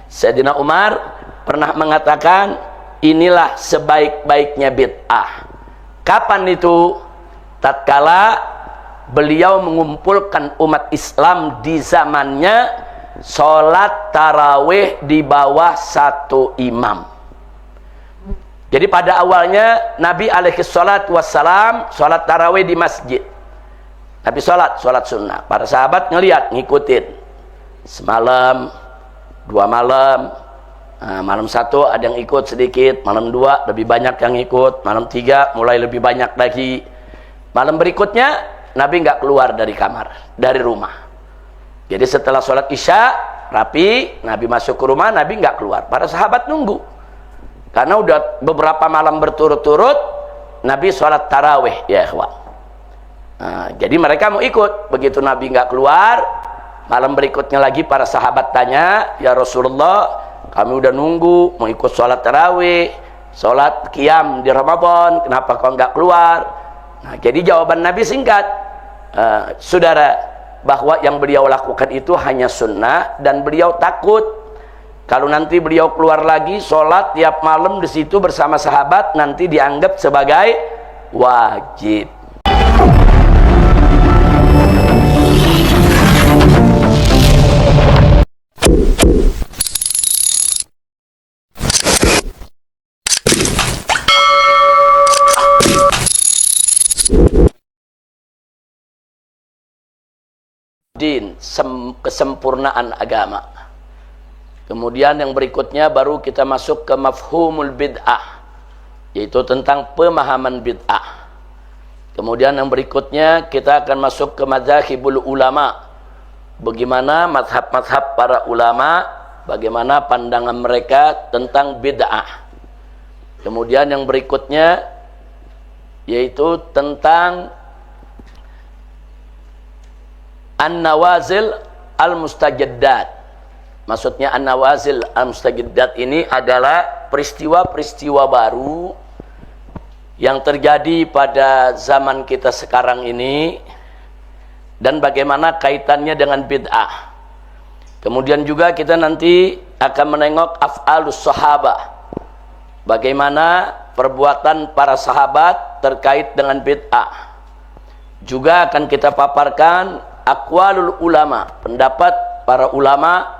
Sayyidina Umar pernah mengatakan, inilah sebaik-baiknya bid'ah. Kapan itu? Tatkala beliau mengumpulkan umat Islam di zamannya, sholat tarawih di bawah satu imam. Jadi pada awalnya Nabi alaihi salatu wassalam sholat tarawih di masjid. Nabi sholat sunnah. Para sahabat ngelihat, ngikutin. Semalam, 2 malam, malam 1 ada yang ikut sedikit, malam 2 lebih banyak yang ikut, malam 3 mulai lebih banyak lagi. Malam berikutnya Nabi nggak keluar dari kamar, dari rumah. Jadi setelah sholat isya rapi, Nabi masuk ke rumah, Nabi nggak keluar. Para sahabat nunggu, karena udah beberapa malam berturut-turut Nabi sholat tarawih, ya ikhwan. Jadi mereka mau ikut. Begitu Nabi nggak keluar, malam berikutnya lagi para sahabat tanya, ya Rasulullah, kami udah nunggu mau ikut sholat tarawih, sholat qiyam di Ramadan, kenapa kau nggak keluar? Nah, jadi jawaban Nabi singkat, saudara, bahwa yang beliau lakukan itu hanya sunnah, dan beliau takut kalau nanti beliau keluar lagi sholat tiap malam di situ bersama sahabat, nanti dianggap sebagai wajib. Kesempurnaan agama. Kemudian yang berikutnya baru kita masuk ke mafhumul bid'ah, yaitu tentang pemahaman bid'ah. Kemudian yang berikutnya kita akan masuk ke madzhabul ulama, bagaimana mazhab-mazhab para ulama, bagaimana pandangan mereka tentang bid'ah. Kemudian yang berikutnya yaitu tentang an-nawazil al-mustajaddat. Maksudnya an-nawazil al-mustajaddat ini adalah peristiwa-peristiwa baru yang terjadi pada zaman kita sekarang ini, dan bagaimana kaitannya dengan bid'ah. Kemudian juga kita nanti akan menengok af'alus sahabah, bagaimana perbuatan para sahabat terkait dengan bid'ah. Juga akan kita paparkan aqwalul ulama, pendapat para ulama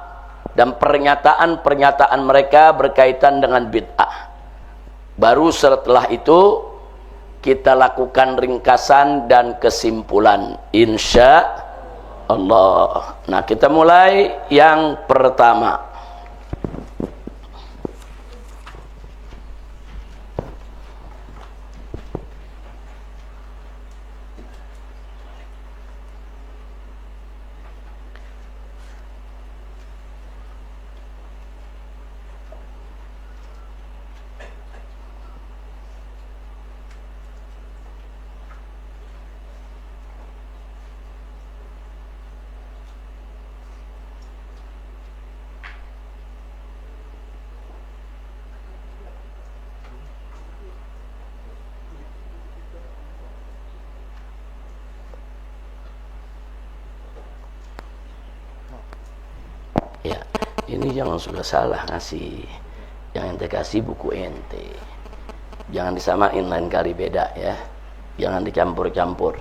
dan pernyataan-pernyataan mereka berkaitan dengan bid'ah. Baru setelah itu kita lakukan ringkasan dan kesimpulan, insya Allah. Nah, kita mulai yang pertama. Ya, ini jangan sudah salah ngasih. Yang ente kasih buku ente, jangan disamain, lain kali beda ya. Jangan dicampur-campur.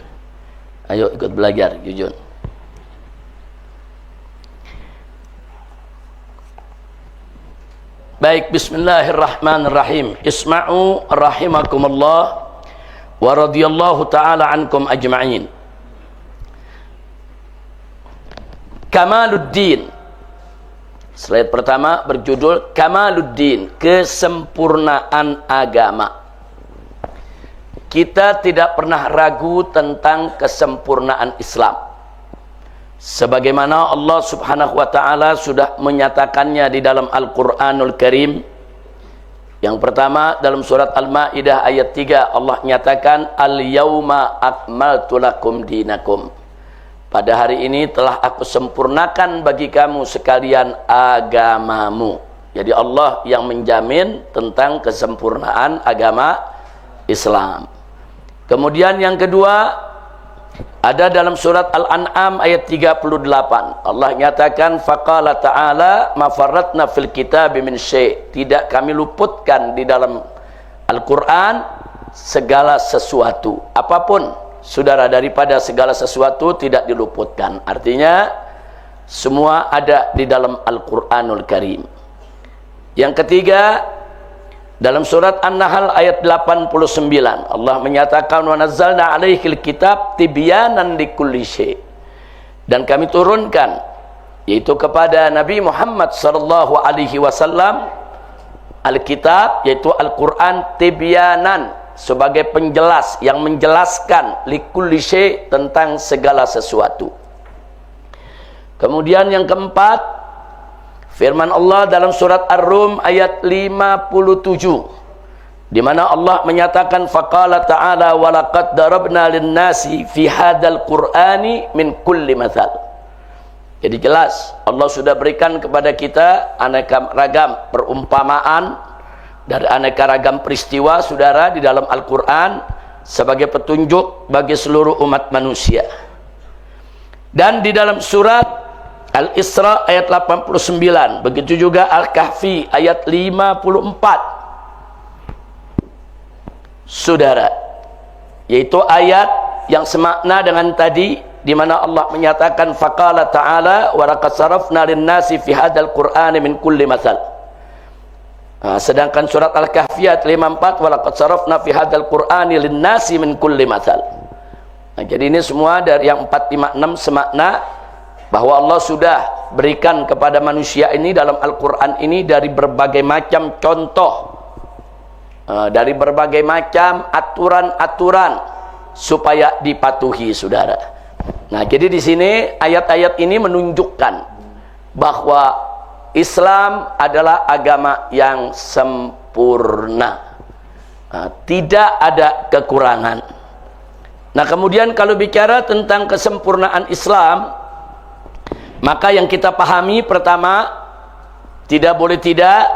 Ayo ikut belajar, Yujun. Baik, bismillahirrahmanirrahim. Isma'u rahimakumullah wa radhiyallahu ta'ala ankum ajma'in. Kamaluddin. Slide pertama berjudul Kamaluddin, kesempurnaan agama. Kita tidak pernah ragu tentang kesempurnaan Islam, sebagaimana Allah subhanahu wa ta'ala sudah menyatakannya di dalam Al-Quranul Karim. Yang pertama dalam surat Al-Ma'idah ayat 3, Allah nyatakan Al-yawma akmaltu lakum dinakum, pada hari ini telah aku sempurnakan bagi kamu sekalian agamamu. Jadi Allah yang menjamin tentang kesempurnaan agama Islam. Kemudian yang kedua, Ada dalam surat Al-An'am ayat 38. Allah nyatakan faqala ta'ala ma farratna fil kitabi min syai'. Tidak kami luputkan di dalam Al-Qur'an segala sesuatu. Apapun saudara, daripada segala sesuatu tidak diluputkan. Artinya semua ada di dalam Al-Qur'anul Karim. Yang ketiga, dalam surat An-Nahl ayat 89, Allah menyatakan wa nazzalna 'alaikal kitab tibyanan likulli syai'. Dan kami turunkan yaitu kepada Nabi Muhammad sallallahu alaihi wasallam Alkitab, yaitu Al-Qur'an, tibyanan, sebagai penjelas yang menjelaskan likulli syai', tentang segala sesuatu. Kemudian yang keempat, firman Allah dalam surat Ar-Rum ayat 57, di mana Allah menyatakan faqala ta'ala wa laqad darabna lin-nasi fi hadzal qur'ani min kulli mathal. Jadi jelas Allah sudah berikan kepada kita aneka ragam perumpamaan dari aneka ragam peristiwa saudara di dalam Al-Qur'an sebagai petunjuk bagi seluruh umat manusia. Dan di dalam surat Al-Isra ayat 89, begitu juga Al-Kahfi ayat 54, saudara, yaitu ayat yang semakna dengan tadi, di mana Allah menyatakan faqala ta'ala wa laqad sarafna lin-nasi fi hadzal qur'ani min kulli mathal. Sedangkan surat Al-Kahfi ayat 54 wa laqad sarafna fi hadzal qur'ani lin-nasi min kulli mathal. Jadi ini semua dari yang 4, 5, 6 semakna bahwa Allah sudah berikan kepada manusia ini dalam Al-Quran ini dari berbagai macam contoh, dari berbagai macam aturan-aturan supaya dipatuhi saudara. Nah, jadi di sini ayat-ayat ini menunjukkan bahwa Islam adalah agama yang sempurna, tidak ada kekurangan. Nah, kemudian kalau bicara tentang kesempurnaan Islam, maka yang kita pahami pertama, tidak boleh tidak,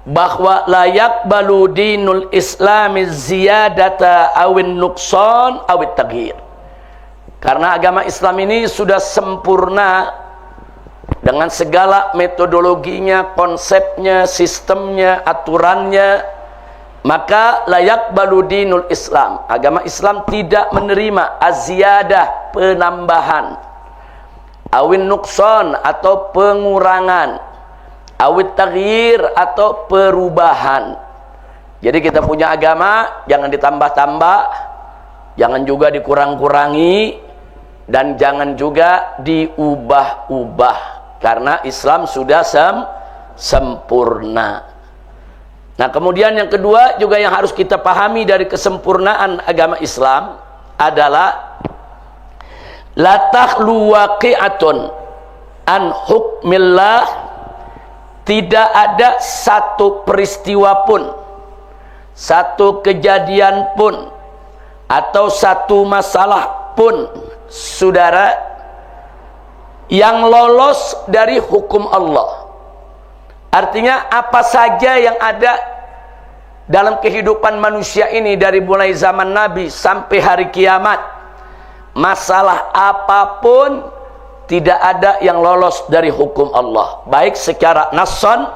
bahwa layak balu dinul islami ziyadata awin nuqsan awit taghir. Karena agama Islam ini sudah sempurna dengan segala metodologinya, konsepnya, sistemnya, aturannya, maka layak balu dinul Islam. Agama Islam tidak menerima aziyadah, penambahan, awin nukson atau pengurangan, awit taghyir atau perubahan. Jadi kita punya agama jangan ditambah-tambah, jangan juga dikurang-kurangi, dan jangan juga diubah-ubah, karena Islam sudah sempurna. Nah, kemudian yang kedua juga yang harus kita pahami dari kesempurnaan agama Islam adalah la takhlu waqi'atun an hukmillah. Tidak ada satu peristiwa pun, satu kejadian pun, atau satu masalah pun, saudara, yang lolos dari hukum Allah. Artinya apa saja yang ada dalam kehidupan manusia ini dari mulai zaman Nabi sampai hari kiamat, masalah apapun tidak ada yang lolos dari hukum Allah, baik secara nassan,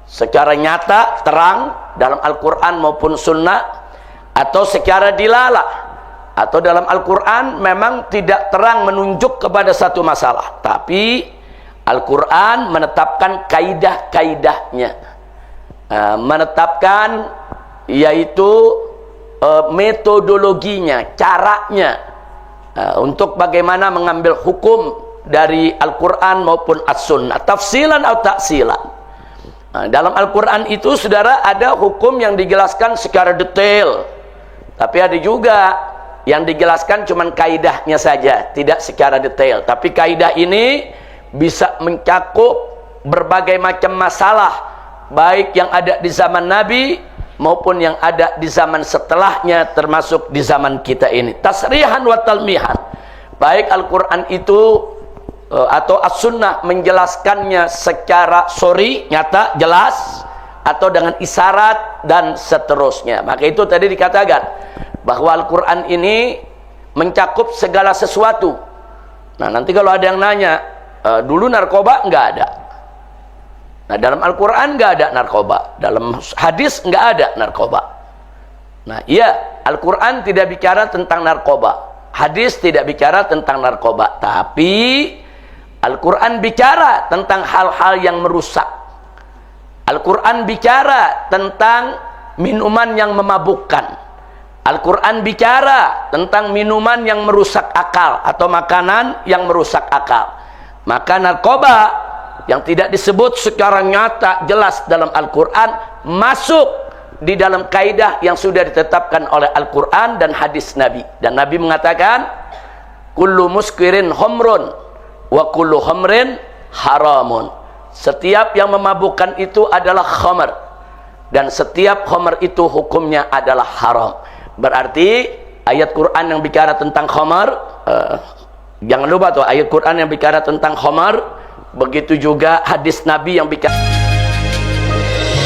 secara nyata, terang dalam Al-Quran maupun Sunnah, atau secara dilalah, atau dalam Al-Quran memang tidak terang menunjuk kepada satu masalah, tapi Al-Quran menetapkan kaidah-kaidahnya, menetapkan yaitu metodologinya, caranya, untuk bagaimana mengambil hukum dari Al-Quran maupun As-Sunnah, tafsilan atau taksilan. Dalam Al-Quran itu saudara ada hukum yang dijelaskan secara detail, tapi ada juga yang dijelaskan cuman kaidahnya saja, tidak secara detail. Tapi kaidah ini bisa mencakup berbagai macam masalah, baik yang ada di zaman Nabi maupun yang ada di zaman setelahnya, termasuk di zaman kita ini. Tasrihan wa talmihan, baik Al-Quran itu atau As-Sunnah menjelaskannya secara sorry, nyata, jelas, atau dengan isyarat dan seterusnya. Maka itu tadi dikatakan bahwa Al-Quran ini mencakup segala sesuatu. Nah, nanti kalau ada yang nanya, dulu narkoba nggak ada. Nah, dalam Al-Quran nggak ada narkoba, dalam hadis nggak ada narkoba. Nah, iya, Al-Quran tidak bicara tentang narkoba, hadis tidak bicara tentang narkoba, tapi Al-Quran bicara tentang hal-hal yang merusak. Al-Quran bicara tentang minuman yang memabukkan. Al-Quran bicara tentang minuman yang merusak akal atau makanan yang merusak akal. Maka narkoba yang tidak disebut secara nyata jelas dalam Al-Quran masuk di dalam kaidah yang sudah ditetapkan oleh Al-Quran dan hadis Nabi. Dan Nabi mengatakan, kullu muskirin homrun wa kullu homrin haramun. Setiap yang memabukkan itu adalah khamr, dan setiap khamr itu hukumnya adalah haram. Berarti ayat Quran yang bicara tentang khamr, jangan lupa tuh, ayat Quran yang bicara tentang khamr, begitu juga hadis Nabi yang bicara.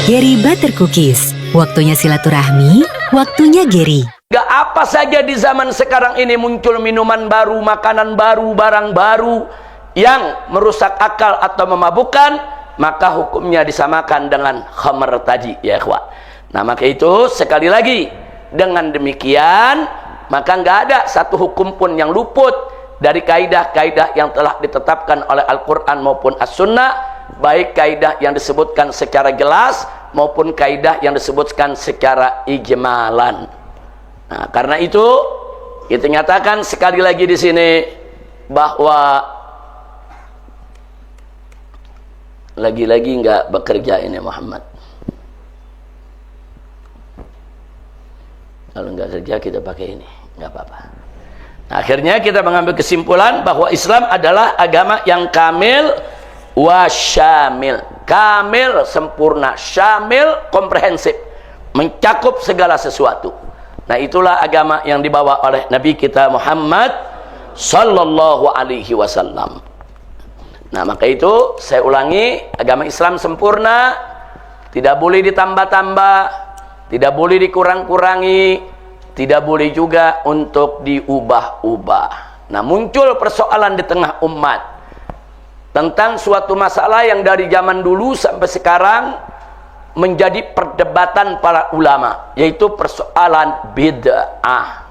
Gary Butter Cookies, waktunya silaturahmi, waktunya Gary. Gak apa saja di zaman sekarang ini muncul minuman baru, makanan baru, barang baru yang merusak akal atau memabukkan, maka hukumnya disamakan dengan khamr tadi, ya ikhwah. Nah, maka itu sekali lagi, dengan demikian maka nggak ada satu hukum pun yang luput dari kaidah-kaidah yang telah ditetapkan oleh Al-Quran maupun As-Sunnah, baik kaidah yang disebutkan secara jelas maupun kaidah yang disebutkan secara ijmalan. Nah, karena itu kita nyatakan sekali lagi di sini bahwa lagi-lagi nggak bekerja ini Muhammad. Kalau nggak kerja kita pakai ini, nggak apa-apa. Nah, akhirnya kita mengambil kesimpulan bahwa Islam adalah agama yang kamil wa syamil. Kamil sempurna, syamil komprehensif, mencakup segala sesuatu. Nah, itulah agama yang dibawa oleh Nabi kita Muhammad sallallahu alaihi wasallam. Nah, maka itu saya ulangi, agama Islam sempurna, tidak boleh ditambah-tambah, tidak boleh dikurang-kurangi, tidak boleh juga untuk diubah-ubah. Nah, muncul persoalan di tengah umat tentang suatu masalah yang dari zaman dulu sampai sekarang menjadi perdebatan para ulama, yaitu persoalan bid'ah.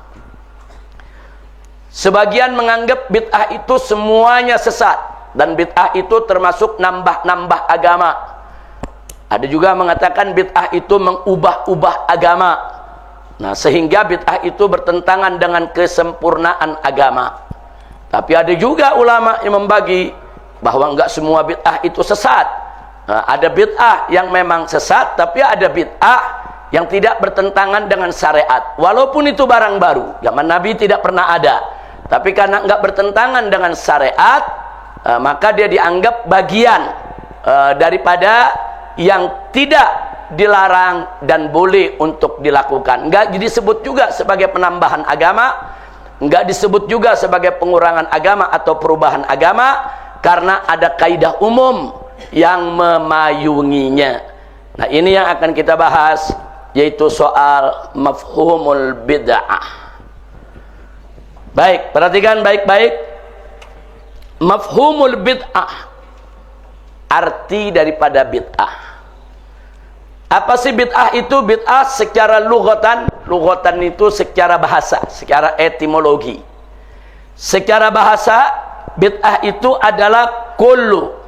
Sebagian menganggap bid'ah itu semuanya sesat, dan bid'ah itu termasuk nambah-nambah agama. Ada juga mengatakan bid'ah itu mengubah-ubah agama. Nah, sehingga bid'ah itu bertentangan dengan kesempurnaan agama. Tapi ada juga ulama yang membagi bahwa enggak semua bid'ah itu sesat. Nah, ada bid'ah yang memang sesat, tapi ada bid'ah yang tidak bertentangan dengan syariat. Walaupun itu barang baru, zaman Nabi tidak pernah ada. Tapi karena enggak bertentangan dengan syariat, maka dia dianggap bagian daripada yang tidak dilarang dan boleh untuk dilakukan. Enggak disebut juga sebagai penambahan agama, enggak disebut juga sebagai pengurangan agama atau perubahan agama, karena ada kaidah umum yang memayunginya. Nah, ini yang akan kita bahas, yaitu soal mafhumul bid'ah. Baik, perhatikan baik-baik. Mafhumul bid'ah, arti daripada bid'ah. Apa sih bid'ah itu? Bid'ah secara lughatan, lughatan itu secara bahasa, secara etimologi. Secara bahasa, bid'ah itu adalah kullu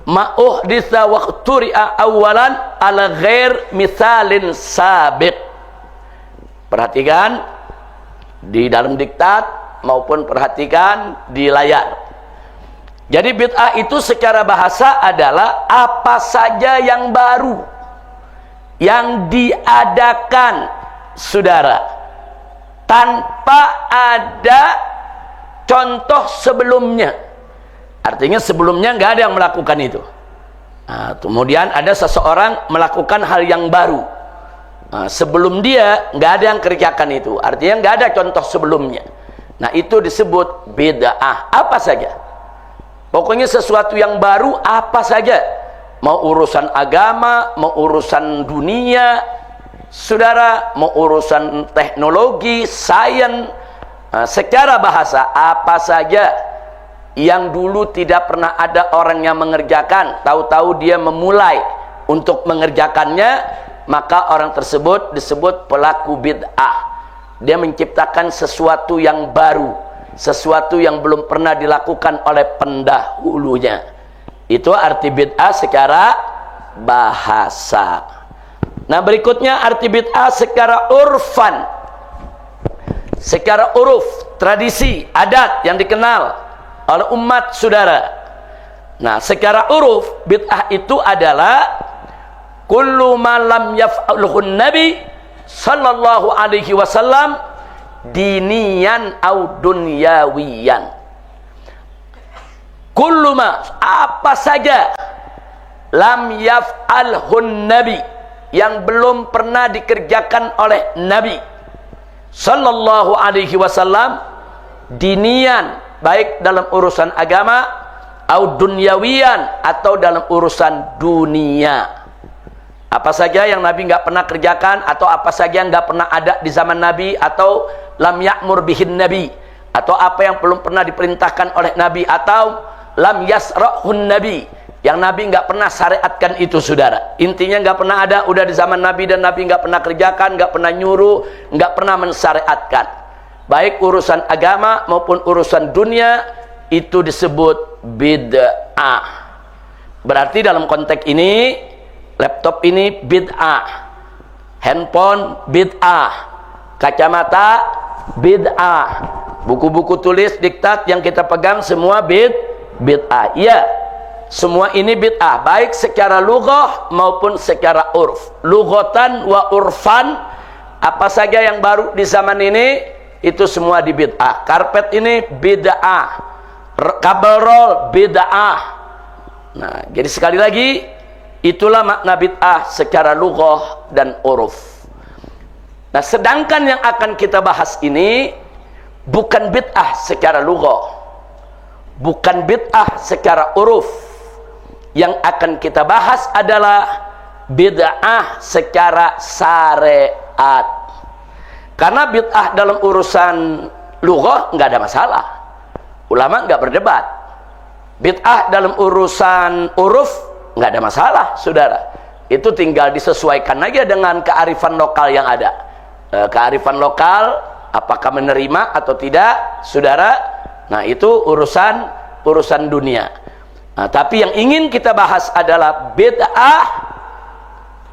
ma uhditsa wa ikhturi'a awalan ala ghair misalin sabiq. Perhatikan di dalam diktat maupun perhatikan di layar. Jadi bid'ah itu secara bahasa adalah apa saja yang baru, yang diadakan, saudara, tanpa ada contoh sebelumnya. Artinya sebelumnya nggak ada yang melakukan itu. Nah, kemudian ada seseorang melakukan hal yang baru. Nah, sebelum dia nggak ada yang kerjakan itu. Artinya nggak ada contoh sebelumnya. Nah, itu disebut bid'ah. Apa saja. Pokoknya sesuatu yang baru apa saja. Mau urusan agama, mau urusan dunia, saudara, mau urusan teknologi, sains, Secara bahasa, apa saja yang dulu tidak pernah ada orang yang mengerjakan, tahu-tahu dia memulai untuk mengerjakannya, maka orang tersebut disebut pelaku bid'ah. Dia menciptakan sesuatu yang baru, sesuatu yang belum pernah dilakukan oleh pendahulunya. Itu arti bid'ah secara bahasa. Nah, berikutnya arti bid'ah secara urfan. Secara uruf, tradisi, adat yang dikenal oleh umat saudara. Nah, secara uruf, bid'ah itu adalah kullu ma lam yaf'alhu nabi sallallahu alaihi wasallam diniyan au dunyawiyan. Kullu ma, apa saja lam yaf'alhu nabi, yang belum pernah dikerjakan oleh nabi sallallahu alaihi wasallam dinian, baik dalam urusan agama au dunyawiyan, atau dalam urusan dunia. Apa saja yang Nabi nggak pernah kerjakan, atau apa saja yang nggak pernah ada di zaman Nabi, atau lam ya'mur bihin Nabi, atau apa yang belum pernah diperintahkan oleh Nabi, atau lam yasra'hun Nabi, yang Nabi nggak pernah syariatkan itu, saudara. Intinya nggak pernah ada, udah di zaman Nabi dan Nabi nggak pernah kerjakan, nggak pernah nyuruh, nggak pernah mensyariatkan. Baik urusan agama maupun urusan dunia, itu disebut bid'ah. Berarti dalam konteks ini, laptop ini bid'ah, handphone bid'ah, kacamata bid'ah, buku-buku tulis diktat yang kita pegang semua bid'ah. Iya, semua ini bid'ah, baik secara lughah maupun secara urf. Lughatan wa urfan, apa saja yang baru di zaman ini, itu semua di bid'ah. Karpet ini bid'ah, kabel roll bid'ah. Nah, jadi sekali lagi, itulah makna bid'ah secara lughah dan uruf. Nah, sedangkan yang akan kita bahas ini bukan bid'ah secara lughah, bukan bid'ah secara uruf. Yang akan kita bahas adalah bid'ah secara syariat. Karena bid'ah dalam urusan lughah nggak ada masalah, ulama nggak berdebat. Bid'ah dalam urusan uruf nggak ada masalah, saudara. Itu tinggal disesuaikan aja dengan kearifan lokal yang ada. Kearifan lokal, apakah menerima atau tidak, saudara. Nah, itu urusan dunia. Nah, tapi yang ingin kita bahas adalah bid'ah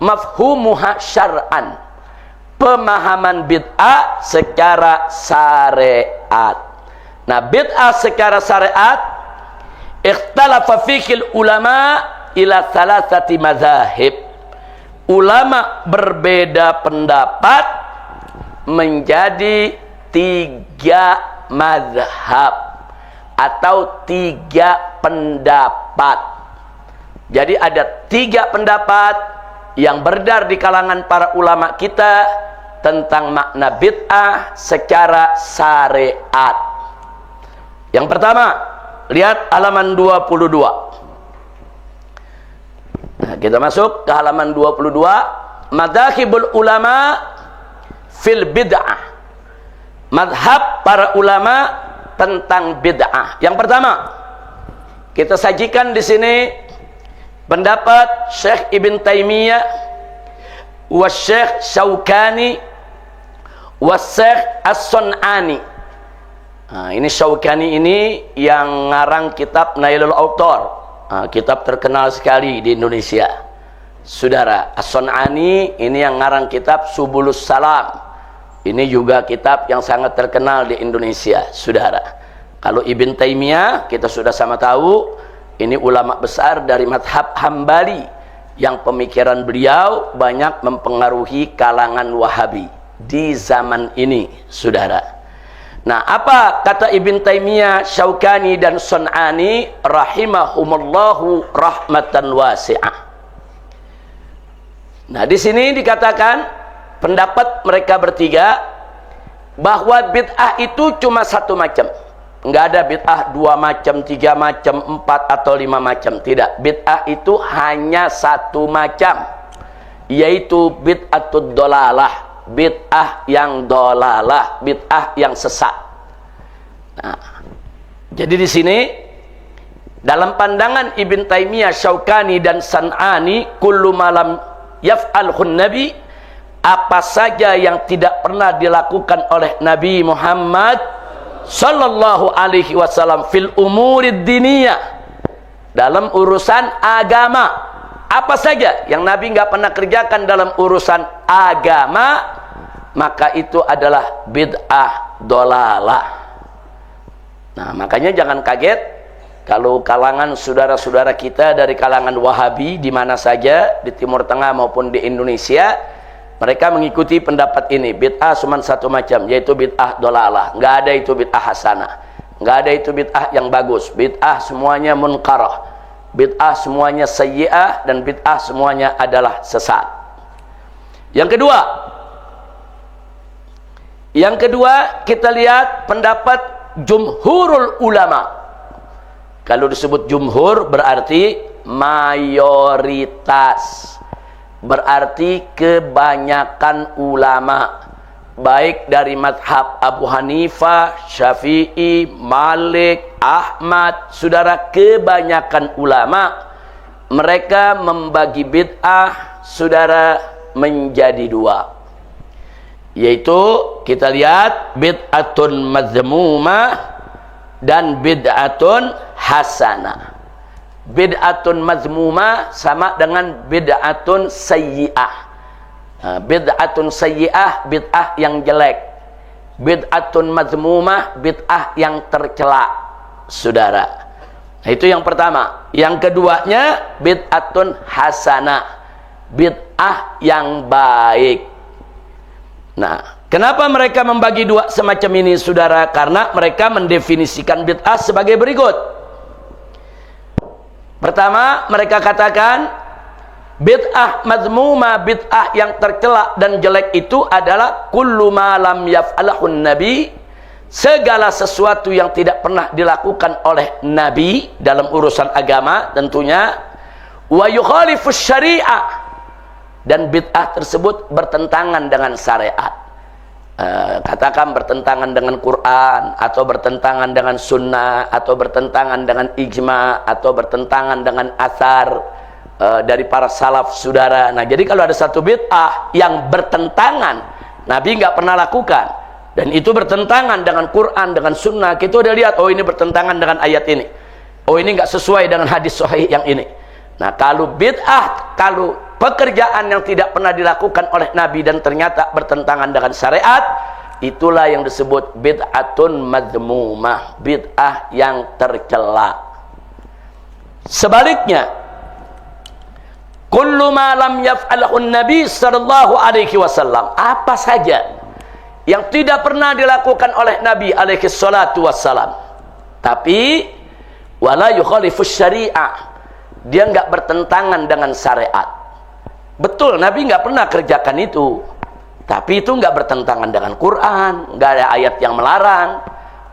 mafhumuha syar'an, pemahaman bid'ah secara syariat. Nah, bid'ah secara syariat, ikhtalafa fikil ulama ila thalathati mazahib. Ulama berbeda pendapat menjadi 3 mazhab atau 3 pendapat. Jadi ada 3 pendapat yang beredar di kalangan para ulama kita tentang makna bid'ah secara syariat. Yang pertama, lihat halaman 22. Nah, kita masuk ke halaman 22. Madzhabul ulama fil bid'ah. Madhab para ulama tentang bid'ah. Yang pertama, kita sajikan di sini pendapat Syekh Ibn Taimiyah, wa Syekh Syaukani, wa Syekh As-Sun'ani. Nah, ini Syaukani ini yang ngarang kitab Nailul Autor, kitab terkenal sekali di Indonesia, saudara. As-Sun'ani ini yang ngarang kitab Subulus Salam. Ini juga kitab yang sangat terkenal di Indonesia, saudara. Kalau Ibn Taimiyah, kita sudah sama tahu, ini ulama besar dari madhab Hambali, yang pemikiran beliau banyak mempengaruhi kalangan Wahabi di zaman ini, saudara. Nah, apa kata Ibn Taimiyah, Syaukani, dan Sun'ani rahimahumullahu rahmatan wasi'ah. Nah, di sini dikatakan pendapat mereka bertiga bahwa bid'ah itu cuma 1 macam. Enggak ada bid'ah 2 macam, 3 macam, 4 atau 5 macam. Tidak. Bid'ah itu hanya 1 macam, yaitu bid'atud dolalah, bid'ah yang dolalah, bid'ah yang sesat. Nah, jadi di sini dalam pandangan Ibn Taimiyah, Syaukani dan San'ani, kullu malam yaf'alhun nabi, apa saja yang tidak pernah dilakukan oleh Nabi Muhammad sallallahu alaihi wasallam fil umurid diniyah, dalam urusan agama, apa saja yang Nabi nggak pernah kerjakan dalam urusan agama, maka itu adalah bid'ah dolalah. Nah, makanya jangan kaget kalau kalangan saudara-saudara kita dari kalangan Wahabi di mana saja di Timur Tengah maupun di Indonesia, mereka mengikuti pendapat ini. Bid'ah cuma satu macam, yaitu bid'ah dolalah. Nggak ada itu bid'ah hasanah, nggak ada itu bid'ah yang bagus. Bid'ah semuanya munkarah, bid'ah semuanya sayyi'ah, dan bid'ah semuanya adalah sesat. Yang kedua kita lihat pendapat jumhurul ulama. Kalau disebut jumhur berarti mayoritas, berarti kebanyakan ulama, baik dari madhab Abu Hanifah, Syafi'i, Malik, Ahmad. Saudara, kebanyakan ulama mereka membagi bid'ah, saudara, menjadi dua, yaitu kita lihat bid'atun mazmumah dan bid'atun hasanah. Bid'atun mazmumah sama dengan bid'atun sayyi'ah. Bid'atun sayyi'ah, bid'ah yang jelek. Bid'atun mazmumah, bid'ah yang tercela, saudara. Nah, itu yang pertama. Yang keduanya bid'atun hasanah, bid'ah yang baik. Nah, kenapa mereka membagi dua semacam ini, saudara? Karena mereka mendefinisikan bid'ah sebagai berikut. Pertama, mereka katakan bid'ah mazmumah, bid'ah yang tercela dan jelek itu adalah kullu ma lam yaf'alahun nabi, segala sesuatu yang tidak pernah dilakukan oleh nabi dalam urusan agama tentunya, wa yukhalifus syariah, dan bid'ah tersebut bertentangan dengan syariat. Katakan bertentangan dengan Quran, atau bertentangan dengan sunnah, atau bertentangan dengan ijma, atau bertentangan dengan athar dari para salaf, saudara. Nah, jadi kalau ada satu bid'ah yang bertentangan, Nabi nggak pernah lakukan, dan itu bertentangan dengan Quran, dengan sunnah, kita udah lihat, oh ini bertentangan dengan ayat ini, oh ini nggak sesuai dengan hadis sahih yang ini. Nah, kalau bid'ah, kalau pekerjaan yang tidak pernah dilakukan oleh Nabi dan ternyata bertentangan dengan syariat, itulah yang disebut bid'atun mazmumah, bid'ah yang tercela. Sebaliknya, kullu ma lam yaf'alhu nabi sallallahu alaihi wasallam, apa saja yang tidak pernah dilakukan oleh Nabi alaihi salatu wassalam, tapi wala yukhalifus syariah, dia nggak bertentangan dengan syariat. Betul, Nabi nggak pernah kerjakan itu, tapi itu nggak bertentangan dengan Quran, nggak ada ayat yang melarang,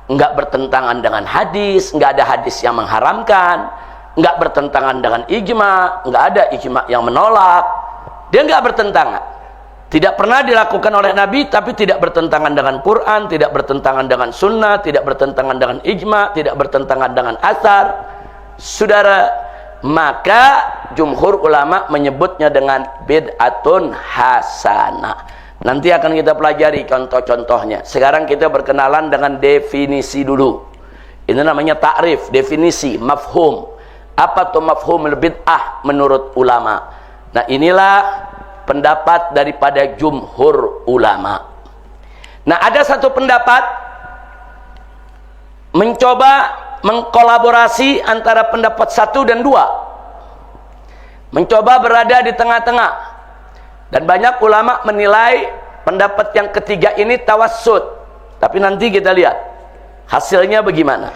nggak bertentangan dengan hadis, nggak ada hadis yang mengharamkan, nggak bertentangan dengan ijma, nggak ada ijma yang menolak, dia nggak bertentangan. Tidak pernah dilakukan oleh Nabi, tapi tidak bertentangan dengan Quran, tidak bertentangan dengan sunnah, tidak bertentangan dengan ijma, tidak bertentangan dengan athar, saudara. Maka jumhur ulama menyebutnya dengan bid'atun hasanah. Nanti akan kita pelajari contoh-contohnya. Sekarang kita berkenalan dengan definisi dulu. Ini namanya ta'rif, definisi, mafhum. Apa tuh mafhumul bid'ah menurut ulama? Nah, inilah pendapat daripada jumhur ulama. Nah, ada satu pendapat mencoba mengkolaborasi antara pendapat satu dan dua, mencoba berada di tengah-tengah, dan banyak ulama menilai pendapat yang ketiga ini tawassut. Tapi nanti kita lihat hasilnya bagaimana.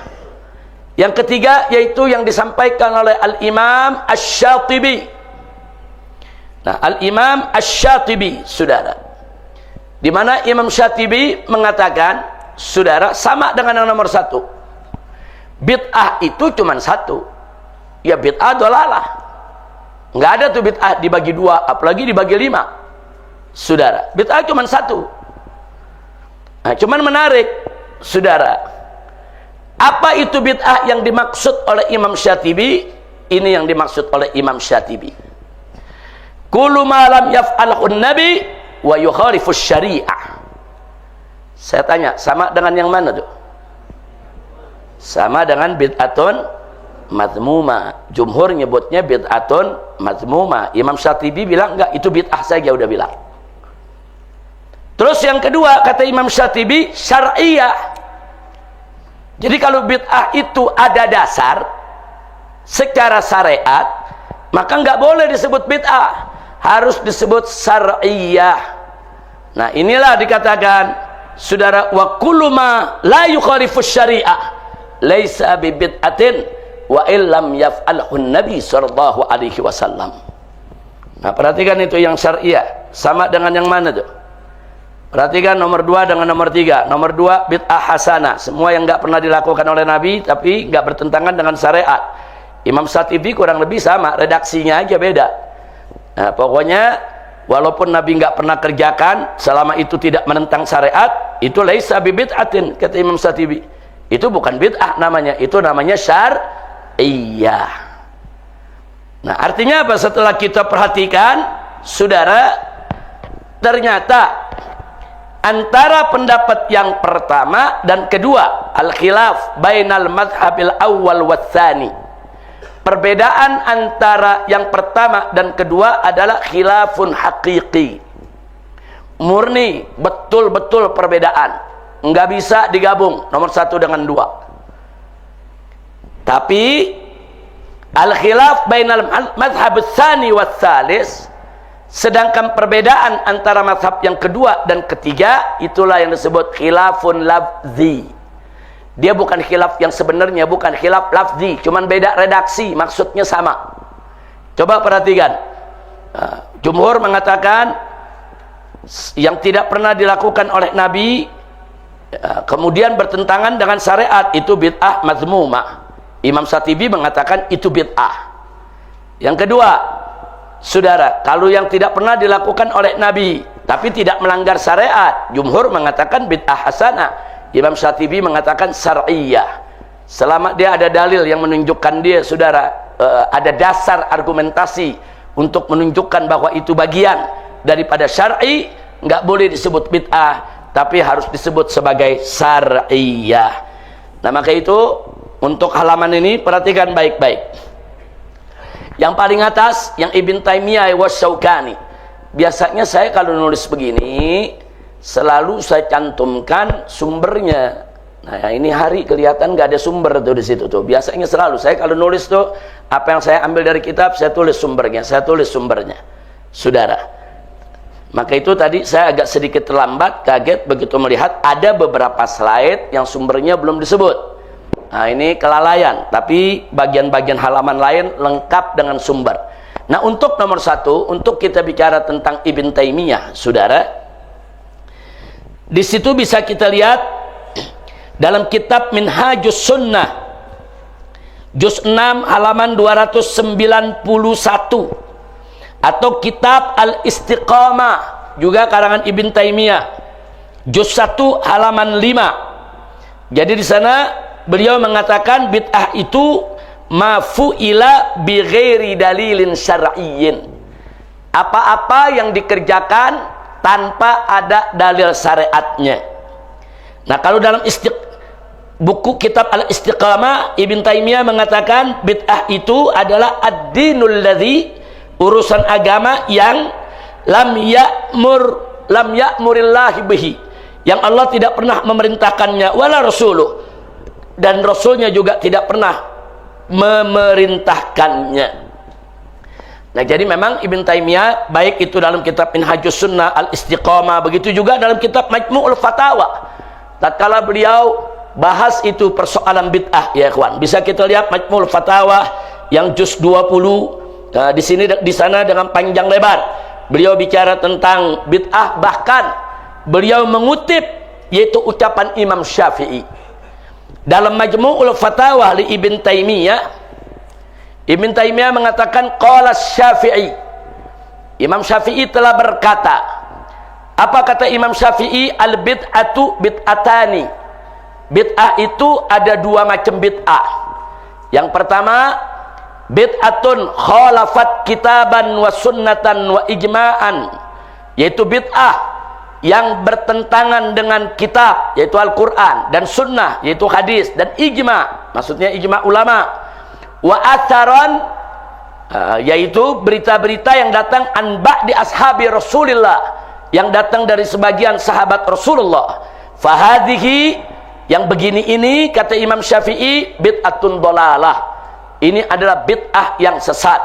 Yang ketiga yaitu yang disampaikan oleh Al-Imam Asy-Syatibi. Nah, Al-Imam Asy-Syatibi, saudara, di mana Imam Syatibi mengatakan, saudara, sama dengan yang nomor satu, bid'ah itu cuma satu, ya bid'ah dolalah. Nggak ada tuh bid'ah dibagi dua, apalagi dibagi 5, saudara. Bid'ah cuma satu. Nah, cuman menarik, saudara, Apa itu bid'ah yang dimaksud oleh Imam Syatibi? Ini yang dimaksud oleh Imam Syatibi. Kullu ma lam yaf'alhu nabi wa yukhalifu syariah. Saya tanya, sama dengan yang mana tuh? Sama dengan bid'atun mazmuma. Jumhur nyebutnya bid'atun mazmuma. Imam Syatibi bilang enggak, itu bid'ah saja, udah bilang. Terus yang kedua kata Imam Syatibi, syar'iyah. Jadi kalau bid'ah itu ada dasar secara syariat, maka enggak boleh disebut bid'ah, harus disebut syar'iyah. Nah, inilah dikatakan, saudara, wa kullu ma la yukhalifu syariah laisa bi bid'atin wa illam yaf'alhu nabi sallallahu alaihi wasallam. Nah, perhatikan itu yang syariah sama dengan yang mana tuh? Perhatikan nomor 2 dengan nomor 3. Nomor 2 bid'ah hasanah, semua yang enggak pernah dilakukan oleh Nabi tapi enggak bertentangan dengan syariat. Imam Syatibi kurang lebih sama, redaksinya aja beda. Nah, pokoknya walaupun Nabi enggak pernah kerjakan, selama itu tidak menentang syariat, itu laisa bi bid'atin kata Imam Syatibi. Itu bukan bid'ah namanya, itu namanya syar'iyah. Nah, artinya apa? Setelah kita perhatikan, saudara, ternyata antara pendapat yang pertama dan kedua, al-khilaf bainal madhabil awal wa tsani, perbedaan antara yang pertama dan kedua adalah khilafun haqiqi, murni, betul-betul perbedaan, nggak bisa digabung nomor 1 dengan 2. Tapi al-khilaf bainal madhab tsani wa tsalis, sedangkan perbedaan antara mazhab yang kedua dan ketiga, itulah yang disebut khilafun lafzi. Dia bukan khilaf yang sebenarnya, bukan khilaf lafzi, cuman beda redaksi, maksudnya sama. Coba perhatikan. Jumhur mengatakan yang tidak pernah dilakukan oleh Nabi kemudian bertentangan dengan syariat, itu bid'ah mazmumah. Imam Syatibi mengatakan itu bid'ah. Yang kedua, saudara, kalau yang tidak pernah dilakukan oleh Nabi tapi tidak melanggar syariat, jumhur mengatakan bid'ah hasanah. Imam Syatibi mengatakan syar'iyah. Selama dia ada dalil yang menunjukkan dia, saudara, ada dasar argumentasi untuk menunjukkan bahwa itu bagian daripada syar'i, nggak boleh disebut bid'ah, tapi harus disebut sebagai syar'iyah. Nah, maka itu untuk halaman ini perhatikan baik-baik. Yang paling atas, yang Ibn Taimiyah wa Syaukani. Biasanya saya kalau nulis begini, selalu saya cantumkan sumbernya. Nah, ini hari kelihatan nggak ada sumber tuh di situ tuh. Biasanya selalu saya kalau nulis tuh, apa yang saya ambil dari kitab, saya tulis sumbernya, saudara. Maka itu tadi saya agak sedikit terlambat, kaget begitu melihat ada beberapa slide yang sumbernya belum disebut. Nah, ini kelalaian, tapi bagian-bagian halaman lain lengkap dengan sumber. Nah, untuk nomor 1, untuk kita bicara tentang Ibn Taimiyah, saudara, di situ bisa kita lihat dalam kitab Minhajus Sunnah, juz 6 halaman 291, atau kitab Al-Istiqamah, juga karangan Ibn Taimiyah, juz 1 halaman 5. Jadi di sana beliau mengatakan bid'ah itu mafu'ila bi ghairi dalilin syar'iyyin, apa-apa yang dikerjakan tanpa ada dalil syariatnya. Nah, kalau dalam buku kitab Al-Istiqamah, Ibn Taimiyah mengatakan bid'ah itu adalah ad-dinul ladzi, urusan agama yang lam ya'murillah bihi, yang Allah tidak pernah memerintahkannya, wala rasuluh, dan Rasulnya juga tidak pernah memerintahkannya. Nah, jadi memang Ibn Taimiyah, baik itu dalam kitab Minhajus Sunnah, Al-Istiqamah, begitu juga dalam kitab Majmu'ul Fatawa, tatkala beliau bahas itu persoalan bid'ah, ya ikhwan, bisa kita lihat Majmu'ul Fatawa yang juz 20. Di sana dengan panjang lebar beliau bicara tentang bid'ah, bahkan beliau mengutip yaitu ucapan Imam Syafi'i. Dalam Majmu'ul Fatawa li Ibn Taimiyah, Ibn Taimiyah mengatakan qala Syafi'i, Imam Syafi'i telah berkata. Apa kata Imam Syafi'i? Al bid'atu bid'atani, bid'ah itu ada dua macam bid'ah. Yang pertama, bid'atun khalafat kitaban wa sunnatan wa ijma'an, yaitu bid'ah yang bertentangan dengan kitab, yaitu Al-Quran, dan sunnah, yaitu hadis, dan ijma', maksudnya ijma' ulama. Wa atharan, yaitu berita-berita yang datang an ba'di ashabi Rasulillah, yang datang dari sebagian sahabat Rasulullah. Fahadhihi, yang begini ini, kata Imam Syafi'i, bid'atun dolalah, ini adalah bid'ah yang sesat.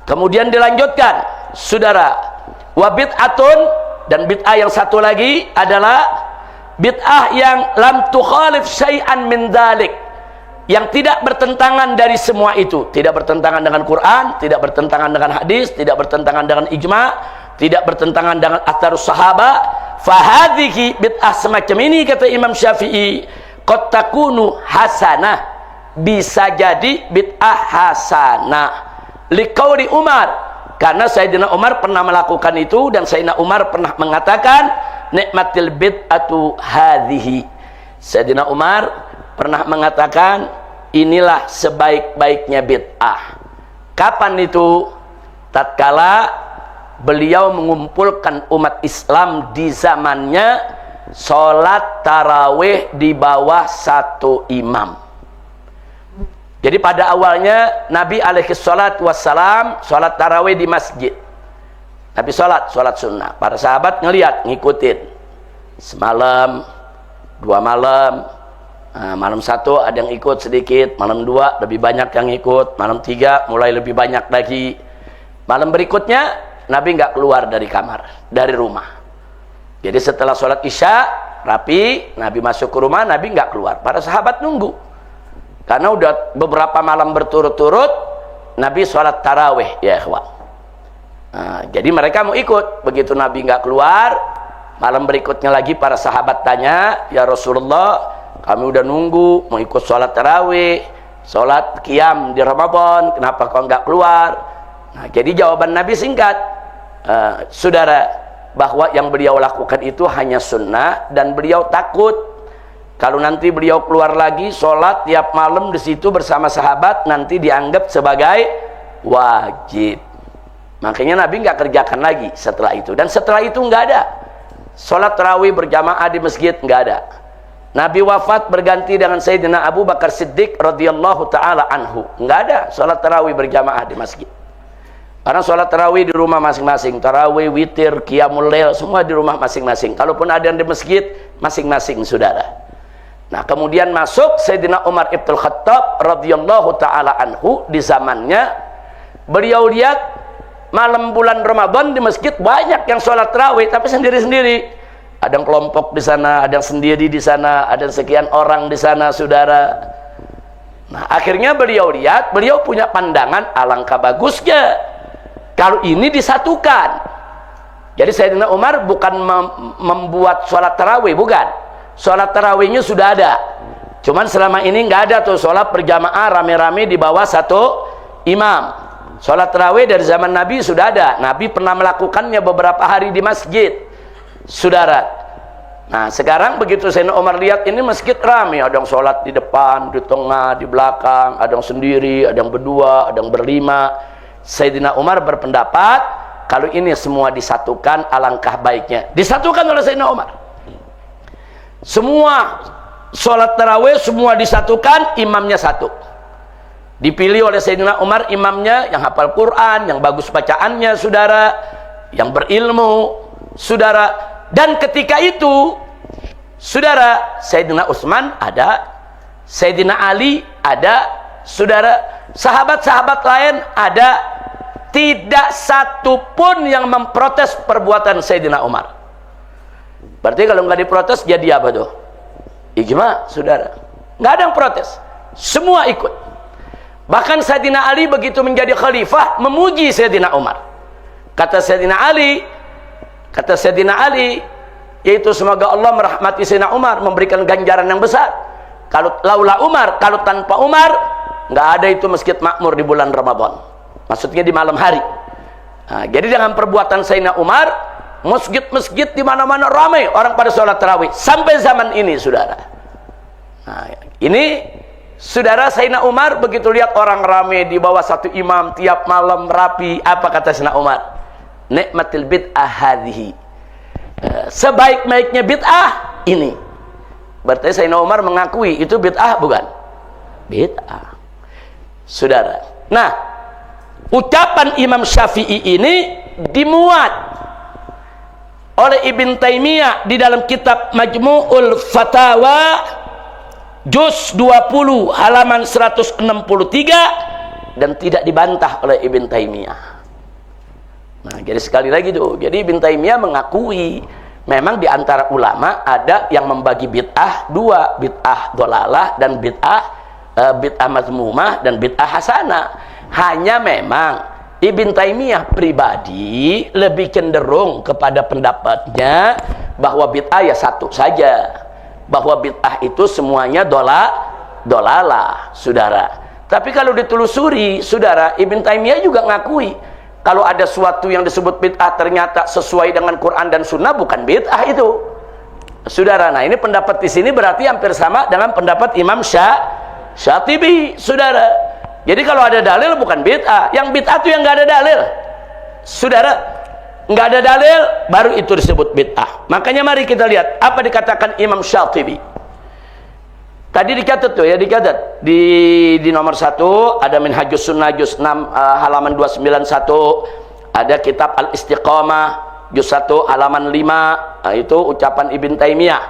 Kemudian dilanjutkan, saudara, wa bid'atun, dan bid'ah yang satu lagi adalah bid'ah yang lam tukhalif syai'an min dzalik, yang tidak bertentangan dari semua itu, tidak bertentangan dengan Quran, tidak bertentangan dengan hadis, tidak bertentangan dengan ijma', tidak bertentangan dengan atharus sahabat. Fahadhihi, bid'ah semacam ini, kata Imam Syafi'i, qad takunu hasanah, bisa jadi bid'ah hasanah. Liqauli Umar, karena Sayyidina Umar pernah melakukan itu, dan Sayyidina Umar pernah mengatakan, nikmatil bid'atu hadhihi. Sayyidina Umar pernah mengatakan, inilah sebaik-baiknya bid'ah. Kapan itu? Tatkala beliau mengumpulkan umat Islam di zamannya, sholat tarawih di bawah satu imam. Jadi pada awalnya Nabi alaihi salatu wassalam sholat tarawih di masjid. Nabi sholat sunnah. Para sahabat ngelihat, ngikutin. Semalam, 2 malam, malam 1 ada yang ikut sedikit, malam 2 lebih banyak yang ikut, malam 3 mulai lebih banyak lagi. Malam berikutnya Nabi nggak keluar dari kamar, dari rumah. Jadi setelah sholat isya rapi, Nabi masuk ke rumah, Nabi nggak keluar. Para sahabat nunggu. Karena udah beberapa malam berturut-turut Nabi sholat tarawih, ya ikhwan. Jadi mereka mau ikut. Begitu Nabi nggak keluar, malam berikutnya lagi para sahabat tanya, ya Rasulullah, kami udah nunggu mau ikut sholat tarawih, sholat qiyam di Ramadan, kenapa kau nggak keluar? Nah, jadi jawaban Nabi singkat, saudara, bahwa yang beliau lakukan itu hanya sunnah, dan beliau takut kalau nanti beliau keluar lagi sholat tiap malam di situ bersama sahabat, nanti dianggap sebagai wajib. Makanya Nabi nggak kerjakan lagi setelah itu. Dan setelah itu nggak ada sholat tarawih berjamaah di masjid, nggak ada. Nabi wafat berganti dengan Sayyidina Abu Bakar Siddiq radhiyallahu taala anhu. Nggak ada sholat tarawih berjamaah di masjid. Karena sholat tarawih di rumah masing-masing, tarawih, witir, qiyamul lail, semua di rumah masing-masing. Kalaupun ada yang di masjid, masing-masing, saudara. Nah, kemudian masuk Sayyidina Umar Ibn Khattab radhiyallahu taala anhu. Di zamannya beliau lihat malam bulan Ramadan di masjid banyak yang sholat tarawih, tapi sendiri-sendiri. Ada yang kelompok di sana, ada yang sendiri di sana, ada sekian orang di sana, saudara. Nah, akhirnya beliau lihat, beliau punya pandangan, alangkah bagusnya kalau ini disatukan. Jadi Sayyidina Umar bukan membuat sholat tarawih, bukan. Sholat tarawihnya sudah ada, cuman selama ini nggak ada tuh sholat berjamaah rame-rame di bawah satu imam. Sholat tarawih dari zaman Nabi sudah ada. Nabi pernah melakukannya beberapa hari di masjid, saudara. Nah, sekarang begitu Sayyidina Umar lihat ini masjid rame, ada yang sholat di depan, di tengah, di belakang, ada yang sendiri, ada yang berdua, ada yang berlima. Sayyidina Umar berpendapat kalau ini semua disatukan, alangkah baiknya. Disatukan oleh Sayyidina Umar. Semua sholat tarawih semua disatukan, imamnya satu. Dipilih oleh Sayyidina Umar imamnya yang hafal Quran, yang bagus bacaannya, saudara, yang berilmu, saudara. Dan ketika itu, saudara, Sayyidina Utsman ada, Sayyidina Ali ada, saudara, sahabat-sahabat lain ada. Tidak satu pun yang memprotes perbuatan Sayyidina Umar. Berarti kalau nggak diprotes jadi apa tuh? Ijma, saudara. Nggak ada yang protes, semua ikut. Bahkan Sayyidina Ali begitu menjadi khalifah memuji Sayyidina Umar. Kata Sayyidina Ali, yaitu semoga Allah merahmati Sayyidina Umar, memberikan ganjaran yang besar. Kalau laula Umar, kalau tanpa Umar, nggak ada itu masjid makmur di bulan Ramadan. Maksudnya di malam hari. Nah, jadi dengan perbuatan Sayyidina Umar, masjid-masjid di mana-mana ramai orang pada sholat tarawih sampai zaman ini, saudara. Nah, ini saudara Sayyidina Umar begitu lihat orang ramai di bawah satu imam tiap malam rapi, apa kata Sayyidina Umar? Nikmatil bid'ah hadhihi. Sebaik-baiknya bid'ah ini. Berarti Sayyidina Umar mengakui itu bid'ah bukan? Bid'ah. Saudara. Nah, ucapan Imam Syafi'i ini dimuat oleh Ibn Taimiyah di dalam kitab Majmu'ul Fatawa juz 20 halaman 163 dan tidak dibantah oleh Ibn Taimiyah. Nah, jadi sekali lagi tuh, jadi Ibn Taimiyah mengakui memang di antara ulama ada yang membagi bid'ah dua, bid'ah dolalah dan bid'ah mazmumah dan bid'ah hasanah. Hanya memang Ibn Taimiyah pribadi lebih cenderung kepada pendapatnya bahwa bid'ah ya satu saja, bahwa bid'ah itu semuanya dolalah, saudara. Tapi kalau ditelusuri, saudara, Ibn Taimiyah juga ngakui kalau ada suatu yang disebut bid'ah ternyata sesuai dengan Quran dan Sunnah, bukan bid'ah itu, saudara. Nah, ini pendapat di sini berarti hampir sama dengan pendapat Imam Syatibi, saudara. Jadi kalau ada dalil bukan bid'ah, yang bid'ah itu yang nggak ada dalil, saudara. Nggak ada dalil baru itu disebut bid'ah. Makanya mari kita lihat apa dikatakan Imam Syatibi. Tadi dicatat tuh ya, dicatat di nomor 1 ada Minhajus Sunnah juz 6 halaman 291, ada kitab Al-Istiqamah juz 1 halaman 5, nah, itu ucapan Ibn Taimiyah.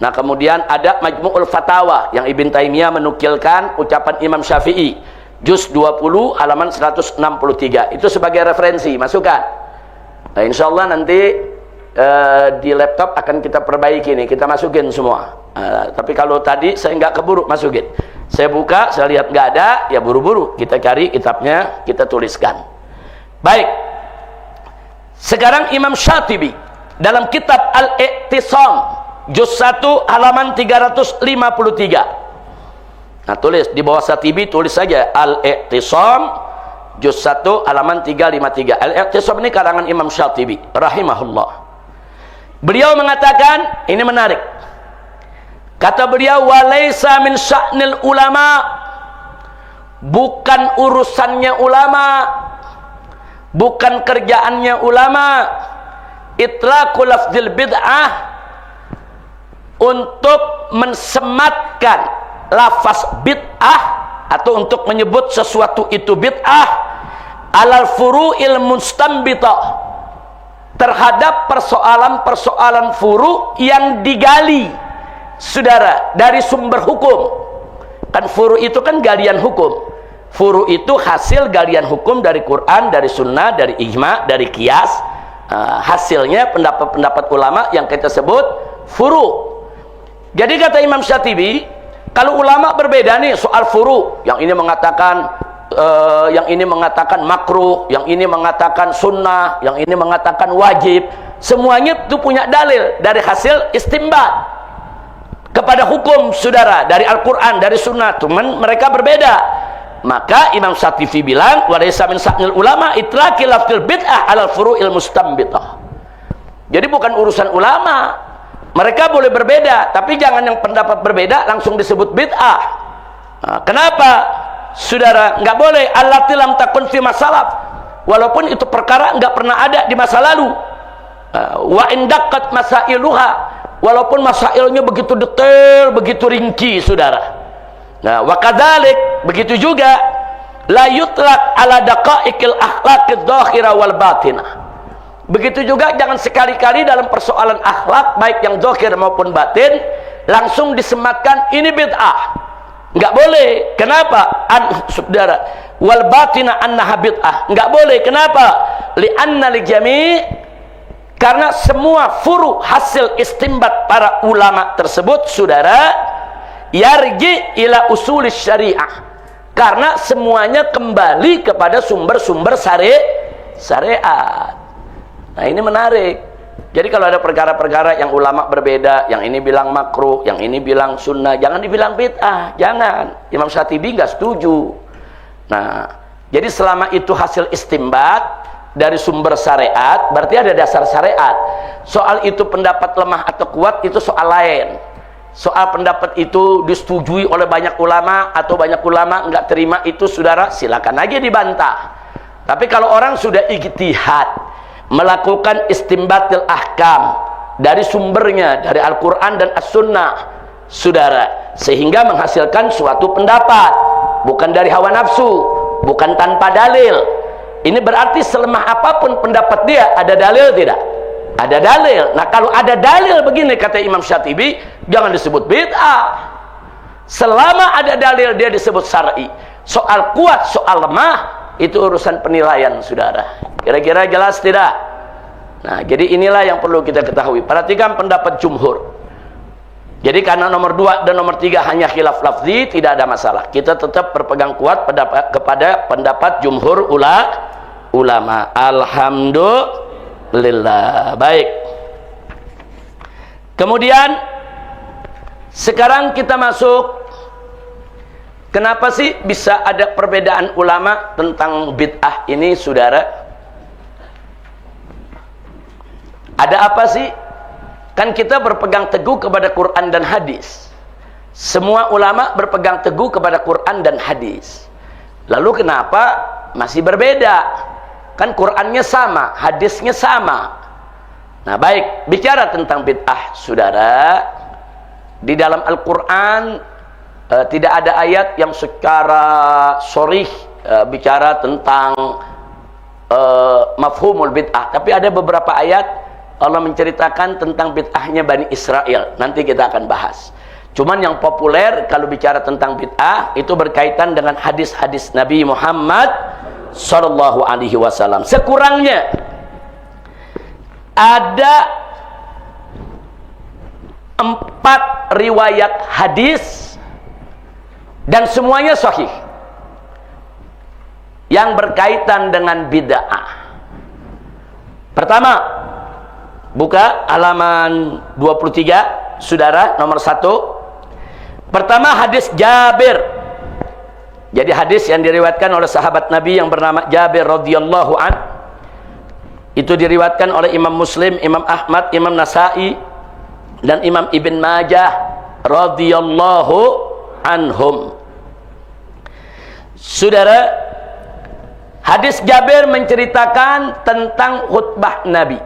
Nah, kemudian ada Majmu'ul Fatawa yang Ibn Taimiyah menukilkan ucapan Imam Syafi'i juz 20 halaman 163. Itu sebagai referensi, masukkan. Nah, insya Allah nanti di laptop akan kita perbaiki nih, kita masukin semua. Tapi kalau tadi saya nggak keburu masukin, saya buka, saya lihat nggak ada, ya buru-buru kita cari kitabnya, kita tuliskan. Baik, sekarang Imam Syatibi dalam kitab Al-I'tisam juz 1 halaman 353. Nah, tulis di bawah Syatibi, tulis saja Al-I'tisam juz 1 halaman 353. Al-I'tisam ini karangan Imam Syatibi rahimahullah. Beliau mengatakan, ini menarik. Kata beliau, walaysa min sya'nil ulama, bukan urusannya ulama, bukan kerjaannya ulama, itlaqul lafzil bid'ah, untuk mensematkan lafaz bid'ah atau untuk menyebut sesuatu itu bid'ah alal furu'il mustanbitah, terhadap persoalan-persoalan furu yang digali, saudara, dari sumber hukum. Kan furu itu kan galian hukum. Furu itu hasil galian hukum dari Quran, dari sunnah, dari ijma, dari qiyas. Hasilnya pendapat-pendapat ulama yang kita sebut furu. Jadi kata Imam Syatibi, kalau ulama berbeda nih soal furu, yang ini mengatakan makruh, yang ini mengatakan sunnah, yang ini mengatakan wajib, semuanya itu punya dalil dari hasil istimbat kepada hukum, saudara, dari Al-Quran, dari sunnah. Cuman mereka berbeda. Maka Imam Syatibi bilang, walaysa min sya'nil ulama itlaqil lafzil bid'ah alal furu'il mustanbitah. Jadi bukan urusan ulama, mereka boleh berbeda, tapi jangan yang pendapat berbeda langsung disebut bid'ah. Nah, kenapa, saudara? Nggak boleh. Allati lam takun fi masalaf, walaupun itu perkara nggak pernah ada di masa lalu. Wa indaqat masailuha, walaupun masailnya begitu detail, begitu rinci, saudara. Nah, wa kadzalik, begitu juga la yutlaq ala daqaiqil akhlaqid dhahira wal batinah. Begitu juga jangan sekali-kali dalam persoalan akhlak baik yang zahir maupun batin langsung disematkan ini bid'ah. Enggak boleh. Kenapa? Saudara, wal batina annaha bid'ah. Enggak boleh. Kenapa? Li'anna li jami', karena semua furu hasil istimbat para ulama tersebut, saudara, yarji ila usulis syariah. Karena semuanya kembali kepada sumber-sumber syariat. Nah, ini menarik. Jadi kalau ada perkara-perkara yang ulama berbeda, yang ini bilang makruh, yang ini bilang sunnah, jangan dibilang bid'ah, jangan. Imam Syatibi nggak setuju. Nah, jadi selama itu hasil istimbat dari sumber syariat, berarti ada dasar syariat. Soal itu pendapat lemah atau kuat, itu soal lain. soal pendapat itu disetujui oleh banyak ulama atau banyak ulama enggak terima itu, saudara, silakan aja dibantah. Tapi kalau orang sudah ijtihad, melakukan istimbatil ahkam dari sumbernya, dari Al-Quran dan As-Sunnah, saudara, sehingga menghasilkan suatu pendapat, bukan dari hawa nafsu, bukan tanpa dalil. Ini berarti selemah apapun pendapat dia, ada dalil tidak? Ada dalil. Nah, kalau ada dalil begini, kata Imam Syatibi, jangan disebut bid'ah. Selama ada dalil, dia disebut syar'i. Soal kuat, soal lemah, itu urusan penilaian, saudara. Kira-kira jelas tidak? Nah, jadi inilah yang perlu kita ketahui. Perhatikan pendapat jumhur. Jadi karena nomor 2 dan nomor 3 hanya khilaf lafzi, tidak ada masalah. Kita tetap berpegang kuat kepada pendapat jumhur ulama. Alhamdulillah. Baik. Kemudian sekarang kita masuk, kenapa sih bisa ada perbedaan ulama tentang bid'ah ini, saudara? Ada apa sih? Kan kita berpegang teguh kepada Quran dan hadis. Semua ulama berpegang teguh kepada Quran dan hadis. Lalu kenapa masih berbeda? Kan Qurannya sama, hadisnya sama. Nah, baik, bicara tentang bid'ah, saudara, di dalam Al-Quran tidak ada ayat yang secara sharih bicara tentang mafhumul bid'ah, tapi ada beberapa ayat Allah menceritakan tentang bid'ahnya Bani Israel. Nanti kita akan bahas. Cuman yang populer kalau bicara tentang bid'ah itu berkaitan dengan hadis-hadis Nabi Muhammad sallallahu alaihi wasallam. Sekurangnya ada 4 riwayat hadis dan semuanya sahih yang berkaitan dengan bid'ah. Pertama, buka halaman 23, saudara, nomor 1. Pertama, hadis Jabir. Jadi hadis yang diriwayatkan oleh sahabat Nabi yang bernama Jabir radhiyallahu an. Itu diriwayatkan oleh Imam Muslim, Imam Ahmad, Imam Nasai dan Imam Ibn Majah radhiyallahu anhum. Saudara, hadis Jabir menceritakan tentang khutbah Nabi.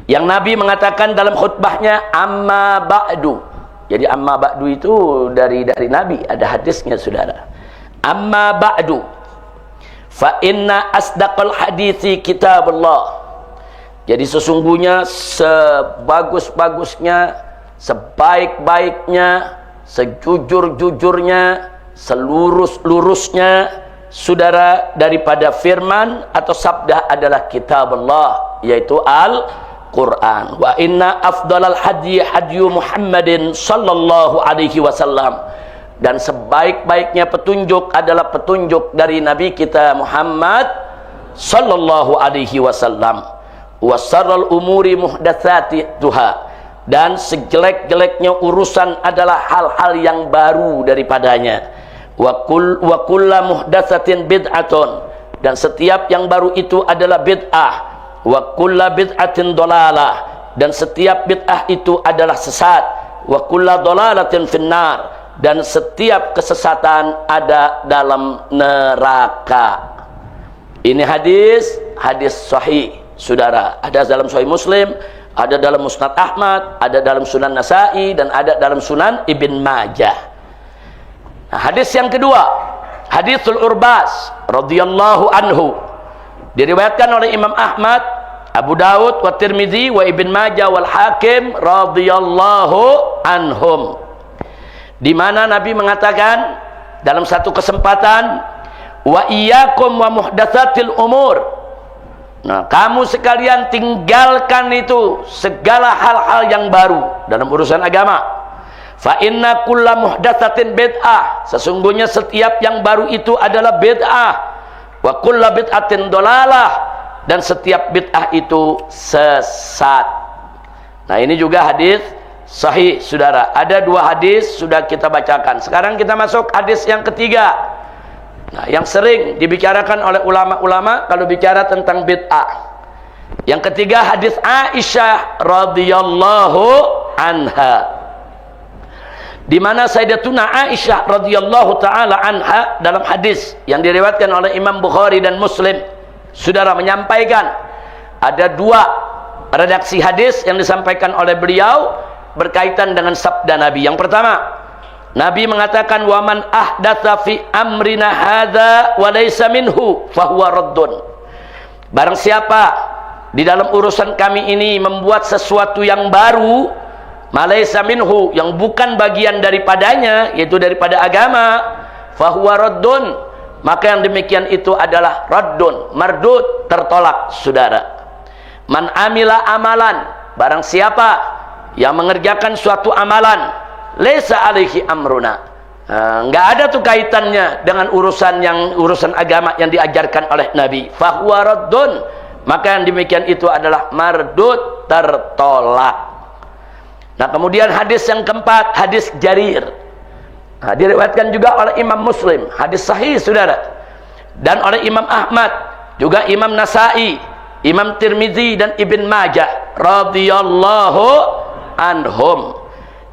Yang Nabi mengatakan dalam khutbahnya, amma ba'du. Jadi amma ba'du itu dari Nabi, ada hadisnya, saudara. Amma ba'du, fa inna asdaqal hadithi kitabullah. Jadi sesungguhnya sebagus-bagusnya, sebaik-baiknya, sejujur-jujurnya, selurus-lurusnya, saudara, daripada firman atau sabda adalah kitabullah, yaitu Al-Quran. Wa inna afdalal hadi hadyu Muhammadin sallallahu alaihi wasallam. Dan sebaik-baiknya petunjuk adalah petunjuk dari Nabi kita Muhammad sallallahu alaihi wasallam. Wa sarral umuri muhdatsatuha. Dan sejelek-jeleknya urusan adalah hal-hal yang baru daripadanya. Wa kullu muhdatsatin bid'atun. Dan setiap yang baru itu adalah bid'ah. Wa kullu bid'atin dhalalah, dan setiap bid'ah itu adalah sesat. Wa kullu dhalalatin finnar, dan setiap kesesatan ada dalam neraka. Ini hadis sahih, saudara. Ada dalam Sahih Muslim, ada dalam Musnad Ahmad, ada dalam Sunan Nasai, dan ada dalam Sunan Ibn Majah. Nah, hadis yang kedua, hadisul Urbas radhiyallahu anhu, diriwayatkan oleh Imam Ahmad, Abu Dawud, wa Tirmidzi, wa Ibn Majah, wal Hakim radhiyallahu anhum. Di mana Nabi mengatakan dalam satu kesempatan, wa iyyakum wa muhdatsatil umur. Nah, kamu sekalian tinggalkan itu segala hal-hal yang baru dalam urusan agama. Fa inna kulla muhdatsatin bid'ah. Sesungguhnya setiap yang baru itu adalah bid'ah. Wa kullu bid'atin dhalalah, dan setiap bid'ah itu sesat. Nah, ini juga hadis sahih, saudara. Ada 2 hadis sudah kita bacakan. Sekarang kita masuk hadis yang ketiga. Nah, yang sering dibicarakan oleh ulama-ulama kalau bicara tentang bid'ah. Yang ketiga, hadis Aisyah radhiyallahu anha. di mana Sayyidatuna Aisyah radhiyallahu taala anha dalam hadis yang diriwayatkan oleh Imam Bukhari dan Muslim, saudara, menyampaikan ada dua redaksi hadis yang disampaikan oleh beliau berkaitan dengan sabda Nabi. Yang pertama, Nabi mengatakan, wa man ahdatsa fi amrina hadza wa laysa minhu fahuwa raddun. Barang siapa di dalam urusan kami ini membuat sesuatu yang baru, malaysa minhu, yang bukan bagian daripadanya, yaitu daripada agama, fahuwa raddun, maka yang demikian itu adalah raddun, mardud, tertolak, saudara. Man amila amalan, barang siapa yang mengerjakan suatu amalan, laysa alaihi amruna, enggak ada tuh kaitannya dengan urusan agama yang diajarkan oleh Nabi, fahuwa raddun, maka yang demikian itu adalah mardud, tertolak. Nah, kemudian hadis yang keempat, hadis Jarir. Nah, diriwayatkan juga oleh Imam Muslim, hadis sahih, saudara, dan oleh Imam Ahmad, juga Imam Nasai, Imam Tirmizi dan Ibn Majah radhiyallahu anhum,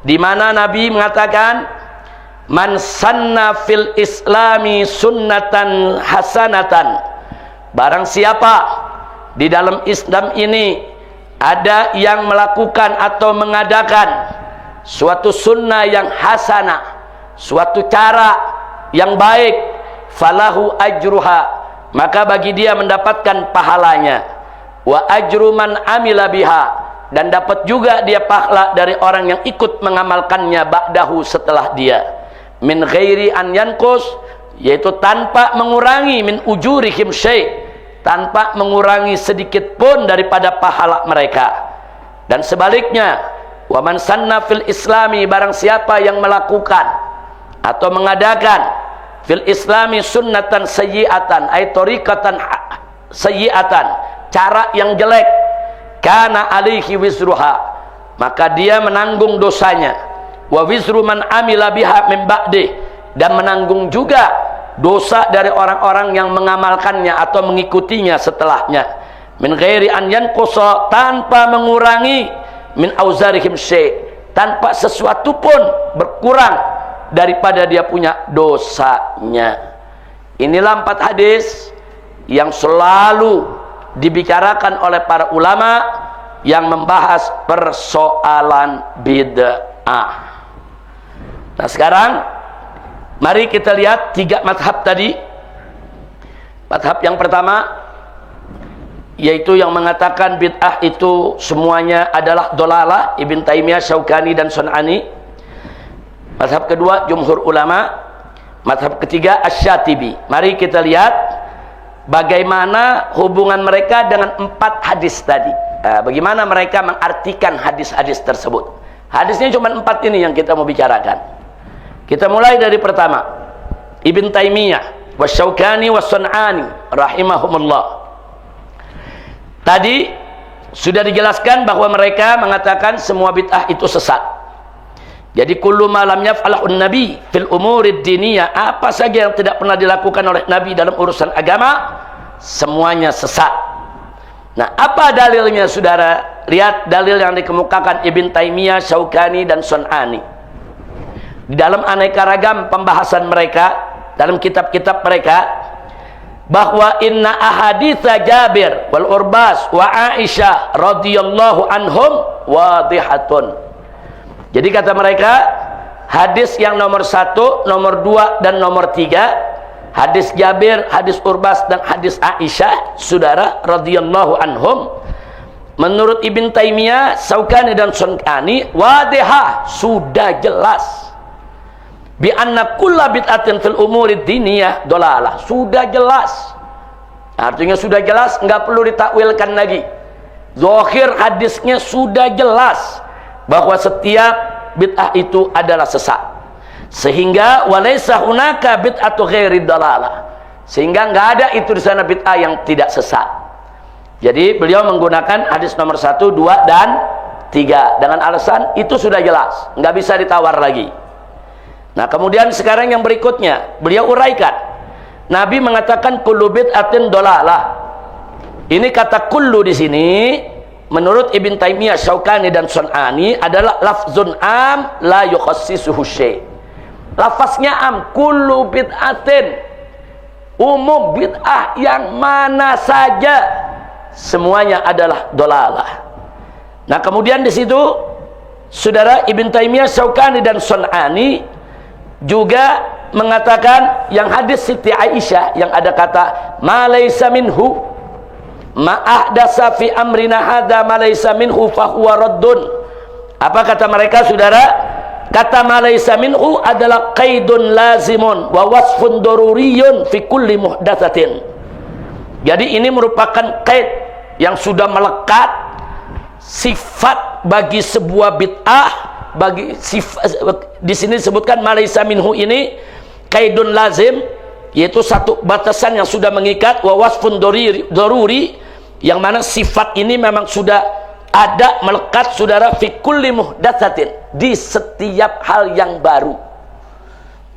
di mana Nabi mengatakan, man sanna fil islami sunnatan hasanatan, barang siapa di dalam Islam ini ada yang melakukan atau mengadakan suatu sunnah yang hasanah, suatu cara yang baik, falahu ajruha, maka bagi dia mendapatkan pahalanya, wa ajru man amila biha, dan dapat juga dia pahala dari orang yang ikut mengamalkannya ba'dahu, setelah dia, min ghairi an yanqus, yaitu tanpa mengurangi, min ujurihim syai', tanpa mengurangi sedikit pun daripada pahala mereka. Dan sebaliknya, wa man sanna fil islami, barang siapa yang melakukan atau mengadakan fil islami sunnatan sayyi'atan, ay tariqatan sayyi'atan, cara yang jelek, kana alaihi wizruha, maka dia menanggung dosanya, wa wizru man amila biha min ba'di, dan menanggung juga dosa dari orang-orang yang mengamalkannya atau mengikutinya setelahnya, min ghairi an yanqusa, tanpa mengurangi, min auzarihim syai', tanpa sesuatu pun berkurang daripada dia punya dosanya. Inilah 4 hadis yang selalu dibicarakan oleh para ulama yang membahas persoalan bid'ah. Nah, sekarang mari kita lihat 3 madhab tadi. Madhab yang pertama, yaitu yang mengatakan bid'ah itu semuanya adalah dolalah, Ibn Taimiyah, Syaukani dan Sun'ani. Madhab kedua, jumhur ulama. Madhab ketiga, Asy-Syatibi. Mari kita lihat bagaimana hubungan mereka dengan 4 hadis tadi. Bagaimana mereka mengartikan hadis-hadis tersebut. Hadisnya cuma 4 ini yang kita mau bicarakan. Kita mulai dari pertama, Ibn Taimiyah, Wasyaukani, Wasun'ani rahimahumullah. Tadi sudah dijelaskan bahwa mereka mengatakan semua bid'ah itu sesat. Jadi kullu ma lam yaf'alun nabi fil umurid diniyah, apa saja yang tidak pernah dilakukan oleh Nabi dalam urusan agama, semuanya sesat. Nah, apa dalilnya, saudara? Lihat dalil yang dikemukakan Ibn Taimiyah, Syaukani dan Sun'ani di dalam aneka ragam pembahasan mereka dalam kitab-kitab mereka, bahwa inna ahaditsa Jabir wal Urbas wa Aisyah radhiyallahu anhum wadihatun. Jadi kata mereka, hadis yang nomor 1, nomor 2 dan nomor 3, hadis Jabir, hadis Urbas dan hadis Aisyah, saudara, radhiyallahu anhum, menurut Ibn Taimiyah, Syaukani dan Sun'ani, wadihah, sudah jelas, bi anna kulla bid'atin fil umurid diniyah dolalah, sudah jelas. Artinya sudah jelas, nggak perlu ditakwilkan lagi. Zahir hadisnya sudah jelas bahwa setiap bid'ah itu adalah sesat, sehingga walaysa hunaka bid'atu ghairi dalalah, sehingga nggak ada itu di sana bid'ah yang tidak sesat. Jadi beliau menggunakan hadis nomor 1, 2 dan 3 dengan alasan itu sudah jelas, nggak bisa ditawar lagi. Nah, kemudian sekarang yang berikutnya beliau uraikan, Nabi mengatakan kullu bid'atin dalalah. Ini kata kullu di sini menurut Ibn Taimiyah, Syaukani dan Sun'ani adalah lafzun am la yukhassisuhu syai'. Lafaznya am, kullu bid'atin, umum bid'ah yang mana saja semuanya adalah dolalah. Nah, kemudian di situ saudara Ibn Taimiyah, Syaukani dan Sun'ani juga mengatakan yang hadis Siti Aisyah yang ada kata ma laysa minhu ma ahdasa fi amrina hadza ma laysa minhu fa huwa raddun. Apa kata mereka saudara? Kata ma laysa minhu adalah qaidun lazimun wa wasfun daruriyun fi kulli muhdatsatin. Jadi ini merupakan qaid yang sudah melekat, sifat bagi sebuah bid'ah, bagi sifat di sini disebutkan ma laysa minhu ini qaidun lazim, yaitu satu batasan yang sudah mengikat, wa wasfun daruri, yang mana sifat ini memang sudah ada melekat saudara fi kulli muhdatsatin, di setiap hal yang baru.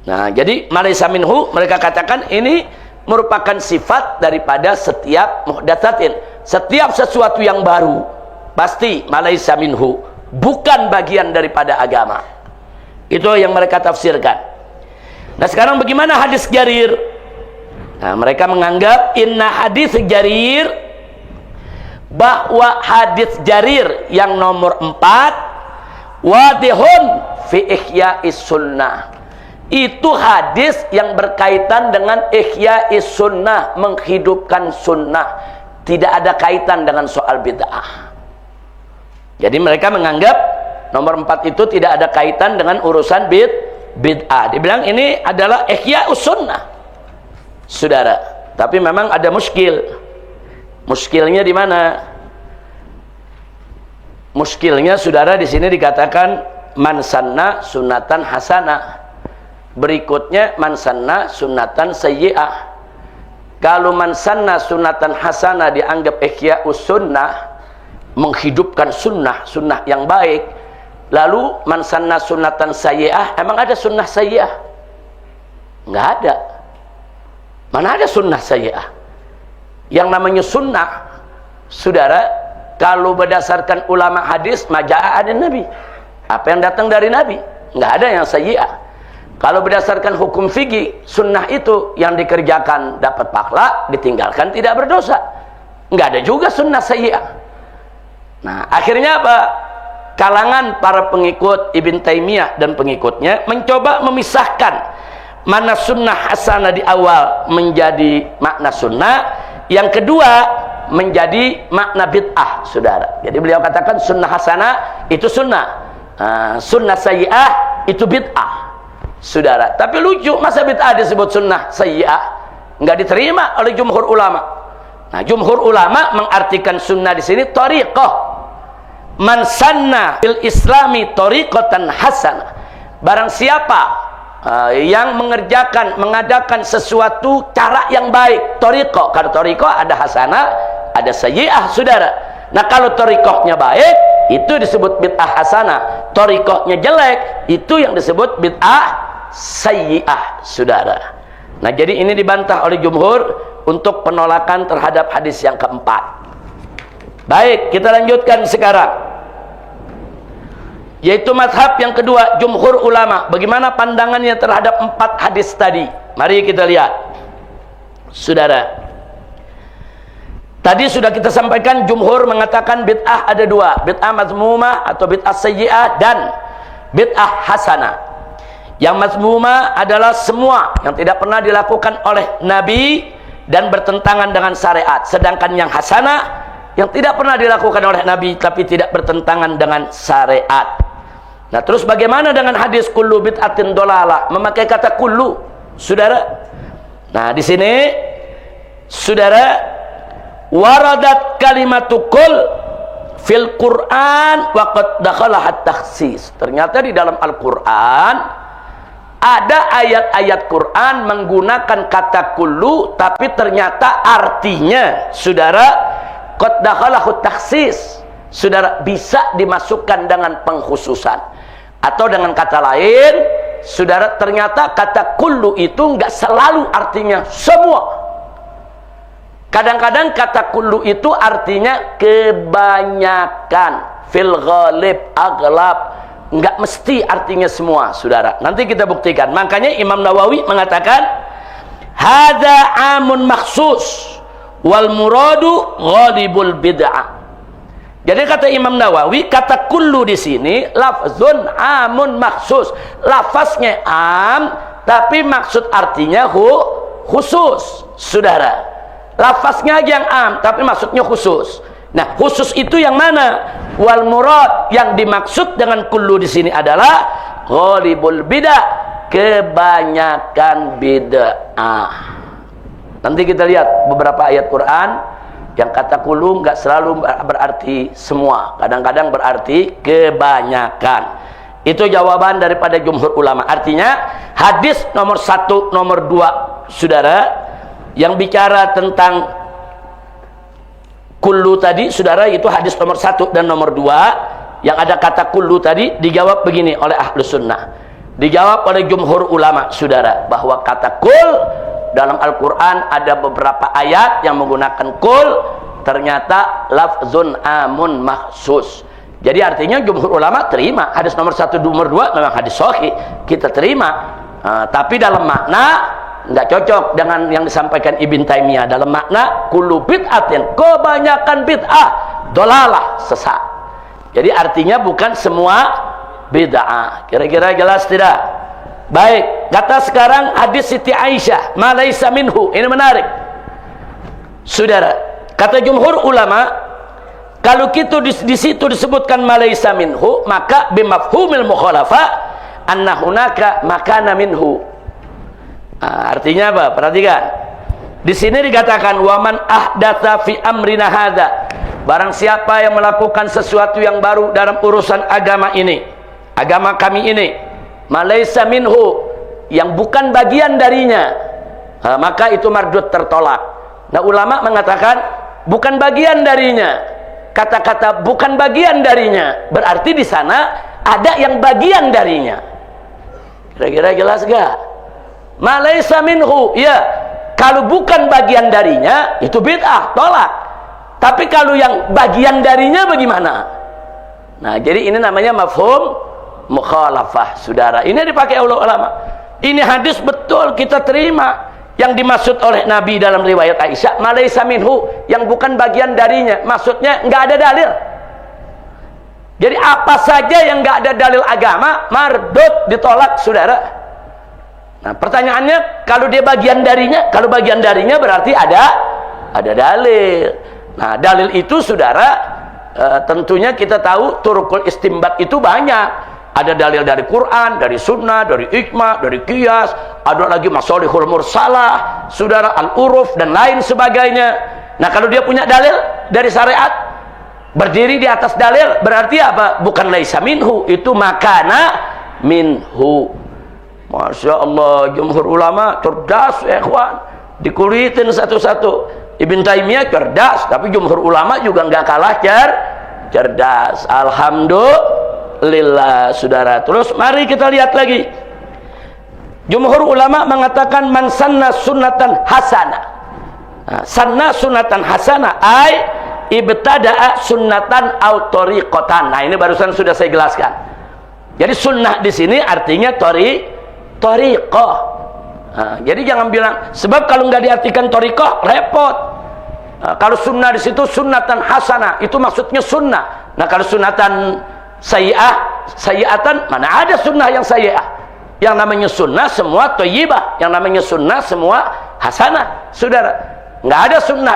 Nah, jadi malaysa minhu mereka katakan ini merupakan sifat daripada setiap muhdatsatin, setiap sesuatu yang baru pasti malaysa minhu, bukan bagian daripada agama. Itu yang mereka tafsirkan. Nah, sekarang bagaimana hadis Jarir? Nah, mereka menganggap inna hadis Jarir, bahwa hadis Jarir yang nomor 4 wadihun fi ihya'is sunnah, itu hadis yang berkaitan dengan ihya'is sunnah, menghidupkan sunnah, tidak ada kaitan dengan soal bid'ah. Jadi mereka menganggap nomor 4 itu tidak ada kaitan dengan urusan bid'ah. Dibilang ini adalah ihya'us sunnah saudara, tapi memang ada muskil. Muskilnya di mana? Muskilnya saudara di sini dikatakan man sanna sunatan hasanah. Berikutnya man sanna sunatan sayyi'ah. Kalau man sanna sunatan hasanah dianggap ihya'us sunnah, menghidupkan sunnah, sunnah yang baik. Lalu man sanna sunatan sayyi'ah, emang ada sunnah sayyi'ah? Enggak ada. Mana ada sunnah sayyi'ah? Yang namanya sunnah saudara, kalau berdasarkan ulama hadis maja'a ada Nabi, apa yang datang dari Nabi, nggak ada yang sayyi'ah. Kalau berdasarkan hukum fikih, sunnah itu yang dikerjakan dapat pahala, ditinggalkan tidak berdosa. Nggak ada juga sunnah sayyi'ah. Nah, akhirnya apa? Kalangan para pengikut Ibn Taimiyah dan pengikutnya mencoba memisahkan mana sunnah hasanah di awal menjadi makna sunnah, yang kedua menjadi makna bid'ah saudara. Jadi beliau katakan sunnah hasanah itu sunnah, sunnah sayyi'ah itu bid'ah saudara. Tapi lucu, masa bid'ah disebut sunnah sayyi'ah? Nggak diterima oleh jumhur ulama. Nah, jumhur ulama mengartikan sunnah di sini thariqah. Man sanna fil islami thariqatan hasanah, barang siapa yang mengadakan sesuatu cara yang baik, thariqah. Kalau thariqah ada hasanah, ada sayyi'ah saudara. Nah, kalau thariqahnya baik itu disebut bid'ah hasanah, thariqahnya jelek itu yang disebut bid'ah sayyi'ah saudara. Nah, jadi ini dibantah oleh jumhur untuk penolakan terhadap hadis yang keempat. Baik, kita lanjutkan sekarang, yaitu mazhab yang kedua, jumhur ulama. Bagaimana pandangannya terhadap 4 hadis tadi? Mari kita lihat saudara. Tadi sudah kita sampaikan, jumhur mengatakan bid'ah ada 2, bid'ah mazmumah atau bid'ah sayyi'ah dan bid'ah hasanah. Yang mazmumah adalah semua yang tidak pernah dilakukan oleh Nabi dan bertentangan dengan syariat. Sedangkan yang hasanah yang tidak pernah dilakukan oleh Nabi tapi tidak bertentangan dengan syariat. Nah, terus bagaimana dengan hadis kullu bid'atin dolalah? Memakai kata kullu, saudara. Nah, di sini saudara, waradat kalimatu kull fil Quran wa qad dakhalaha at-takhsis. Ternyata di dalam Al-Qur'an ada ayat-ayat Quran menggunakan kata kullu, tapi ternyata artinya saudara qad dakhalahu at-takhsis. Saudara, bisa dimasukkan dengan pengkhususan. Atau dengan kata lain, saudara, ternyata kata kullu itu enggak selalu artinya semua. Kadang-kadang kata kullu itu artinya kebanyakan, fil ghalib, aglab, enggak mesti artinya semua, saudara. Nanti kita buktikan. Makanya Imam Nawawi mengatakan hadza amun makhsus wal muradu ghalibul bid'ah. Jadi kata Imam Nawawi, kata kullu di sini lafzun amun makhsus. Lafaznya am, tapi maksud artinya khusus, saudara. Lafaznya yang am, tapi maksudnya khusus. Nah, khusus itu yang mana? Wal murad, yang dimaksud dengan kullu di sini adalah ghalibul bid'ah, kebanyakan bid'ah. Nanti kita lihat beberapa ayat Quran yang kata kullu nggak selalu berarti semua, kadang-kadang berarti kebanyakan. Itu jawaban daripada jumhur ulama. Artinya hadis nomor 1, nomor 2, saudara, yang bicara tentang kullu tadi, saudara, itu hadis nomor 1 dan nomor 2 yang ada kata kullu tadi, dijawab begini oleh Ahlus Sunnah, dijawab oleh jumhur ulama, saudara, bahwa kata kul dalam Al-Quran ada beberapa ayat yang menggunakan kul, ternyata lafzun amun makhsus. Jadi artinya jumhur ulama terima hadis nomor 1, nomor 2 memang hadis sahih, kita terima. Tapi dalam makna nggak cocok dengan yang disampaikan Ibn Taimiyah. Dalam makna kullu bid'atin, kebanyakan bid'ah, dolalah, sesat. Jadi artinya bukan semua bid'ah. Kira-kira jelas tidak? Baik, kata sekarang hadis Siti Aisyah, ma laisa minhu. Ini menarik, saudara. Kata jumhur ulama, kalau kita di situ disebutkan ma laisa minhu, maka bimafhumil mukhalafah anna hunaka makana minhu. Artinya apa? Perhatikan. Di sini dikatakan waman ahdatsa fi amrina hadza, barang siapa yang melakukan sesuatu yang baru dalam urusan agama ini, agama kami ini, malaysa minhu, yang bukan bagian darinya, maka itu mardud, tertolak. Nah, ulama mengatakan bukan bagian darinya. Kata-kata bukan bagian darinya berarti di sana ada yang bagian darinya. Kira-kira jelas gak? Malaysa minhu, ya, kalau bukan bagian darinya itu bid'ah, tolak. Tapi kalau yang bagian darinya bagaimana? Nah, jadi ini namanya mafhum mukhalafah, saudara. Ini dipakai oleh ulama. Ini hadis betul kita terima. Yang dimaksud oleh Nabi dalam riwayat Aisyah, malaysa minhu, yang bukan bagian darinya, maksudnya nggak ada dalil. Jadi apa saja yang nggak ada dalil agama mardud, ditolak, saudara. Nah, pertanyaannya, kalau dia bagian darinya, kalau bagian darinya berarti ada dalil. Nah, dalil itu, saudara, tentunya kita tahu turukul istimbat itu banyak. Ada dalil dari Quran, dari Sunnah, dari Ijma, dari Qiyas, ada lagi Masalihul Mursalah, saudara, Al-Uruf, dan lain sebagainya. Nah, kalau dia punya dalil dari syariat, berdiri di atas dalil, berarti apa? Bukan laisa minhu, itu makana minhu. Masya Allah, jumhur ulama cerdas, ya ikhwan, dikulitin satu-satu. Ibn Taimiyah cerdas, tapi jumhur ulama juga nggak kalah cerdas. Alhamdulillah, saudara. Terus mari kita lihat lagi. Jumhur ulama mengatakan man sanna sunnatan hasanah. Sanna sunnatan hasanah ay ibtada'a sunnatan aw tariqatan. Nah, ini barusan sudah saya jelaskan. Jadi sunnah di sini artinya tariqah. Jadi jangan bilang, sebab kalau nggak diartikan tariqah repot. Kalau sunnah di situ sunnatan hasanah, itu maksudnya sunnah. Nah, kalau sunnatan sayyi'atan, mana ada sunnah yang sayyi'ah? Yang namanya sunnah semua thayyibah, yang namanya sunnah semua hasanah, saudara. Nggak ada sunnah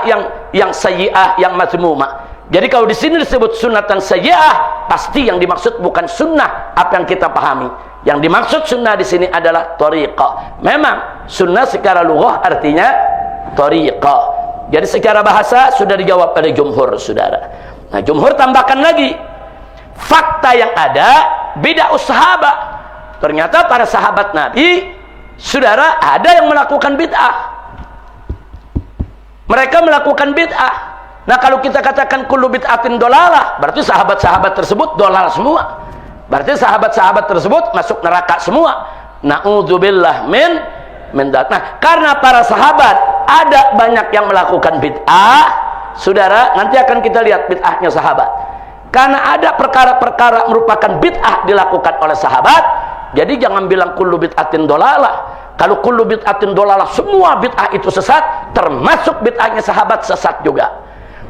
yang sayyi'ah, yang mazmumah. Jadi kalau di sini disebut sunnatan sayyi'ah, pasti yang dimaksud bukan sunnah apa yang kita pahami. Yang dimaksud sunnah di sini adalah tariqah. Memang sunnah secara lughah artinya tariqah. Jadi secara bahasa sudah dijawab oleh jumhur, saudara. Nah, jumhur tambahkan lagi, fakta yang ada beda sahabat. Ternyata para sahabat Nabi, saudara, ada yang melakukan bid'ah. Mereka melakukan bid'ah. Nah, kalau kita katakan kullu bid'atin dolalah, berarti sahabat-sahabat tersebut dolal semua. Berarti sahabat-sahabat tersebut masuk neraka semua. Na'udzubillah min. Nah, karena para sahabat ada banyak yang melakukan bid'ah, saudara, nanti akan kita lihat bid'ahnya sahabat. Karena ada perkara-perkara merupakan bid'ah dilakukan oleh sahabat, jadi jangan bilang kullu bid'atin dolalah. Kalau kullu bid'atin dolalah, semua bid'ah itu sesat, termasuk bid'ahnya sahabat sesat juga.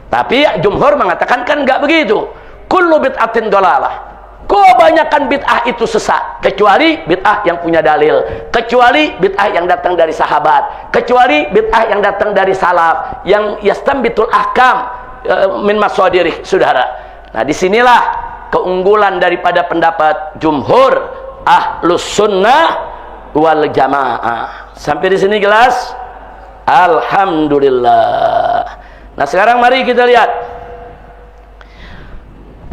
Tapi jumhur mengatakan kan enggak begitu. Kullu bid'atin dolalah, kebanyakan bid'ah itu sesat, kecuali bid'ah yang punya dalil, kecuali bid'ah yang datang dari sahabat, kecuali bid'ah yang datang dari salaf, yang yastanbitul ahkam min masadirih, saudara. Nah, disinilah keunggulan daripada pendapat jumhur ahlus sunnah wal jamaah. Sampai di sini jelas? Alhamdulillah. Nah, sekarang mari kita lihat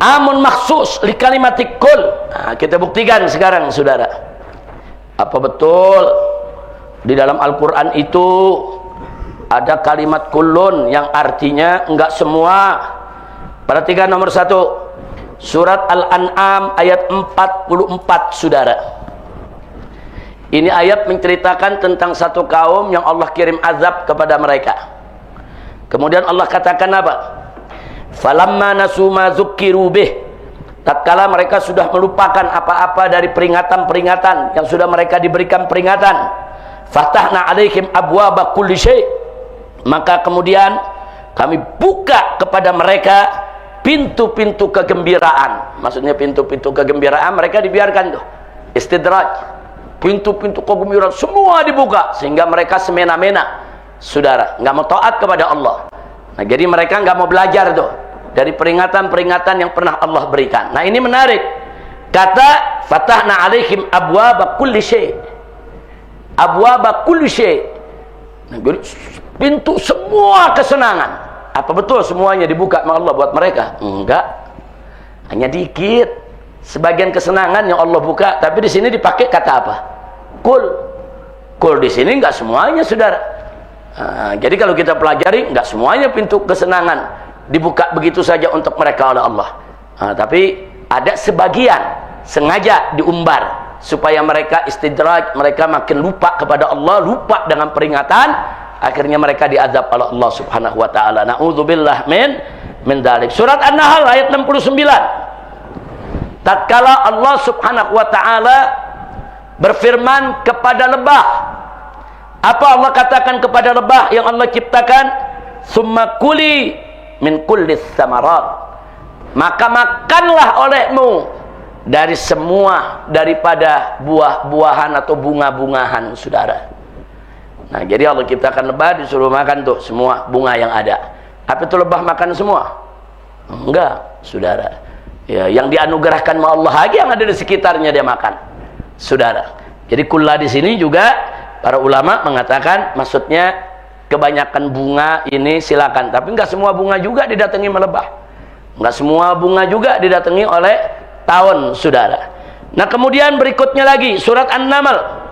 amun maksus li kalimati kul. Nah, kita buktikan sekarang, saudara. Apa betul di dalam Al-Quran itu ada kalimat kullun yang artinya enggak semua? Perhatikan nomor 1, surat Al-An'am ayat 44, saudara. Ini ayat menceritakan tentang satu kaum yang Allah kirim azab kepada mereka. Kemudian Allah katakan apa? Falamma nasu ma dzukkiru bih, tatkala mereka sudah melupakan apa-apa dari peringatan-peringatan yang sudah mereka diberikan peringatan, fatahna alaihim abwaaba kulli syai', maka kemudian kami buka kepada mereka pintu-pintu kegembiraan. Maksudnya pintu-pintu kegembiraan mereka dibiarkan tuh istidraj, pintu-pintu kegembiraan semua dibuka sehingga mereka semena-mena, saudara, nggak mau taat kepada Allah. Nah, jadi mereka nggak mau belajar tuh dari peringatan-peringatan yang pernah Allah berikan. Nah, ini menarik. Kata fatahna alaihim abwaaba kulli syai', abwaaba kulli syai'. Nah, pintu semua kesenangan. Apa betul semuanya dibuka sama Allah buat mereka? Enggak, hanya dikit. Sebagian kesenangan yang Allah buka, tapi di sini dipakai kata apa? Kul. Kul di sini enggak semuanya, saudara. Nah, jadi kalau kita pelajari, enggak semuanya pintu kesenangan dibuka begitu saja untuk mereka oleh Allah. Nah, tapi ada sebagian sengaja diumbar supaya mereka istidraj, mereka makin lupa kepada Allah, lupa dengan peringatan. Akhirnya mereka diazab oleh Allah Subhanahu wa taala. Na'udzubillah min dzalik. Surat An-Nahl ayat 69. Tatkala Allah Subhanahu wa taala berfirman kepada lebah. Apa Allah katakan kepada lebah yang Allah ciptakan? Summa kuli min kullis samarat. Maka makanlah olehmu dari semua daripada buah-buahan atau bunga-bungahan, saudara. Nah, jadi Allah ciptakan lebah, disuruh makan tuh semua bunga yang ada. Apa itu lebah makan semua? Enggak, saudara. Ya, yang dianugerahkan sama Allah lagi yang ada di sekitarnya dia makan, saudara. Jadi kulla di sini juga para ulama mengatakan maksudnya kebanyakan bunga ini silakan, tapi enggak semua bunga juga didatangi oleh lebah. Enggak semua bunga juga didatangi oleh tawon, saudara. Nah, kemudian berikutnya lagi surat An-Naml.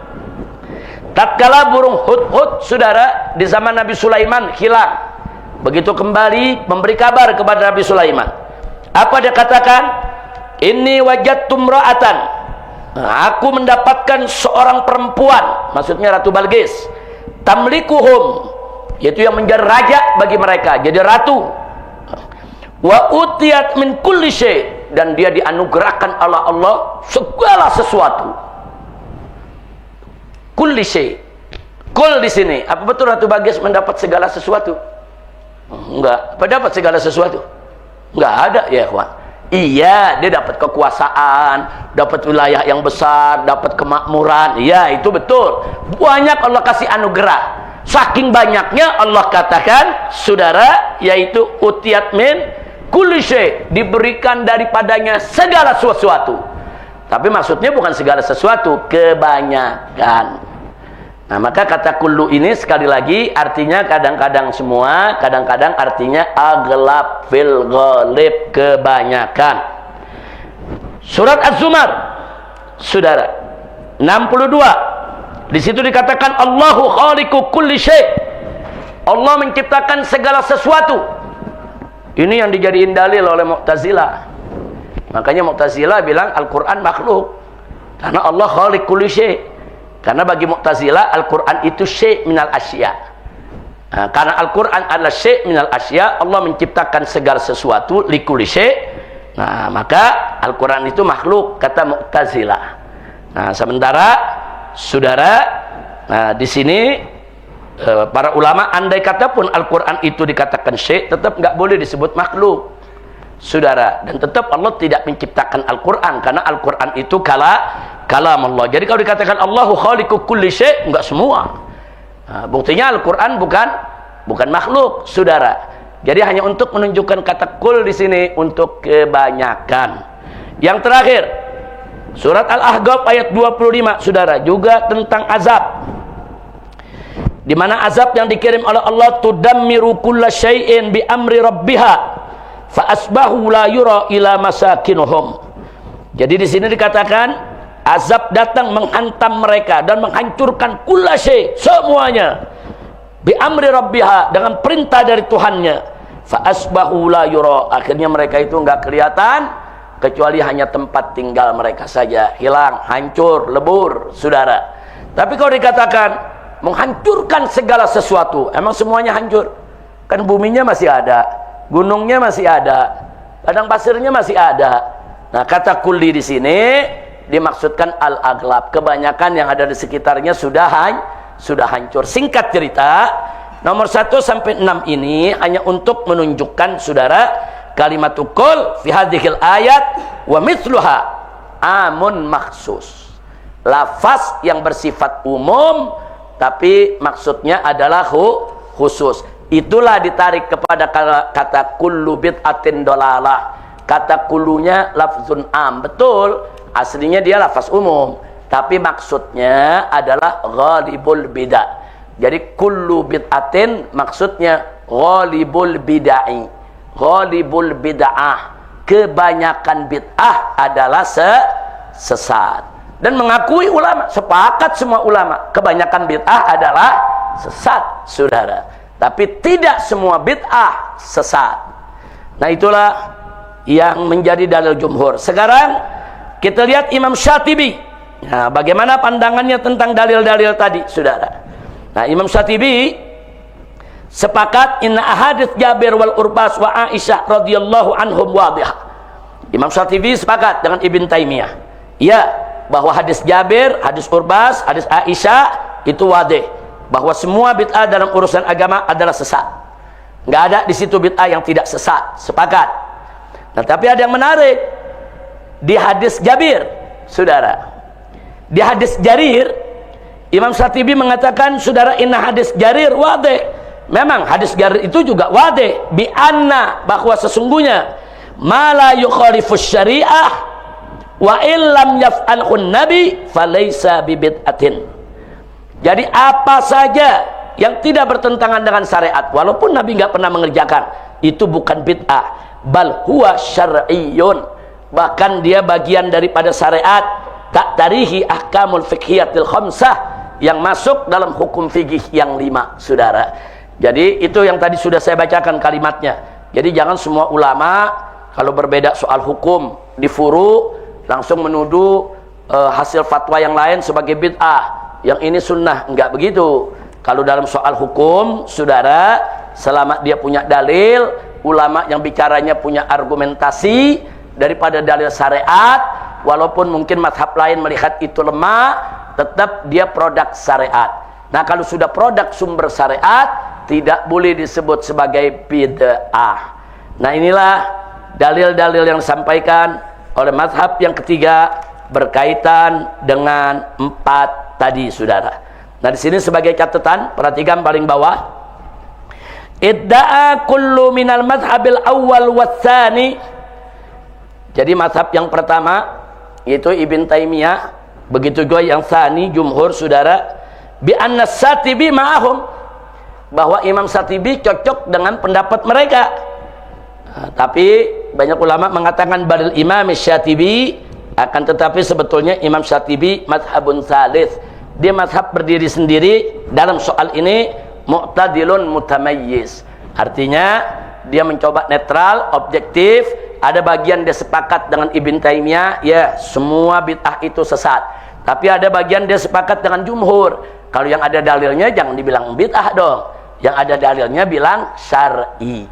Tatkala burung hudhud, saudara, di zaman Nabi Sulaiman hilang, begitu kembali memberi kabar kepada Nabi Sulaiman. Apa dia katakan? Inni wajadtu imra'atan. Nah, aku mendapatkan seorang perempuan, maksudnya Ratu Balqis. Tamlikuhum, yaitu yang menjadi raja bagi mereka, jadi ratu. Wa utiyat min kulli syai', dan dia dianugerahkan oleh Allah segala sesuatu. Kulli syai'. Kul di sini, apa betul Ratu Balqis mendapat segala sesuatu? Enggak. Apa dapat segala sesuatu? Enggak ada, ya ikhwan. Iya, dia dapat kekuasaan, dapat wilayah yang besar, dapat kemakmuran. Iya, itu betul. Banyak Allah kasih anugerah. Saking banyaknya Allah katakan, saudara, yaitu utiyat min kulli syai', diberikan daripadanya segala sesuatu. Tapi maksudnya bukan segala sesuatu, kebanyakan. Nah, maka kata kullu ini sekali lagi artinya kadang-kadang semua, kadang-kadang artinya aglab fil ghalib, kebanyakan. Surat Az-Zumar, saudara, 62. Di situ dikatakan Allahu khaliqu kulli syai'. Allah menciptakan segala sesuatu. Ini yang dijadiin dalil oleh Mu'tazilah. Makanya Mu'tazilah bilang Al-Quran makhluk, karena Allah khaliq kulli syai'. Karena bagi Mu'tazilah Al-Quran itu syai' minal asya. Karena Al-Quran adalah syai' minal asya, Allah menciptakan segala sesuatu likulli syai'. Nah, maka Al-Quran itu makhluk, kata Mu'tazilah. Nah, sementara saudara, di sini para ulama andai kata pun Al-Quran itu dikatakan syai', tetap nggak boleh disebut makhluk, saudara. Dan tetap Allah tidak menciptakan Al-Quran, karena Al-Quran itu kalam Allah. Jadi kalau dikatakan Allahu khaliqu kulli syai', enggak semua. Buktinya Al-Quran bukan makhluk, saudara. Jadi hanya untuk menunjukkan kata kul di sini untuk kebanyakan. Yang terakhir, surat Al-Ahqaf ayat 25, saudara, juga tentang azab. Di mana azab yang dikirim oleh Allah, tudammiru kulla syai'in bi amri rabbiha fa asbahu la yura ila masakinuhum. Jadi di sini dikatakan azab datang menghantam mereka dan menghancurkan kulla syai', semuanya, bi amri rabbiha, dengan perintah dari Tuhannya. Fa asbahu la yura, akhirnya mereka itu enggak kelihatan kecuali hanya tempat tinggal mereka saja, hilang, hancur, lebur, saudara. Tapi kalau dikatakan menghancurkan segala sesuatu, emang semuanya hancur? Kan buminya masih ada, gunungnya masih ada, padang pasirnya masih ada. Nah, kata kulli di sini dimaksudkan al-aghlab, kebanyakan yang ada di sekitarnya sudah hancur. Singkat cerita, nomor 1 sampai 6 ini hanya untuk menunjukkan, saudara, kalimatul qul fi hadhil ayat wa mithluha amun maksus. Lafaz yang bersifat umum tapi maksudnya adalah khusus. Itulah ditarik kepada kata kullu bid'atin dolalah. Kata kullunya lafzun am, betul, aslinya dia lafaz umum, tapi maksudnya adalah ghalibul bid'ah. Jadi kullu bid'atin maksudnya ghalibul bid'ah. Ghalibul bid'ah, kebanyakan bid'ah adalah sesat. Dan mengakui ulama, sepakat semua ulama, kebanyakan bid'ah adalah sesat, saudara. Tapi tidak semua bid'ah sesat. Nah, itulah yang menjadi dalil jumhur. Sekarang kita lihat Imam Syatibi. Nah, bagaimana pandangannya tentang dalil-dalil tadi, saudara. Nah, Imam Syatibi sepakat inna ahadits Jabir wal Urbas wa Aisyah radhiyallahu anhum wadihah. Imam Syatibi sepakat dengan Ibn Taimiyah, ya, bahwa hadis Jabir, hadis Urbas, hadis Aisyah itu wadih, bahwa semua bid'ah dalam urusan agama adalah sesat. Nggak ada di situ bid'ah yang tidak sesat, sepakat. Nah, tapi ada yang menarik di hadis Jabir, saudara. Di hadis Jarir, Imam Syatibi mengatakan, saudara, inna hadis Jarir wadih. Memang hadis Jarir itu juga wadih, bi anna, bahwa sesungguhnya ma la yukhalifus syariah wa illam yaf'alhun nabi falaysa bibid'atin. Jadi apa saja yang tidak bertentangan dengan syariat, walaupun Nabi nggak pernah mengerjakan, itu bukan bid'ah. Bal huwa syar'iyyun, bahkan dia bagian daripada syariat. Tak tarihi ahkamul fikhiyatil khamsah, yang masuk dalam hukum fikih yang 5, saudara. Jadi itu yang tadi sudah saya bacakan kalimatnya. Jadi jangan semua ulama kalau berbeda soal hukum di furu langsung menuduh hasil fatwa yang lain sebagai bid'ah, yang ini sunnah. Enggak begitu. Kalau dalam soal hukum, saudara, selama dia punya dalil, ulama yang bicaranya punya argumentasi daripada dalil syariat, walaupun mungkin mazhab lain melihat itu lemah, tetap dia produk syariat. Nah, kalau sudah produk sumber syariat, tidak boleh disebut sebagai bid'ah. Nah, inilah dalil-dalil yang disampaikan oleh mazhab yang ketiga berkaitan dengan 4 tadi, saudara. Nah, di sini sebagai catatan, perhatikan paling bawah. Idda'a kullu minal madhabil awal watsani. Jadi mazhab yang pertama yaitu Ibn Taimiyah, begitu juga yang tsani jumhur, saudara, bi anna Syatibi ma'ahum, bahwa Imam Syatibi cocok dengan pendapat mereka. Nah, tapi banyak ulama mengatakan badal Imam Syatibi, akan tetapi sebetulnya Imam Syatibi mazhabun tsalits. Dia mazhab berdiri sendiri dalam soal ini, mu'tadilun mutamayyiz. Artinya dia mencoba netral, objektif. Ada bagian dia sepakat dengan Ibn Taimiyah, ya, semua bid'ah itu sesat. Tapi ada bagian dia sepakat dengan jumhur. Kalau yang ada dalilnya jangan dibilang bid'ah dong. yang ada dalilnya bilang syar'i.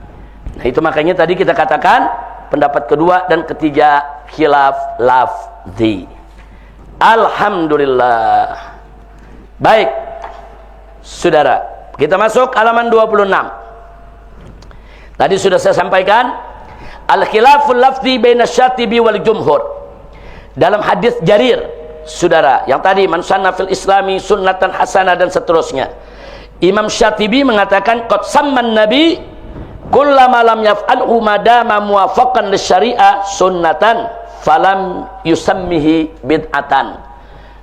Nah itu makanya tadi kita katakan pendapat kedua dan ketiga khilaf lafzi. Alhamdulillah. Baik, saudara, kita masuk halaman 26. Tadi sudah saya sampaikan al-khilaful lafzi baina syatibi wal jumhur. Dalam hadis Jarir, saudara, yang tadi man sanna fil islami sunnatan hasanah dan seterusnya. Imam Syatibi mengatakan qad samman nabi kullama lam yaf'alhu madama muwafaqan lisyari'ah sunnatan falam yusammihi bid'atan.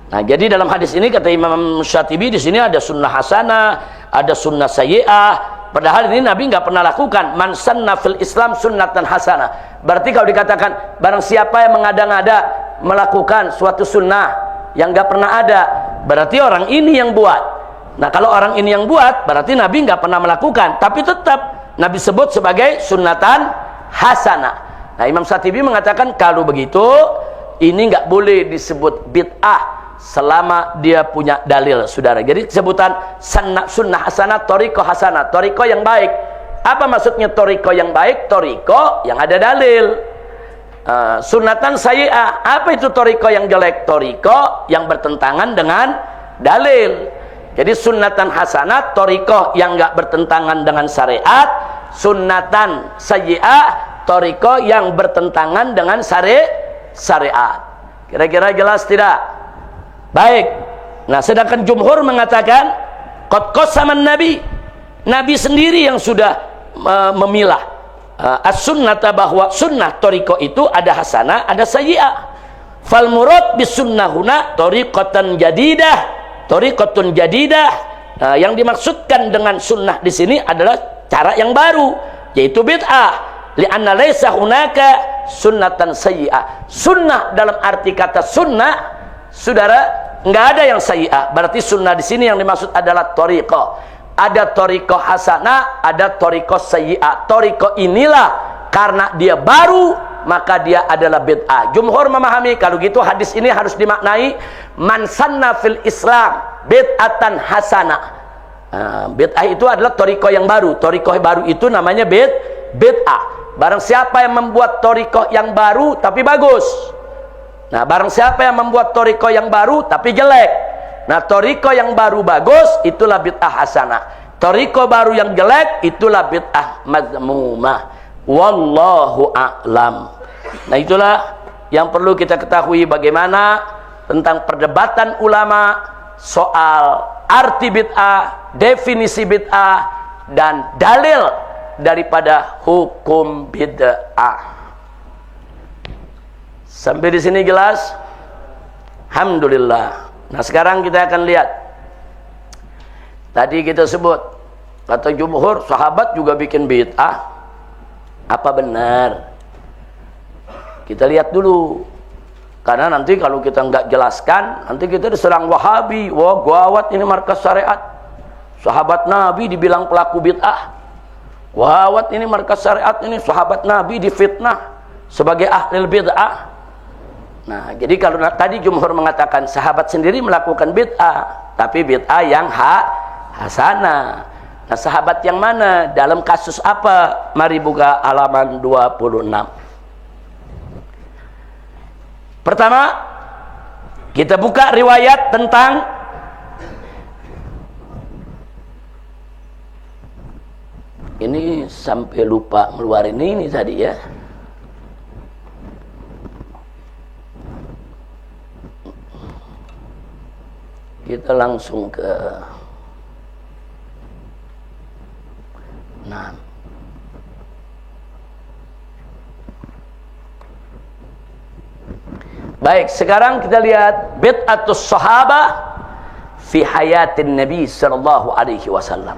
Nah, jadi dalam hadis ini kata Imam Syatibi di sini ada sunnah hasanah, ada sunnah sayyi'ah. Padahal ini Nabi nggak pernah lakukan. Man sanna fil Islam sunnatan hasanah. Berarti kalau dikatakan barang siapa yang mengada-ngada melakukan suatu sunnah yang nggak pernah ada, berarti orang ini yang buat. Nah, kalau orang ini yang buat, berarti Nabi nggak pernah melakukan. Tapi tetap Nabi sebut sebagai sunnatan hasanah. Nah, Imam Syatibi mengatakan kalau begitu ini nggak boleh disebut bid'ah selama dia punya dalil, saudara. Jadi sebutan sunnah hasanah, toriko hasanah, toriko yang baik. Apa maksudnya toriko yang baik? Toriko yang ada dalil. Sunnatan sayyi'ah, apa itu toriko yang jelek? Toriko yang bertentangan dengan dalil. Jadi sunnatan hasanah, toriko yang nggak bertentangan dengan syariat. Sunnatan sayyi'ah, toriko yang bertentangan dengan syariat. Kira-kira jelas tidak? Baik. Nah, sedangkan jumhur mengatakan qad qasaman nabi. Nabi sendiri yang sudah memilah as-sunnata, bahwa sunnah toriko itu ada hasanah, ada sayyi'ah. Fal murad bis sunnah huna tariqatan jadidah, tariqatun jadidah. Yang dimaksudkan dengan sunnah di sini adalah cara yang baru, yaitu bid'ah. Li'anna laysa hunaka sunnatan sayyi'ah. Sunnah dalam arti kata sunnah, saudara, nggak ada yang sayyi'ah. Berarti sunnah di sini yang dimaksud adalah tariqah. Ada tariqah hasanah, ada tariqah sayyi'ah. Tariqah inilah karena dia baru, maka dia adalah bid'ah. Jumhur memahami kalau gitu hadis ini harus dimaknai man sanna fil Islam bid'atan hasanah. Bid'ah itu adalah tariqah yang baru. Tariqah baru itu namanya bid'ah. Barang siapa yang membuat tariqah yang baru tapi bagus. Nah, barang siapa yang membuat tariqah yang baru tapi jelek. Nah, tariqah yang baru bagus itulah bid'ah hasanah. Tariqah baru yang jelek itulah bid'ah mazmumah. Wallahu a'lam. Nah, itulah yang perlu kita ketahui bagaimana tentang perdebatan ulama soal arti bid'ah, definisi bid'ah, dan dalil daripada hukum bid'ah. Sampai di sini jelas? Alhamdulillah. Nah, sekarang kita akan lihat. Tadi kita sebut kata jumhur sahabat juga bikin bid'ah. Apa benar? Kita lihat dulu. Karena nanti kalau kita nggak jelaskan, nanti kita diserang Wahabi. Wah, gawat ini markas syariat. Sahabat Nabi dibilang pelaku bid'ah. Gawat ini markas syariat, ini sahabat Nabi difitnah sebagai ahli bid'ah. Nah, jadi kalau tadi jumhur mengatakan sahabat sendiri melakukan bid'ah, tapi bid'ah yang hasanah. Nah, sahabat yang mana? Dalam kasus apa? Mari buka halaman 26. Pertama, kita buka riwayat tentang ini, sampai lupa ngeluarin ini tadi ya. Kita langsung ke 6. Baik, sekarang kita lihat bid'atus sahabah fi hayatin Nabi sallallahu alaihi wasallam.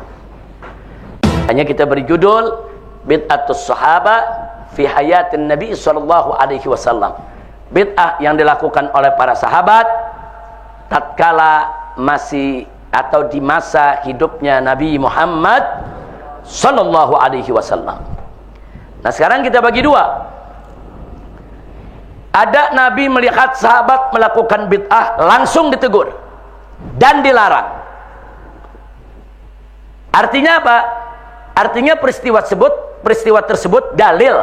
Hanya kita beri judul bid'atus sahabah fi hayatin Nabi sallallahu alaihi wasallam. Bid'ah yang dilakukan oleh para sahabat tatkala masih atau di masa hidupnya Nabi Muhammad sallallahu alaihi wasallam. Nah, sekarang kita bagi dua. Ada Nabi melihat sahabat melakukan bid'ah, langsung ditegur dan dilarang. Artinya apa? Artinya peristiwa tersebut dalil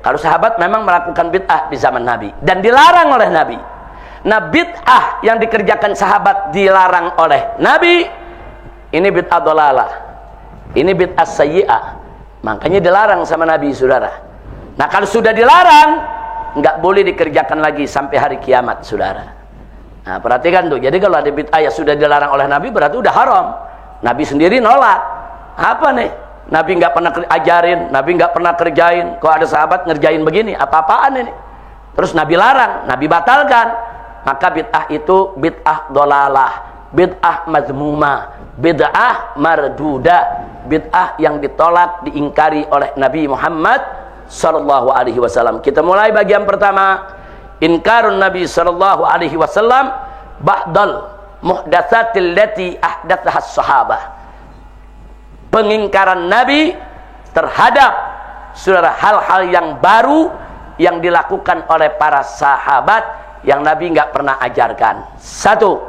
kalau sahabat memang melakukan bid'ah di zaman Nabi dan dilarang oleh Nabi. Nah, bid'ah yang dikerjakan sahabat dilarang oleh Nabi, ini bid'ah dhalalah. Ini bid'ah sayyi'ah. Makanya dilarang sama Nabi, saudara. Nah, kalau sudah dilarang, nggak boleh dikerjakan lagi sampai hari kiamat, saudara. Nah, perhatikan tuh. Jadi kalau ada bid'ah yang sudah dilarang oleh Nabi, berarti udah haram. Nabi sendiri nolak. Apa nih? Nabi nggak pernah ajarin, Nabi nggak pernah kerjain. Kok ada sahabat ngerjain begini? Apa-apaan ini? Terus Nabi larang, Nabi batalkan. Maka bid'ah itu bid'ah dhalalah, bid'ah mazmumah, bid'ah marduda, bid'ah yang ditolak, diingkari oleh Nabi Muhammad sallallahu alaihi wasallam. Kita mulai bagian pertama, inkarun Nabi sallallahu alaihi wasallam ba'dal muhdatsatil lati ahdatsahas sahabah. Pengingkaran Nabi terhadap saudara hal-hal yang baru yang dilakukan oleh para sahabat yang Nabi nggak pernah ajarkan. Satu,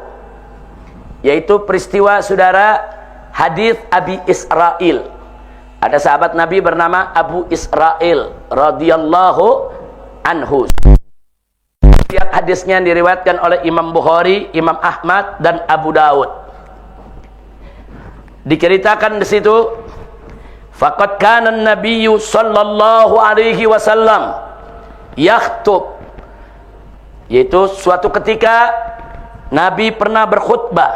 yaitu peristiwa saudara hadis Abi Israil. Ada sahabat Nabi bernama Abu Israil radhiyallahu anhu. Hadisnya diriwayatkan oleh Imam Bukhari, Imam Ahmad dan Abu Daud. Diceritakan di situ, faqad kana an-nabiyyu sallallahu alaihi wasallam yakhthub, yaitu suatu ketika Nabi pernah berkhutbah.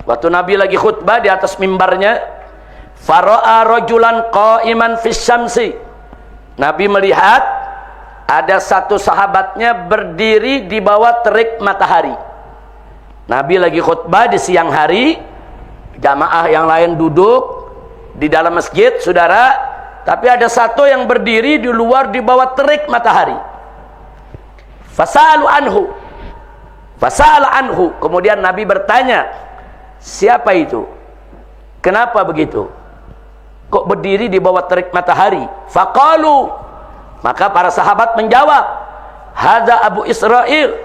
Waktu Nabi lagi khutbah di atas mimbarnya, fara'a rajulan qa'iman fis syamsi. Nabi melihat ada satu sahabatnya berdiri di bawah terik matahari. Nabi lagi khutbah di siang hari, jamaah yang lain duduk di dalam masjid, saudara, tapi ada satu yang berdiri di luar di bawah terik matahari. Fasa'alu anhu. Kemudian Nabi bertanya, siapa itu? Kenapa begitu? Kok berdiri di bawah terik matahari? Faqalu, maka para sahabat menjawab, hadza Abu Israil.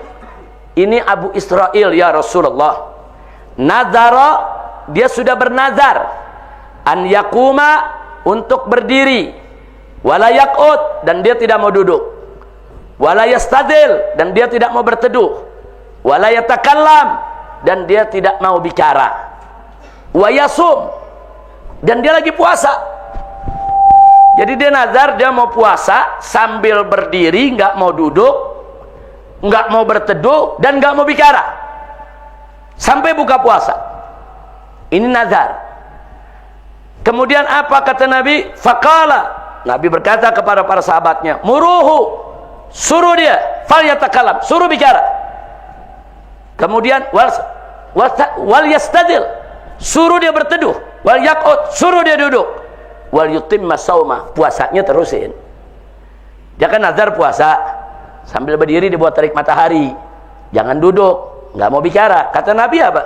Ini Abu Israil ya Rasulullah. Nazara, dia sudah bernazar, an yakuma, untuk berdiri, wala yaqud, dan dia tidak mau duduk, wala yastadil, dan dia tidak mau berteduh, wala yatakallam, dan dia tidak mau bicara, wa yasum, dan dia lagi puasa. Jadi dia nazar, dia mau puasa sambil berdiri, nggak mau duduk, nggak mau berteduh, dan nggak mau bicara sampai buka puasa. Ini nazar. Kemudian apa kata Nabi? Faqala, Nabi berkata kepada para sahabatnya, muruhu, suruh dia, fal yatakalam, suruh bicara. Kemudian wal yastadil, suruh dia berteduh, wal yaqud, suruh dia duduk, wal yutimma sauma, puasanya terusin. Dia kan nazar puasa sambil berdiri di bawah terik matahari, jangan duduk, nggak mau bicara. Kata Nabi apa?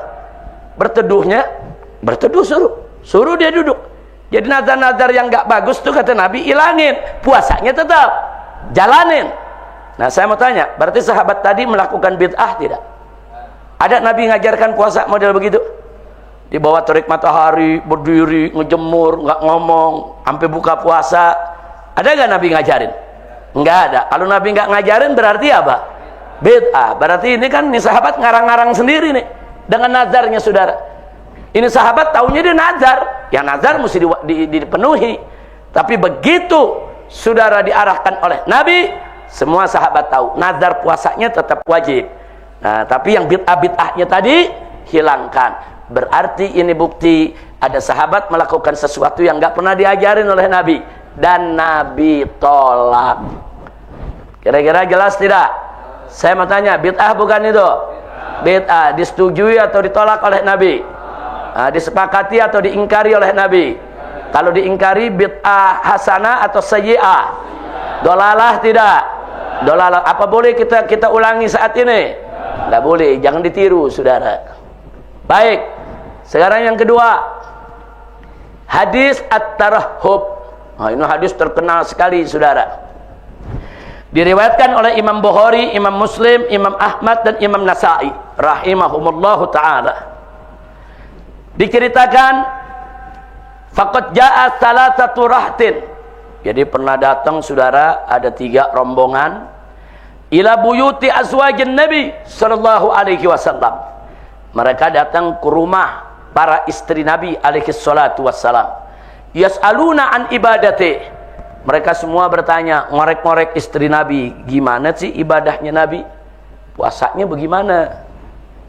Berteduh suruh dia duduk. Jadi nazar-nazar yang nggak bagus tuh kata Nabi ilangin, puasanya tetap jalanin. Nah, saya mau tanya, berarti sahabat tadi melakukan bid'ah tidak? Ada Nabi ngajarkan puasa model begitu? Di bawah terik matahari, berdiri, ngejemur, nggak ngomong, sampai buka puasa. Ada nggak Nabi ngajarin? Nggak ada. Kalau Nabi nggak ngajarin berarti apa? Bid'ah. Berarti ini kan nih sahabat ngarang-ngarang sendiri nih dengan nazarnya, saudara. Ini sahabat taunya dia nazar, yang nazar mesti dipenuhi. Tapi begitu saudara diarahkan oleh Nabi, semua sahabat tahu nazar puasanya tetap wajib. Nah, tapi yang bid'ah-bid'ahnya tadi hilangkan. Berarti ini bukti ada sahabat melakukan sesuatu yang nggak pernah diajarin oleh Nabi dan Nabi tolak. Kira-kira jelas tidak? Saya mau tanya, bid'ah bukan itu? Bid'ah disetujui atau ditolak oleh Nabi? Disepakati atau diingkari oleh Nabi? Kalau diingkari bid'ah hasanah atau sayyi'ah? Dolalah tidak? Dolalah. Apa boleh kita ulangi saat ini? Tidak boleh, jangan ditiru, saudara. Baik, sekarang yang kedua, hadis at-tarahhub. Nah, ini hadis terkenal sekali, saudara. Diriwayatkan oleh Imam Bukhari, Imam Muslim, Imam Ahmad dan Imam Nasa'i rahimahumullahu ta'ala. Diceritakan Faqad jaa salasatu rahtin. Jadi pernah datang saudara ada 3 rombongan ila buyuti azwajin Nabi sallallahu alaihi wasallam. Mereka datang ke rumah para istri Nabi alaihi salatu wassalam. Yas'aluna an ibadati. Mereka semua bertanya, ngorek-ngorek istri Nabi, gimana sih ibadahnya Nabi? Puasanya bagaimana?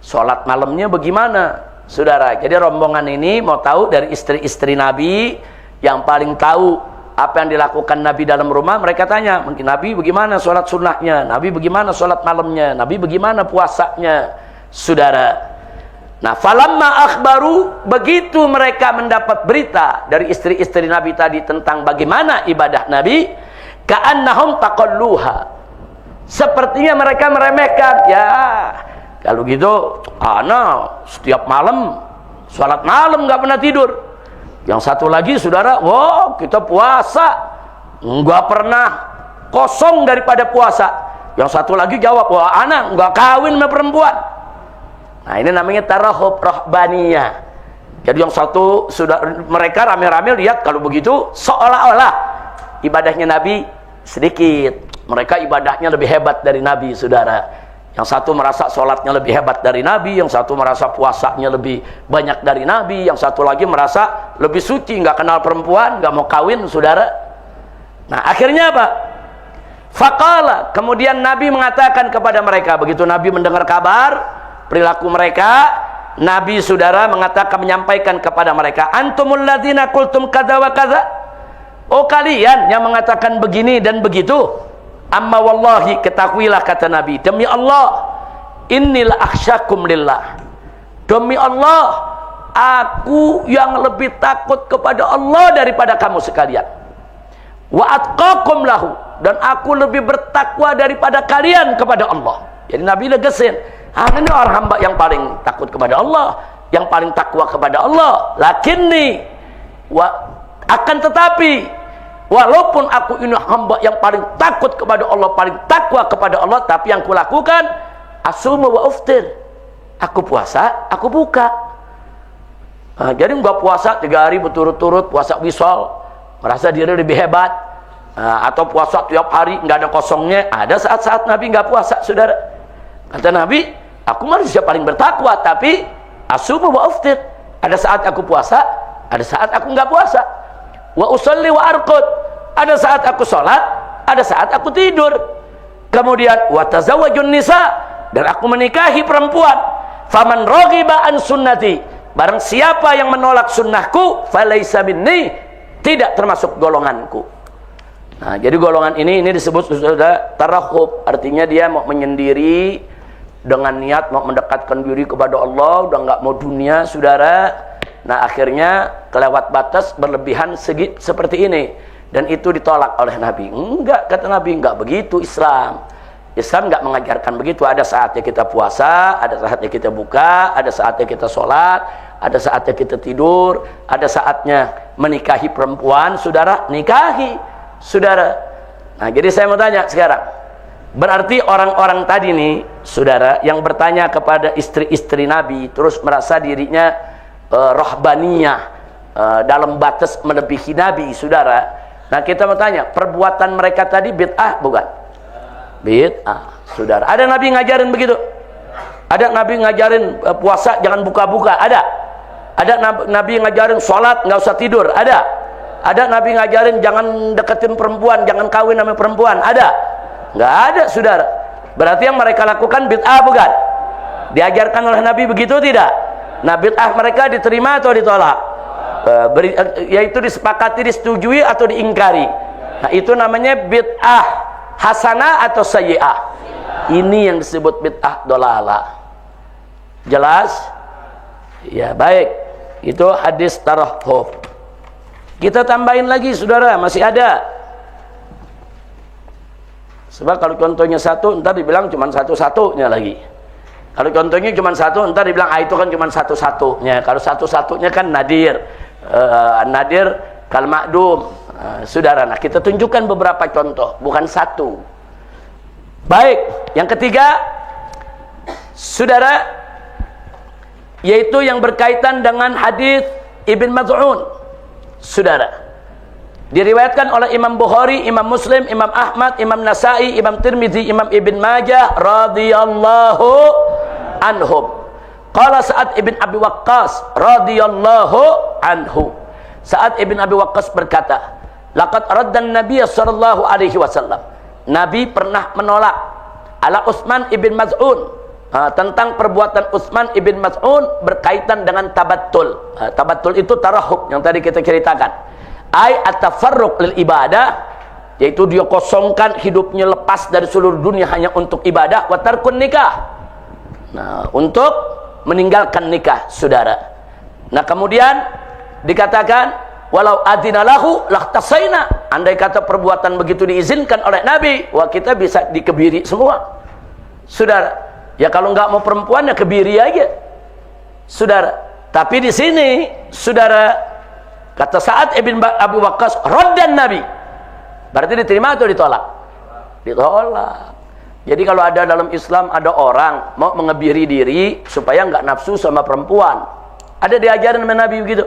Salat malamnya bagaimana? Saudara, jadi rombongan ini mau tahu dari istri-istri Nabi yang paling tahu apa yang dilakukan Nabi dalam rumah. Mereka tanya, mungkin Nabi bagaimana sholat sunnahnya, Nabi bagaimana sholat malamnya, Nabi bagaimana puasanya, saudara. Nah, falamma akhbaru, begitu mereka mendapat berita dari istri-istri Nabi tadi tentang bagaimana ibadah Nabi, ka'annahum taqalluha, sepertinya mereka meremehkan. Ya, kalau gitu, ana setiap malam sholat malam nggak pernah tidur. Yang satu lagi saudara, wow kita puasa nggak pernah kosong daripada puasa. Yang satu lagi jawab, wah anak nggak kawin sama perempuan. Nah ini namanya tarahub rahbaniyah. Jadi yang satu sudah mereka rame-rame lihat kalau begitu seolah-olah ibadahnya Nabi sedikit, mereka ibadahnya lebih hebat dari Nabi, saudara. Yang satu merasa sholatnya lebih hebat dari Nabi, yang satu merasa puasanya lebih banyak dari Nabi, yang satu lagi merasa lebih suci, nggak kenal perempuan, nggak mau kawin, saudara. Nah akhirnya apa? Faqala, kemudian Nabi mengatakan kepada mereka, begitu Nabi mendengar kabar perilaku mereka, Nabi saudara mengatakan, menyampaikan kepada mereka, antumul ladzina qultum kadza wa kadza. Oh kalian yang mengatakan begini dan begitu. Amma wallahi, ketahuilah kata Nabi, demi Allah, innil akhsyakum lillah, demi Allah aku yang lebih takut kepada Allah daripada kamu sekalian. Wa atqakum lahu, dan aku lebih bertakwa daripada kalian kepada Allah. Jadi Nabi legesin, ini orang hamba yang paling takut kepada Allah, yang paling takwa kepada Allah. Lakinni, akan tetapi, walaupun aku ini hamba yang paling takut kepada Allah, paling takwa kepada Allah, tapi yang kulakukan asumu wa uftir, aku puasa, aku buka. Nah, jadi nggak puasa 3 hari berturut-turut, puasa wisol, merasa diri lebih hebat. Nah, atau puasa tiap hari nggak ada kosongnya. Ada saat-saat Nabi nggak puasa, saudara. Kata Nabi, aku manusia paling bertakwa, tapi asumu wa uftir, ada saat aku puasa, ada saat aku nggak puasa. Wa usolli wa arqud, ada saat aku sholat, ada saat aku tidur. Kemudian wa tazawwajun nisa, dan aku menikahi perempuan. Faman raghiba an sunnati, barang siapa yang menolak sunnahku, falaisa minni, tidak termasuk golonganku. Nah, jadi golongan ini disebut sudah tarahub, artinya dia mau menyendiri dengan niat mau mendekatkan diri kepada Allah, udah nggak mau dunia, saudara. Nah akhirnya kelewat batas berlebihan seperti ini, dan itu ditolak oleh Nabi. Enggak, kata Nabi, enggak begitu Islam. Islam enggak mengajarkan begitu. Ada saatnya kita puasa, ada saatnya kita buka, ada saatnya kita sholat, ada saatnya kita tidur, ada saatnya menikahi perempuan, saudara, nikahi, saudara. Nah jadi saya mau tanya sekarang, berarti orang-orang tadi nih, saudara, yang bertanya kepada istri-istri Nabi, terus merasa dirinya rohbaniyah, dalam batas melebihi Nabi, saudara. Nah kita mau tanya, perbuatan mereka tadi bid'ah bukan? Bid'ah, saudara. Ada Nabi ngajarin begitu? Ada Nabi ngajarin puasa jangan buka-buka? Ada? Ada Nabi ngajarin sholat nggak usah tidur? Ada? Ada Nabi ngajarin jangan deketin perempuan, jangan kawin sama perempuan? Ada? Nggak ada, saudara. Berarti yang mereka lakukan bid'ah bukan? Diajarkan oleh Nabi begitu tidak? Nah bid'ah mereka diterima atau ditolak? Yaitu disepakati, disetujui atau diingkari. Nah itu namanya bid'ah hasanah atau sayyi'ah. Ini yang disebut bid'ah dolalah. Jelas? Ya baik, itu hadis tarahub. Kita tambahin lagi, saudara, masih ada. Sebab kalau contohnya satu, ntar dibilang cuma satu-satunya lagi. Kalau contohnya cuma satu, ntar dibilang itu kan cuma satu-satunya. Kalau satu-satunya kan nadir, nadir kal ma'dum, saudara. Nah kita tunjukkan beberapa contoh, bukan satu. Baik, yang ketiga, saudara, yaitu yang berkaitan dengan hadis Ibn Mas'ud saudara. Diriwayatkan oleh Imam Bukhari, Imam Muslim, Imam Ahmad, Imam Nasai, Imam Tirmidzi, Imam Ibn Majah radhiyallahu anhum. Qala Sa'ad ibn Abi Waqqas radhiyallahu anhu. Sa'ad ibn Abi Waqqas berkata, laqad raddan Nabiy sallallahu alaihi wasallam. Nabi pernah menolak ala Utsman ibn Maz'un tentang perbuatan Utsman ibn Maz'un berkaitan dengan tabattul. Tabattul itu tarahub yang tadi kita ceritakan. Ai at-tafarruq lil ibadah, yaitu dia kosongkan hidupnya, lepas dari seluruh dunia hanya untuk ibadah, wa tarkun nikah. Nah, untuk meninggalkan nikah, saudara. Nah, kemudian dikatakan walau adzina lahu lahtasaina. Andai kata perbuatan begitu diizinkan oleh Nabi, wah kita bisa dikebiri semua. Saudara, ya kalau nggak mau perempuan ya kebiri aja. Saudara, tapi di sini saudara, kata Sa'ad ibn Abi Waqqas, raddan Nabi. Berarti diterima atau ditolak? Ditolak. Jadi kalau ada dalam Islam ada orang mau mengebiri diri supaya nggak nafsu sama perempuan, ada diajarin sama Nabi begitu?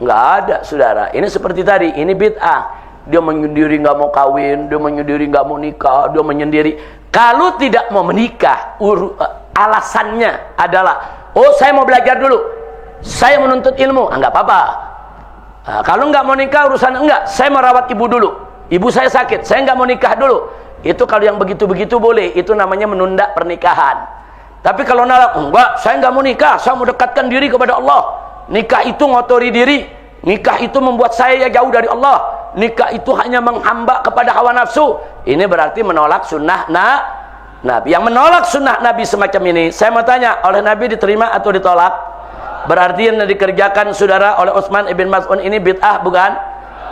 Nggak ada, saudara. Ini seperti tadi, ini bid'ah. Dia menyendiri nggak mau kawin, dia menyendiri nggak mau nikah, dia menyendiri. Kalau tidak mau menikah, alasannya adalah, oh saya mau belajar dulu, saya menuntut ilmu, nggak apa-apa. Nah, kalau nggak mau nikah urusan enggak, saya merawat ibu dulu, ibu saya sakit, saya nggak mau nikah dulu. Itu kalau yang begitu-begitu boleh, itu namanya menunda pernikahan. Tapi kalau nolak, enggak, saya nggak mau nikah, saya mau dekatkan diri kepada Allah. Nikah itu ngotori diri, nikah itu membuat saya jauh dari Allah, nikah itu hanya menghamba kepada hawa nafsu. Ini berarti menolak sunnah Nabi. Yang menolak sunnah Nabi semacam ini, saya mau tanya, oleh Nabi diterima atau ditolak? Berarti yang dikerjakan saudara oleh Utsman ibn Maz'un ini bid'ah, bukan?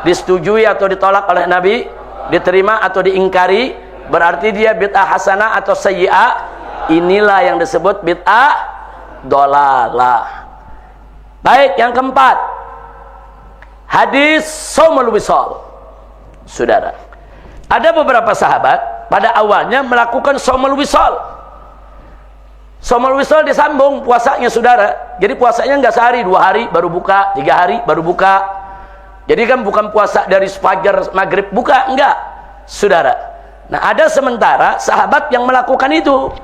Disetujui atau ditolak oleh Nabi? Diterima atau diingkari? Berarti dia bid'ah hasanah atau sayyi'ah? Inilah yang disebut bid'ah dolalah. Baik, yang keempat, hadis shaumul wisal. Saudara, ada beberapa sahabat pada awalnya melakukan shaumul wisal. Shaumul wisal disambung puasanya, saudara. Jadi puasanya nggak sehari, 2 hari baru buka, 3 hari baru buka. Jadi kan bukan puasa dari fajar maghrib buka, enggak, saudara. Nah, ada sementara sahabat yang melakukan itu.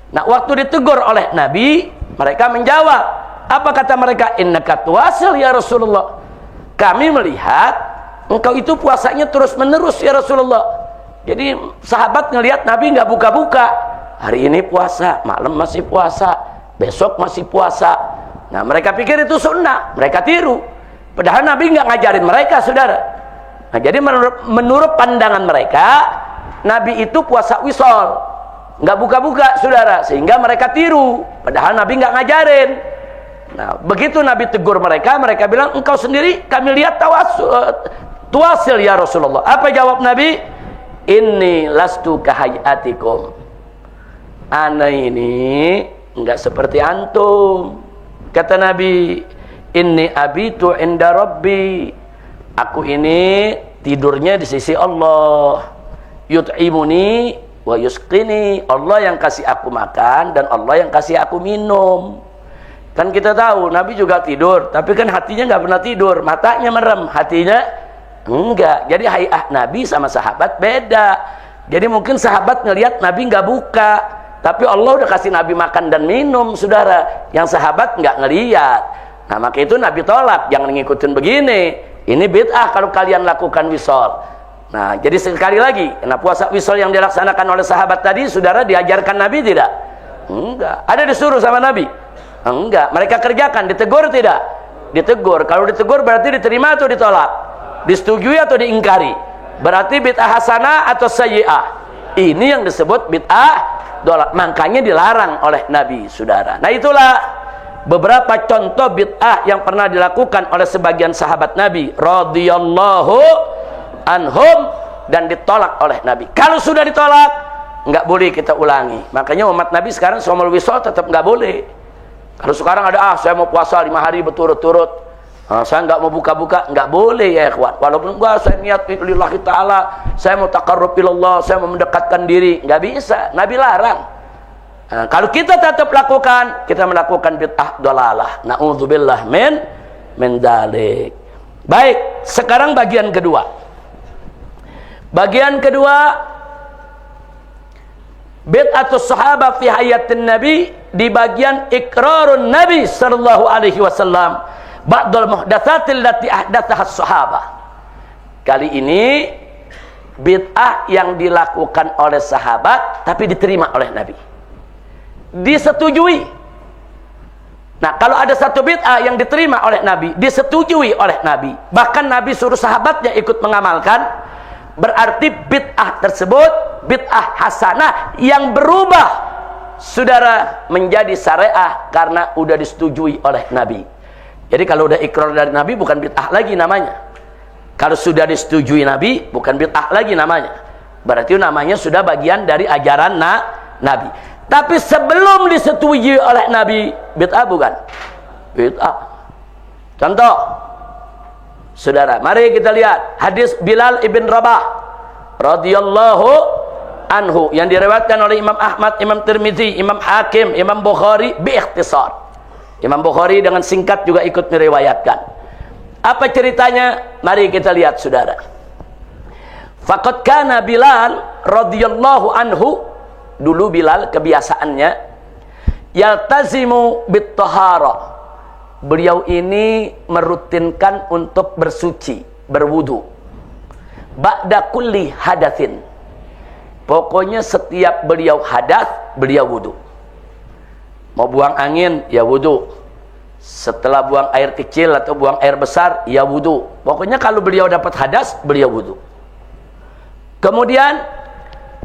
Nah, waktu ditegur oleh Nabi, mereka menjawab, apa kata mereka? Innaka tuwasil ya Rasulullah. Kami melihat engkau itu puasanya terus menerus ya Rasulullah. Jadi sahabat ngelihat Nabi nggak buka-buka. Hari ini puasa, malam masih puasa, besok masih puasa. Nah, mereka pikir itu sunnah, mereka tiru. Padahal Nabi nggak ngajarin mereka, saudara. Nah, jadi menurut pandangan mereka, Nabi itu puasa wisol, nggak buka-buka, saudara, sehingga mereka tiru. Padahal Nabi nggak ngajarin. Nah, begitu Nabi tegur mereka, mereka bilang, engkau sendiri kami lihat tuwasil ya Rasulullah. Apa jawab Nabi? Inni lastu kahayatikum. Ana ini enggak seperti antum. Kata Nabi, inni abitu inda rabbi. Aku ini tidurnya di sisi Allah. Yut'imuni wa yusqini. Allah yang kasih aku makan dan Allah yang kasih aku minum. Kan kita tahu Nabi juga tidur, tapi kan hatinya nggak pernah tidur, matanya merem, hatinya enggak. Jadi hayah Nabi sama sahabat beda. Jadi mungkin sahabat ngelihat Nabi nggak buka, tapi Allah udah kasih Nabi makan dan minum, saudara. Yang sahabat nggak ngelihat. Nah, maka itu Nabi tolak, jangan ngikutin begini. Ini bid'ah kalau kalian lakukan wisol. Nah, jadi sekali lagi, nah puasa wisol yang dilaksanakan oleh sahabat tadi, saudara, diajarkan Nabi tidak? Enggak. Ada disuruh sama Nabi? Enggak. Mereka kerjakan, ditegur tidak? Ditegur. Kalau ditegur berarti diterima atau ditolak? Disetujui atau diingkari? Berarti bid'ah hasanah atau sayyi'ah? Ini yang disebut bid'ah dolak. Makanya dilarang oleh Nabi, saudara. Nah, itulah beberapa contoh bid'ah yang pernah dilakukan oleh sebagian sahabat Nabi radhiyallahu anhum dan ditolak oleh Nabi. Kalau sudah ditolak, nggak boleh kita ulangi. Makanya umat Nabi sekarang shaumul wisal tetap nggak boleh. Kalau sekarang ada, saya mau puasa 5 hari berturut-turut, saya nggak mau buka-buka, nggak boleh ya ikhwan. Walaupun saya niat lillahi ta'ala, saya mau taqarrub ilallah, saya mau mendekatkan diri, nggak bisa, Nabi larang. Nah, kalau kita tetap lakukan, kita melakukan bid'ah dolalah. Na'udzubillah min dalik. Baik, sekarang bagian kedua. Bagian kedua, bid'atus sahabah fi hayatin nabi, di bagian ikrarun nabi sallallahu alaihi wasallam ba'dul muhdatsatil lati ahdatsaha sahabah. Kali ini bid'ah yang dilakukan oleh sahabat tapi diterima oleh nabi, disetujui. Nah, kalau ada satu bid'ah yang diterima oleh nabi, disetujui oleh nabi, bahkan nabi suruh sahabatnya ikut mengamalkan, berarti bid'ah tersebut bid'ah hasanah yang berubah, saudara, menjadi syariah karena udah disetujui oleh nabi. Jadi kalau udah ikrar dari nabi bukan bid'ah lagi namanya. Kalau sudah disetujui nabi bukan bid'ah lagi namanya. Berarti namanya sudah bagian dari ajaran nabi. Tapi sebelum disetujui oleh nabi, bid'ah bukan? Bid'ah. Contoh, saudara, mari kita lihat hadis Bilal ibn Rabah radhiyallahu anhu yang diriwayatkan oleh Imam Ahmad, Imam Tirmizi, Imam Hakim, Imam Bukhari bi ikhtisar. Imam Bukhari dengan singkat juga ikut meriwayatkan. Apa ceritanya? Mari kita lihat, saudara. Faqad kana Bilal radhiyallahu anhu, dulu Bilal kebiasaannya yaltazimu bit-taharah. Beliau ini merutinkan untuk bersuci, berwudu. Ba'da kulli hadatsin. Pokoknya setiap beliau hadas, beliau wudu. Mau buang angin, ya wudu. Setelah buang air kecil atau buang air besar, ya wudu. Pokoknya kalau beliau dapat hadas, beliau wudu. Kemudian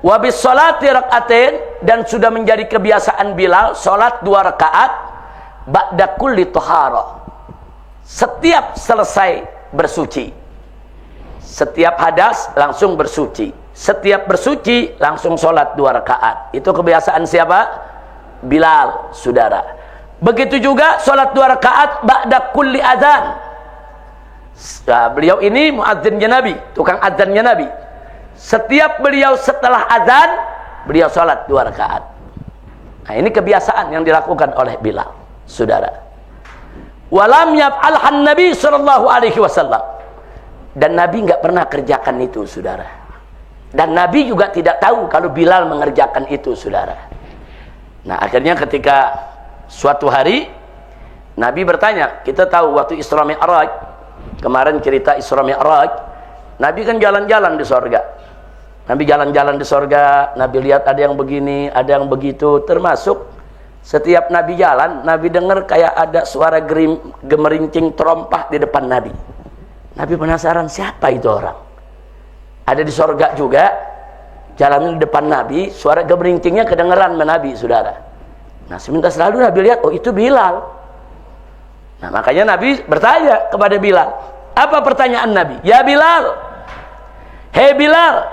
wabis sholati rak'atain, dan sudah menjadi kebiasaan Bilal sholat 2 rakaat ba'da kulli taharah, setiap selesai bersuci. Setiap hadas langsung bersuci, setiap bersuci langsung sholat 2 rakaat. Itu kebiasaan siapa? Bilal, saudara. Begitu juga sholat 2 rakaat ba'da kulli adzan. Nah, beliau ini muadzinnya Nabi, tukang adzannya Nabi. Setiap beliau setelah azan, beliau sholat 2 rakaat. Nah, ini kebiasaan yang dilakukan oleh Bilal, saudara. Walam yaf'alhan Nabi sallallahu alaihi wasallam. Dan Nabi nggak pernah kerjakan itu, saudara. Dan Nabi juga tidak tahu kalau Bilal mengerjakan itu, saudara. Nah, akhirnya ketika suatu hari Nabi bertanya, kita tahu waktu Isra Mi'raj, kemarin cerita Isra Mi'raj, Nabi kan jalan-jalan di sorga. Nabi jalan-jalan di sorga, Nabi lihat ada yang begini, ada yang begitu, termasuk setiap Nabi jalan, Nabi dengar kayak ada suara gemerincing terompah di depan Nabi. Nabi penasaran, siapa itu orang? Ada di sorga juga, jalan di depan Nabi, suara gemerincingnya kedengeran sama Nabi, saudara. Nah, sebentar selalu Nabi lihat, oh itu Bilal. Nah, makanya Nabi bertanya kepada Bilal. Apa pertanyaan Nabi? Ya Bilal, hei Bilal,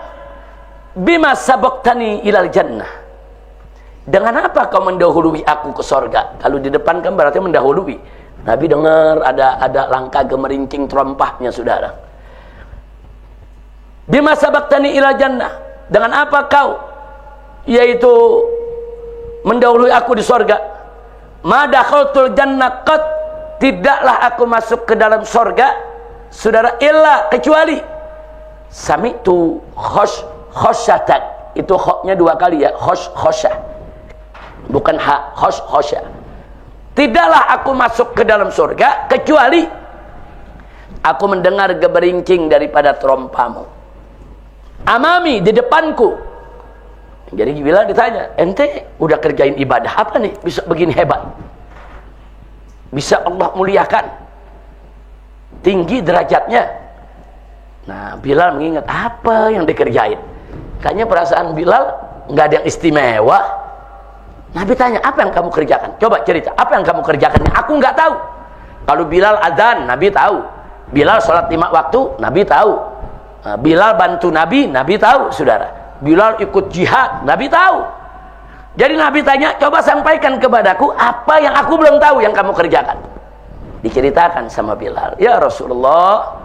bima sabaktani ilal jannah. Dengan apa kau mendahului aku ke sorga? Kalau di depan kan berarti mendahului. Nabi dengar ada langkah gemerincing terompahnya, saudara. Bima sabaktani ilal jannah. Dengan apa kau, yaitu mendahului aku di sorga? Ma dakhaltul jannah qad, tidaklah aku masuk ke dalam sorga, saudara, illa kecuali sami'tu khosyatan. Itu khoknya 2 kali ya, khosyah, bukan ha, khosyah. Tidaklah aku masuk ke dalam surga kecuali aku mendengar geberincing daripada terompamu amami, di depanku. Jadi bila ditanya, ente udah kerjain ibadah apa nih bisa begini hebat, bisa Allah muliakan, tinggi derajatnya? Nah, Bilal mengingat apa yang dikerjain. Kayaknya perasaan Bilal nggak ada yang istimewa. Nabi tanya, apa yang kamu kerjakan? Coba cerita, apa yang kamu kerjakan? Aku nggak tahu. Kalau Bilal adzan, Nabi tahu. Bilal sholat 5 waktu, Nabi tahu. Bilal bantu Nabi, Nabi tahu, saudara. Bilal ikut jihad, Nabi tahu. Jadi Nabi tanya, coba sampaikan kepadaku apa yang aku belum tahu yang kamu kerjakan. Diceritakan sama Bilal, ya Rasulullah,